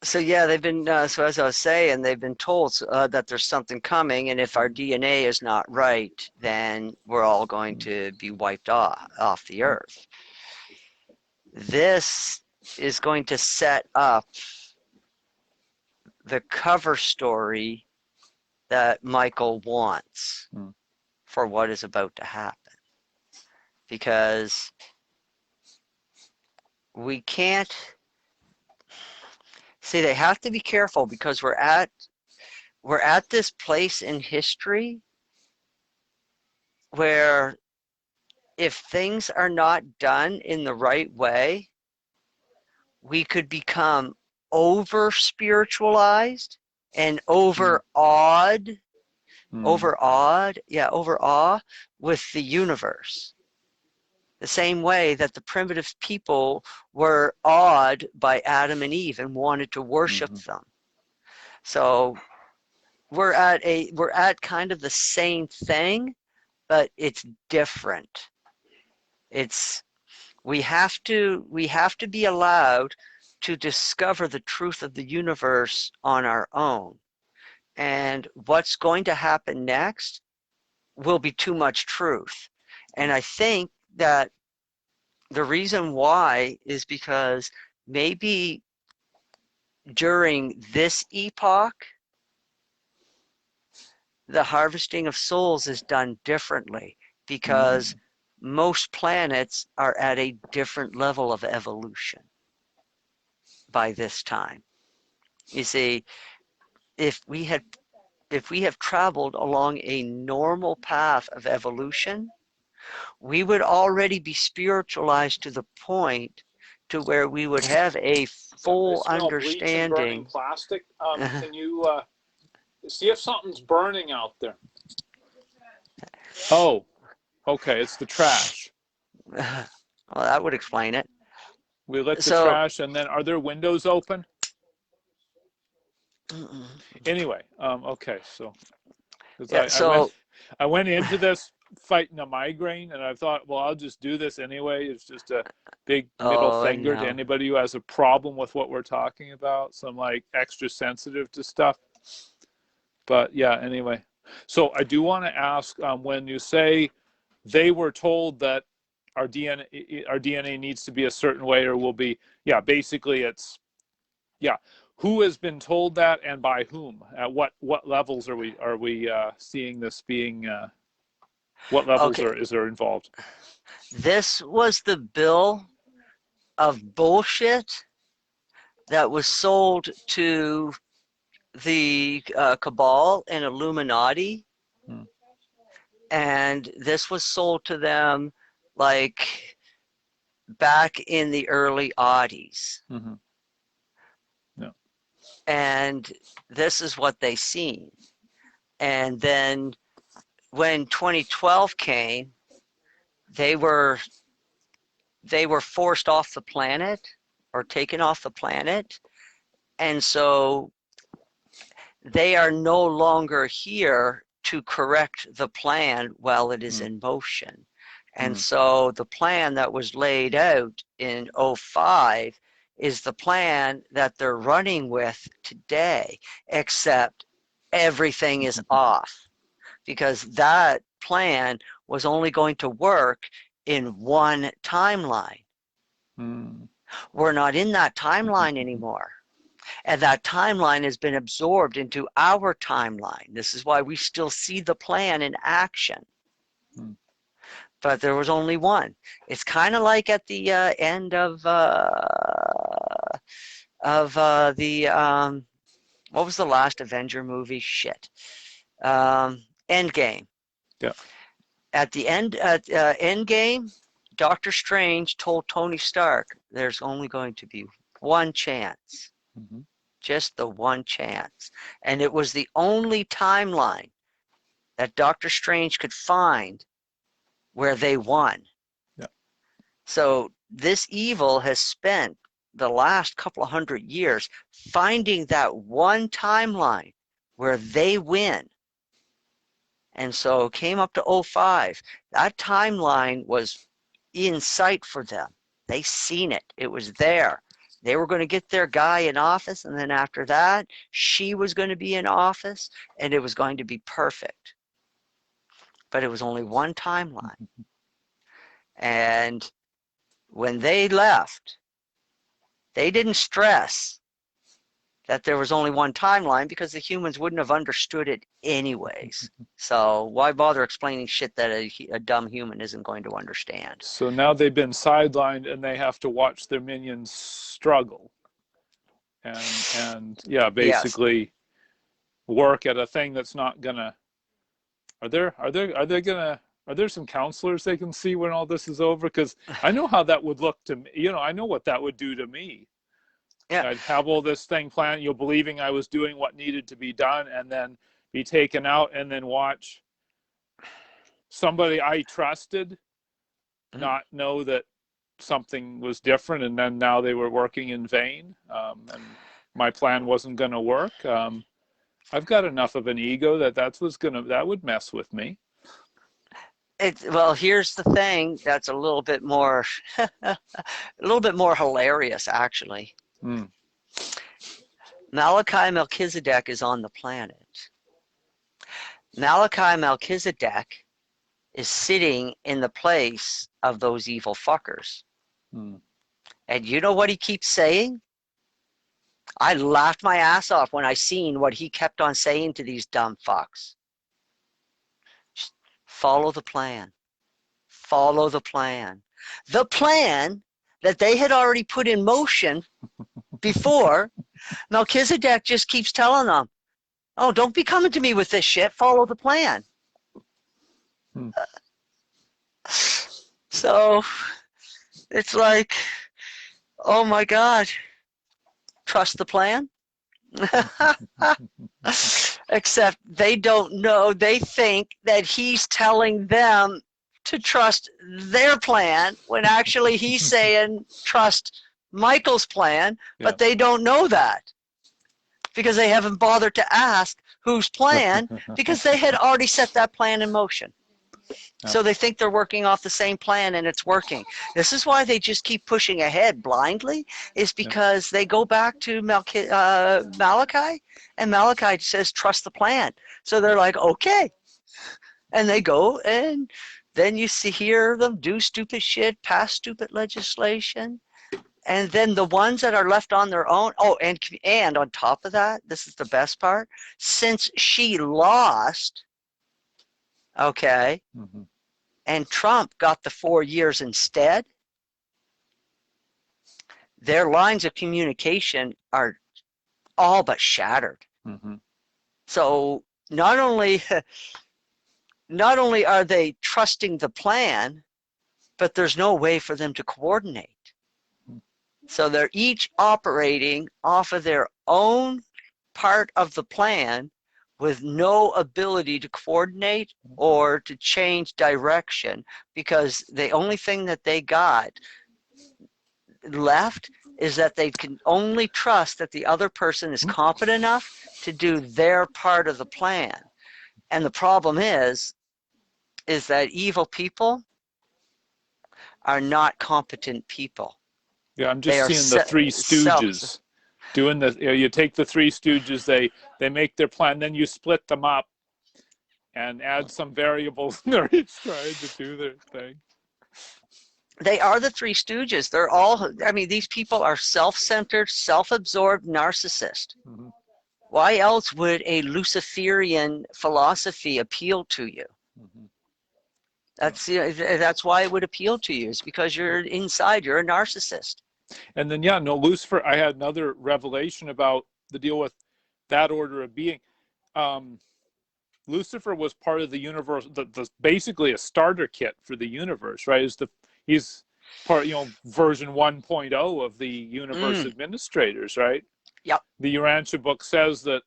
so yeah, they've been. So as I was saying, they've been told that there's something coming, and if our DNA is not right, then we're all going to be wiped off the earth. This is going to set up the cover story that Michael wants for what is about to happen. Because we can't see, they have to be careful because we're at this place in history where if things are not done in the right way, we could become over spiritualized and overawed with the universe. The same way that the primitive people were awed by Adam and Eve and wanted to worship them. So we're at kind of the same thing, but it's different. We have to be allowed to discover the truth of the universe on our own. And what's going to happen next will be too much truth. And I think that the reason why is because maybe during this epoch, the harvesting of souls is done differently because most planets are at a different level of evolution by this time. You see, if we have traveled along a normal path of evolution, we would already be spiritualized to the point to where we would have a full I smell bleach and burning understanding. plastic. Can you see if something's burning out there? Oh, okay, it's the trash. Well, that would explain it. We lit the So, trash, and then are there windows open? Anyway, okay, so yeah, I went into this fighting a migraine, and I thought, well, I'll just do this anyway. It's just a big middle finger to anybody who has a problem with what we're talking about. So I'm like extra sensitive to stuff. But yeah, anyway. So I do want to ask, when you say they were told that our DNA needs to be a certain way or will be, yeah, basically it's, yeah. Who has been told that and by whom? At what levels are we seeing this being? What levels is there involved? This was the bill of bullshit that was sold to the cabal and Illuminati, and this was sold to them like back in the early oddies. No. And this is what they seen. And then when 2012 came, they were forced off the planet or taken off the planet. And so they are no longer here to correct the plan while it is in motion. And so the plan that was laid out in 2005 is the plan that they're running with today, except everything is off because that plan was only going to work in one timeline. We're not in that timeline anymore. And that timeline has been absorbed into our timeline. This is why we still see the plan in action. But there was only one. It's kind of like at the end of the what was the last Avenger movie? Shit. Endgame. Yeah. At the end game, Doctor Strange told Tony Stark, "There's only going to be one chance, just the one chance," and it was the only timeline that Doctor Strange could find where they won. Yeah. So this evil has spent the last couple of 100 years finding that one timeline where they win. And so it came up to 05. That timeline was in sight for them. They seen it. It was there. They were going to get their guy in office, and then after that, she was going to be in office, and it was going to be perfect. But it was only one timeline. And when they left, they didn't stress that there was only one timeline because the humans wouldn't have understood it anyways. So why bother explaining shit that a dumb human isn't going to understand? So now they've been sidelined and they have to watch their minions struggle. And yeah, basically work at a thing that's not gonna. Are there some counselors they can see when all this is over? Because I know how that would look to me. You know, I know what that would do to me. Yeah. I'd have all this thing planned, believing I was doing what needed to be done, and then be taken out, and then watch somebody I trusted not know that something was different, and then now they were working in vain, and my plan wasn't going to work. I've got enough of an ego that would mess with me. Well, here's the thing that's a little bit more hilarious, actually. Malachi Melchizedek is on the planet. Malachi Melchizedek is sitting in the place of those evil fuckers. And you know what he keeps saying? I laughed my ass off when I seen what he kept on saying to these dumb fucks. Just follow the plan. Follow the plan. The plan that they had already put in motion before. Melchizedek just keeps telling them, oh, don't be coming to me with this shit. Follow the plan. So it's like, oh my God, trust the plan? Except they don't know. They think that he's telling them to trust their plan when actually he's saying trust Michael's plan, but they don't know that because they haven't bothered to ask whose plan because they had already set that plan in motion. So they think they're working off the same plan and it's working. This is why they just keep pushing ahead blindly, is because they go back to Malachi, and Malachi says, trust the plan. So they're like, okay. And they go, and then you hear them do stupid shit, pass stupid legislation. And then the ones that are left on their own, and on top of that, this is the best part, since she lost, okay, and Trump got the 4 years instead, their lines of communication are all but shattered. So not only are they trusting the plan, but there's no way for them to coordinate. So they're each operating off of their own part of the plan with no ability to coordinate or to change direction, because the only thing that they got left is that they can only trust that the other person is competent enough to do their part of the plan. And the problem is that evil people are not competent people. Yeah, I'm just seeing the Three Stooges doing the. You take the Three Stooges, they make their plan, then you split them up and add some variables, and they're each trying to do their thing. They are the Three Stooges. They're all. I mean, these people are self-centered, self-absorbed narcissists. Why else would a Luciferian philosophy appeal to you? That's why it would appeal to you. It's because you're inside. You're a narcissist. And then, Lucifer. I had another revelation about the deal with that order of being. Lucifer was part of the universe, basically a starter kit for the universe, right? He's part, version 1.0 of the universe administrators, right? Yep. The Urantia book says that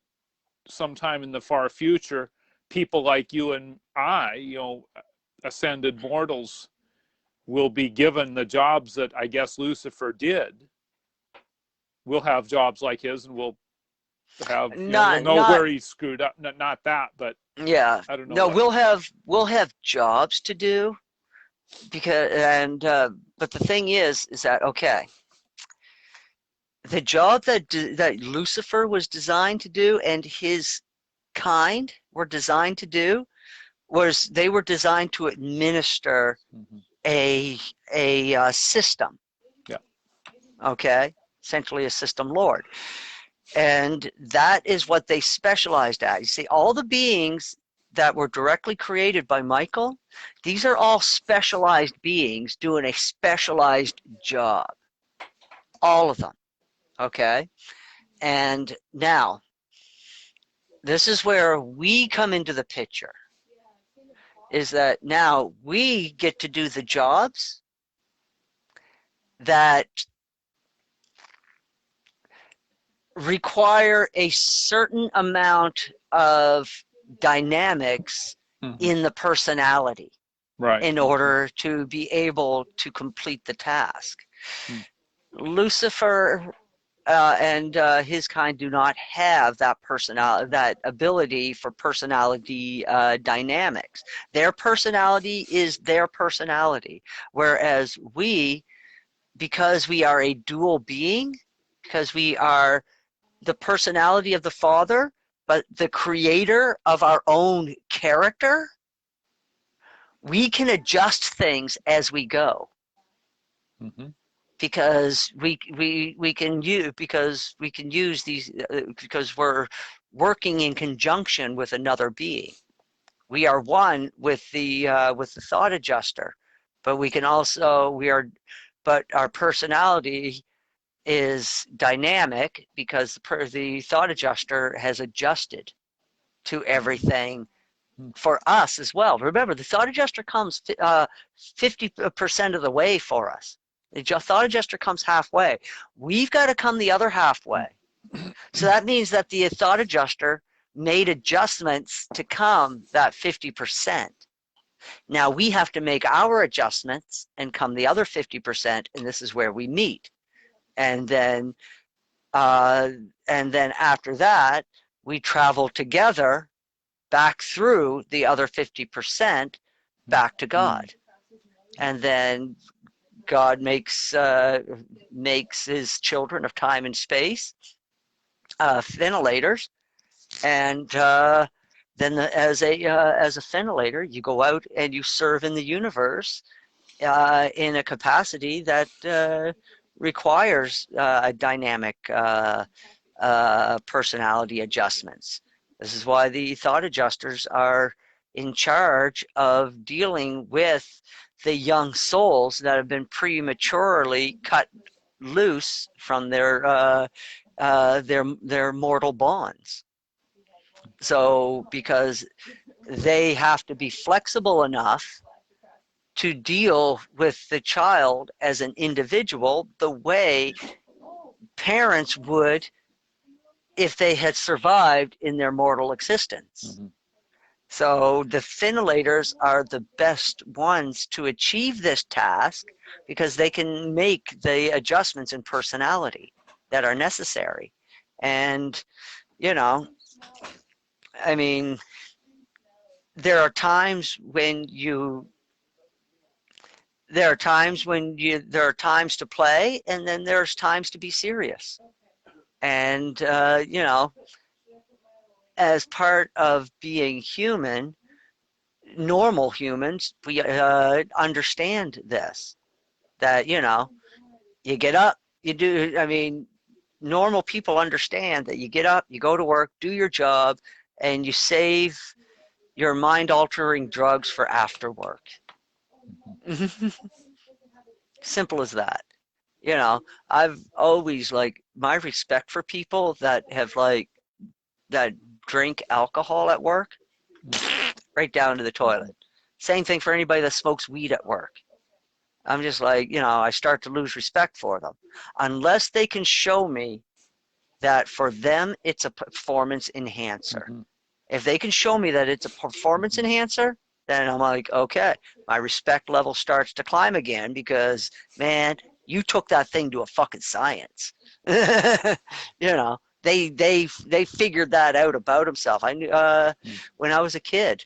sometime in the far future, people like you and I, ascended mortals, will be given the jobs that I guess Lucifer did. We'll have jobs like his, and we'll have, we'll know where he screwed up. Not that, but yeah. I don't know. No, we'll have jobs to do, but the thing is that, okay, the job that Lucifer was designed to do and his kind were designed to do they were designed to administer a system. Yeah. Okay, essentially a system lord. And that is what they specialized at. You see, all the beings that were directly created by Michael, these are all specialized beings doing a specialized job. All of them. Okay? And now, this is where we come into the picture. Is that now we get to do the jobs that require a certain amount of dynamics in the personality, right, in order to be able to complete the task. Lucifer and his kind do not have that that ability for personality dynamics. Their personality is their personality, whereas we, because we are a dual being, because we are the personality of the Father, but the creator of our own character, we can adjust things as we go. Because we can use these, because we're working in conjunction with another being. We are one with the thought adjuster, but we can also but our personality is dynamic because the thought adjuster has adjusted to everything for us as well. Remember, the thought adjuster comes 50% of the way for us. The thought adjuster comes halfway. We've got to come the other halfway. So that means that the thought adjuster made adjustments to come that 50%. Now we have to make our adjustments and come the other 50%, and this is where we meet. And then after that, we travel together back through the other 50% back to God. And then God makes his children of time and space ventilators, and then as a ventilator, you go out and you serve in the universe in a capacity that requires dynamic personality adjustments. This is why the thought adjusters are in charge of dealing with the young souls that have been prematurely cut loose from their mortal bonds. So because they have to be flexible enough to deal with the child as an individual the way parents would if they had survived in their mortal existence. So the ventilators are the best ones to achieve this task because they can make the adjustments in personality that are necessary. And, I mean, there are times to play, and then there's times to be serious. And, as part of being human, normal humans, we understand this, that, you get up, you do, normal people understand that you get up, you go to work, do your job, and you save your mind-altering drugs for after work. Simple as that. I've always, my respect for people that have, that drink alcohol at work right down into the toilet. Same thing for anybody that smokes weed at work. I'm just like, I start to lose respect for them. Unless they can show me that for them it's a performance enhancer. If they can show me that it's a performance enhancer, then I'm like, okay, my respect level starts to climb again because, man, you took that thing to a fucking science. They figured that out about himself. I knew when I was a kid,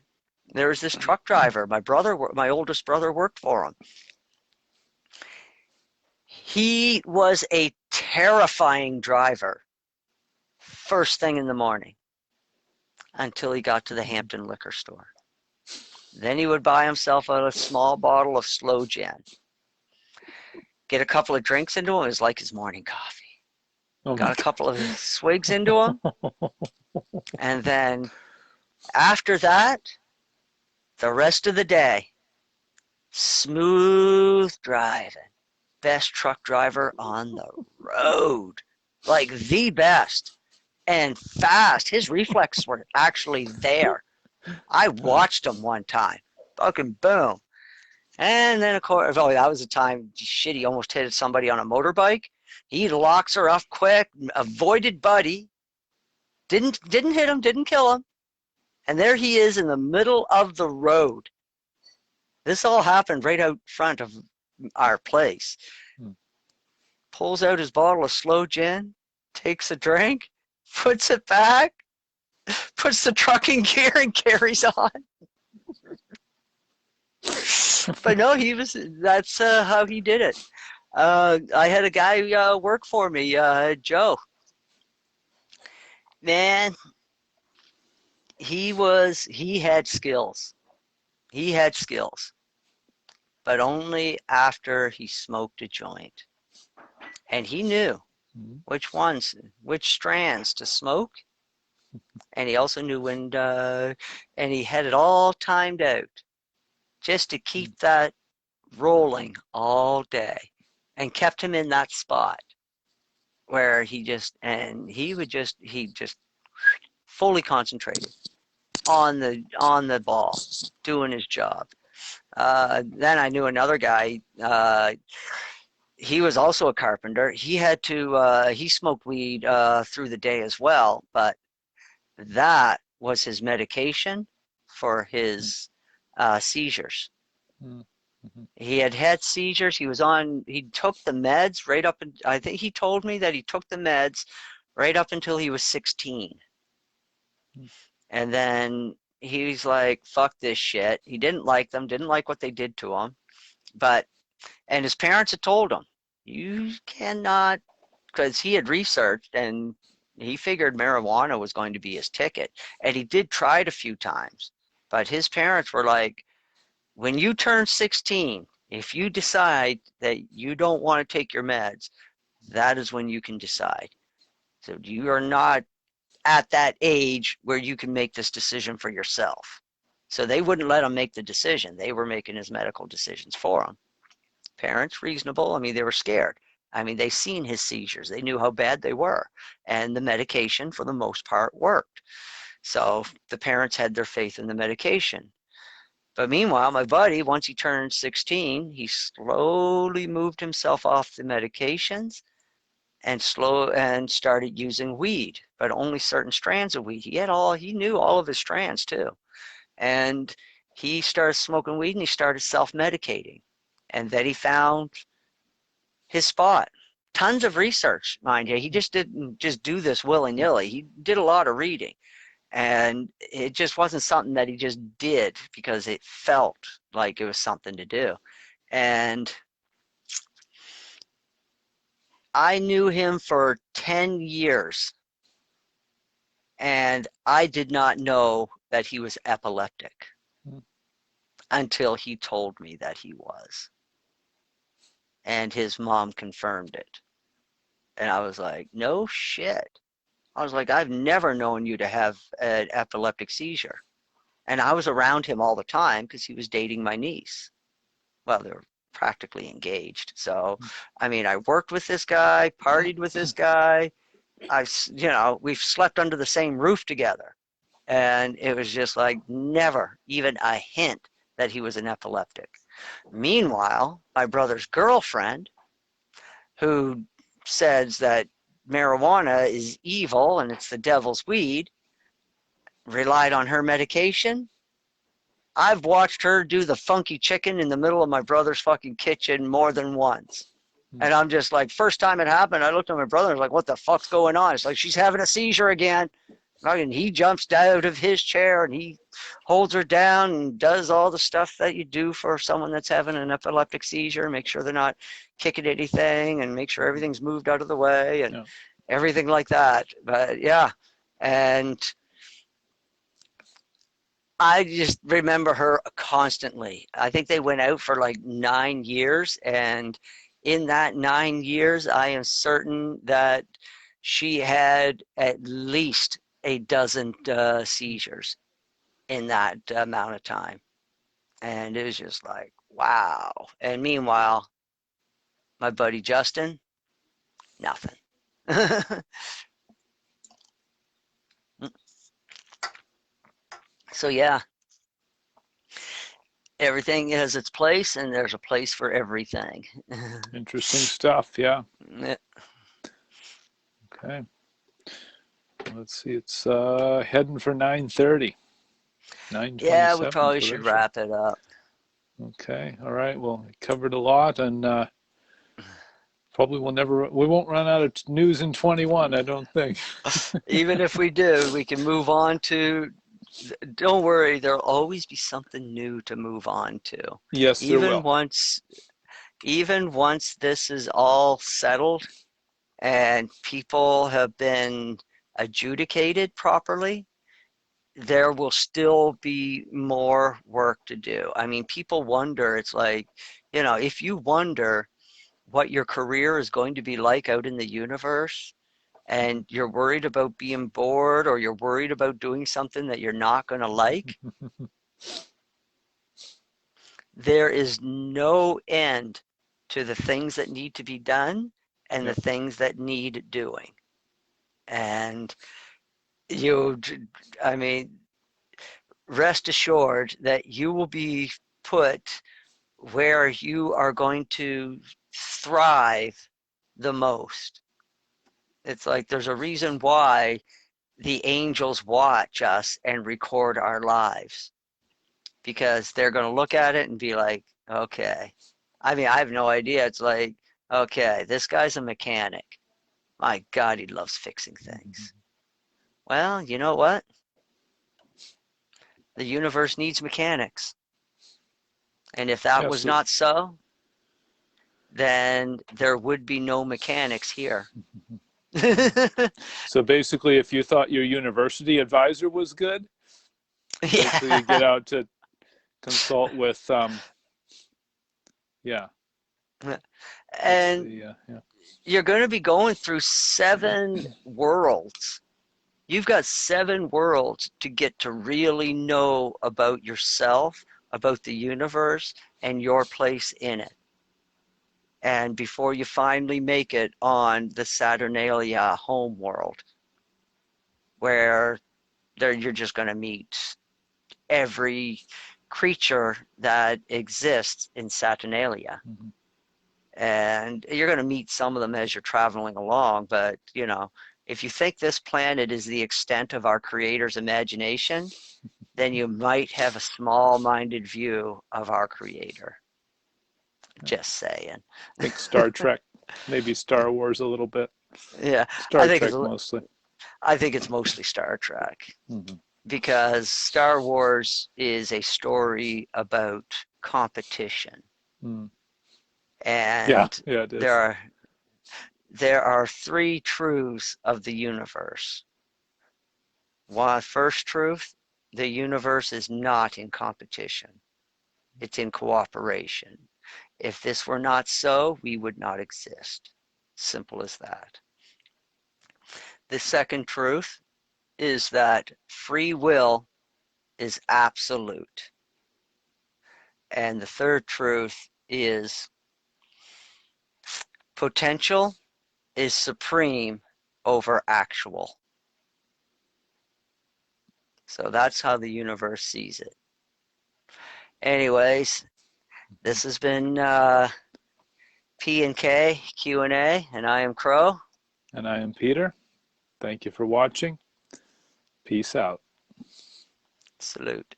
there was this truck driver. My oldest brother worked for him. He was a terrifying driver first thing in the morning until he got to the Hampton liquor store. Then he would buy himself a small bottle of slow gin. Get a couple of drinks into him. It was like his morning coffee. Got a couple of swigs into him. And then after that, the rest of the day, smooth driving. Best truck driver on the road. Like the best. And fast. His reflexes were actually there. I watched him one time. Fucking boom. And then, of course, that was a time, shit, he almost hit somebody on a motorbike. He locks her up quick, avoided Buddy. Didn't hit him, didn't kill him. And there he is in the middle of the road. This all happened right out front of our place. Pulls out his bottle of slow gin, takes a drink, puts it back, puts the truck in gear and carries on. But no, that's how he did it. I had a guy work for me, Joe. Man, he had skills. He had skills. But only after he smoked a joint. And he knew which strands to smoke. And he also knew when, and he had it all timed out just to keep that rolling all day and kept him in that spot where he just fully concentrated on the ball, doing his job. Then I knew another guy, he was also a carpenter. He smoked weed through the day as well, but that was his medication for his seizures. He had seizures. He took the meds right up, I think he told me that he took the meds right up until he was 16. And then he's like, fuck this shit. He didn't like them, didn't like what they did to him. And his parents had told him, you cannot, because he had researched and he figured marijuana was going to be his ticket. And he did try it a few times. But his parents were like, when you turn 16, if you decide that you don't want to take your meds, that is when you can decide. So you are not at that age where you can make this decision for yourself. So they wouldn't let him make the decision. They were making his medical decisions for him. Parents, reasonable. I mean, they were scared. I mean, they seen his seizures. They knew how bad they were. And the medication, for the most part, worked. So the parents had their faith in the medication. But meanwhile, my buddy, once he turned 16, he slowly moved himself off the medications and started using weed, but only certain strands of weed. He knew all of his strands too. And he started smoking weed and he started self-medicating. And then he found his spot. Tons of research, mind you. He just didn't just do this willy-nilly. He did a lot of reading. And it just wasn't something that he just did because it felt like it was something to do. And I knew him for 10 years. And I did not know that he was epileptic until he told me that he was. And his mom confirmed it. And I was like, no shit. I was like, I've never known you to have an epileptic seizure. And I was around him all the time because he was dating my niece. Well, they were practically engaged. So, I mean, I worked with this guy, partied with this guy. We've slept under the same roof together. And it was just like never even a hint that he was an epileptic. Meanwhile, my brother's girlfriend, who says that marijuana is evil and it's the devil's weed, relied on her medication. I've watched her do the funky chicken in the middle of my brother's fucking kitchen more than once. And I'm just like, first time it happened, I looked at my brother and was like, what the fuck's going on? It's like, she's having a seizure again. And he jumps out of his chair and he holds her down and does all the stuff that you do for someone that's having an epileptic seizure, make sure they're not kicking anything and make sure everything's moved out of the way and everything like that. But yeah, and I just remember her constantly. I think they went out for like 9 years, and in that 9 years, I am certain that she had at least a dozen seizures in that amount of time. And it was just like, wow. And meanwhile, my buddy Justin, nothing. So yeah, everything has its place, and there's a place for everything. Interesting stuff. Yeah. Yeah. Okay. Let's see. It's heading for 9:30. 9:27. Yeah, we probably should wrap it up. Okay. All right. Well, we covered a lot, and probably we won't run out of news in 21, I don't think. Even if we do, we can move on to, don't worry, there'll always be something new to move on to. Yes, there will. Even once this is all settled and people have been adjudicated properly, there will still be more work to do. I mean, people wonder, it's like, if you wonder what your career is going to be like out in the universe, and you're worried about being bored or you're worried about doing something that you're not going to like, there is no end to the things that need to be done and the things that need doing. And rest assured that you will be put where you are going to thrive the most. It's like there's a reason why the angels watch us and record our lives, because they're going to look at it and be like, okay. I mean, I have no idea. It's like, okay, this guy's a mechanic. My God, he loves fixing things. Well, you know what? The universe needs mechanics. And if that was not so, then there would be no mechanics here. So basically, if you thought your university advisor was good, basically you get out to consult with, And you're going to be going through 7 worlds. You've got 7 worlds to get to really know about yourself, about the universe, and your place in it. And before you finally make it on the Saturnalia home world, where you're just going to meet every creature that exists in Saturnalia. Mm-hmm. And you're going to meet some of them as you're traveling along. But, if you think this planet is the extent of our Creator's imagination, then you might have a small-minded view of our Creator. Just saying. I think Star Trek, maybe Star Wars a little bit. Yeah. Star Trek mostly. I think it's mostly Star Trek. Mm-hmm. Because Star Wars is a story about competition. Mm. And it is. There are 3 truths of the universe. First truth, the universe is not in competition. It's in cooperation. If this were not so, we would not exist. Simple as that. The second truth is that free will is absolute. And the third truth is potential is supreme over actual. So that's how the universe sees it. Anyways, this has been P and K Q&A, and I am Crow. And I am Peter. Thank you for watching. Peace out. Salute.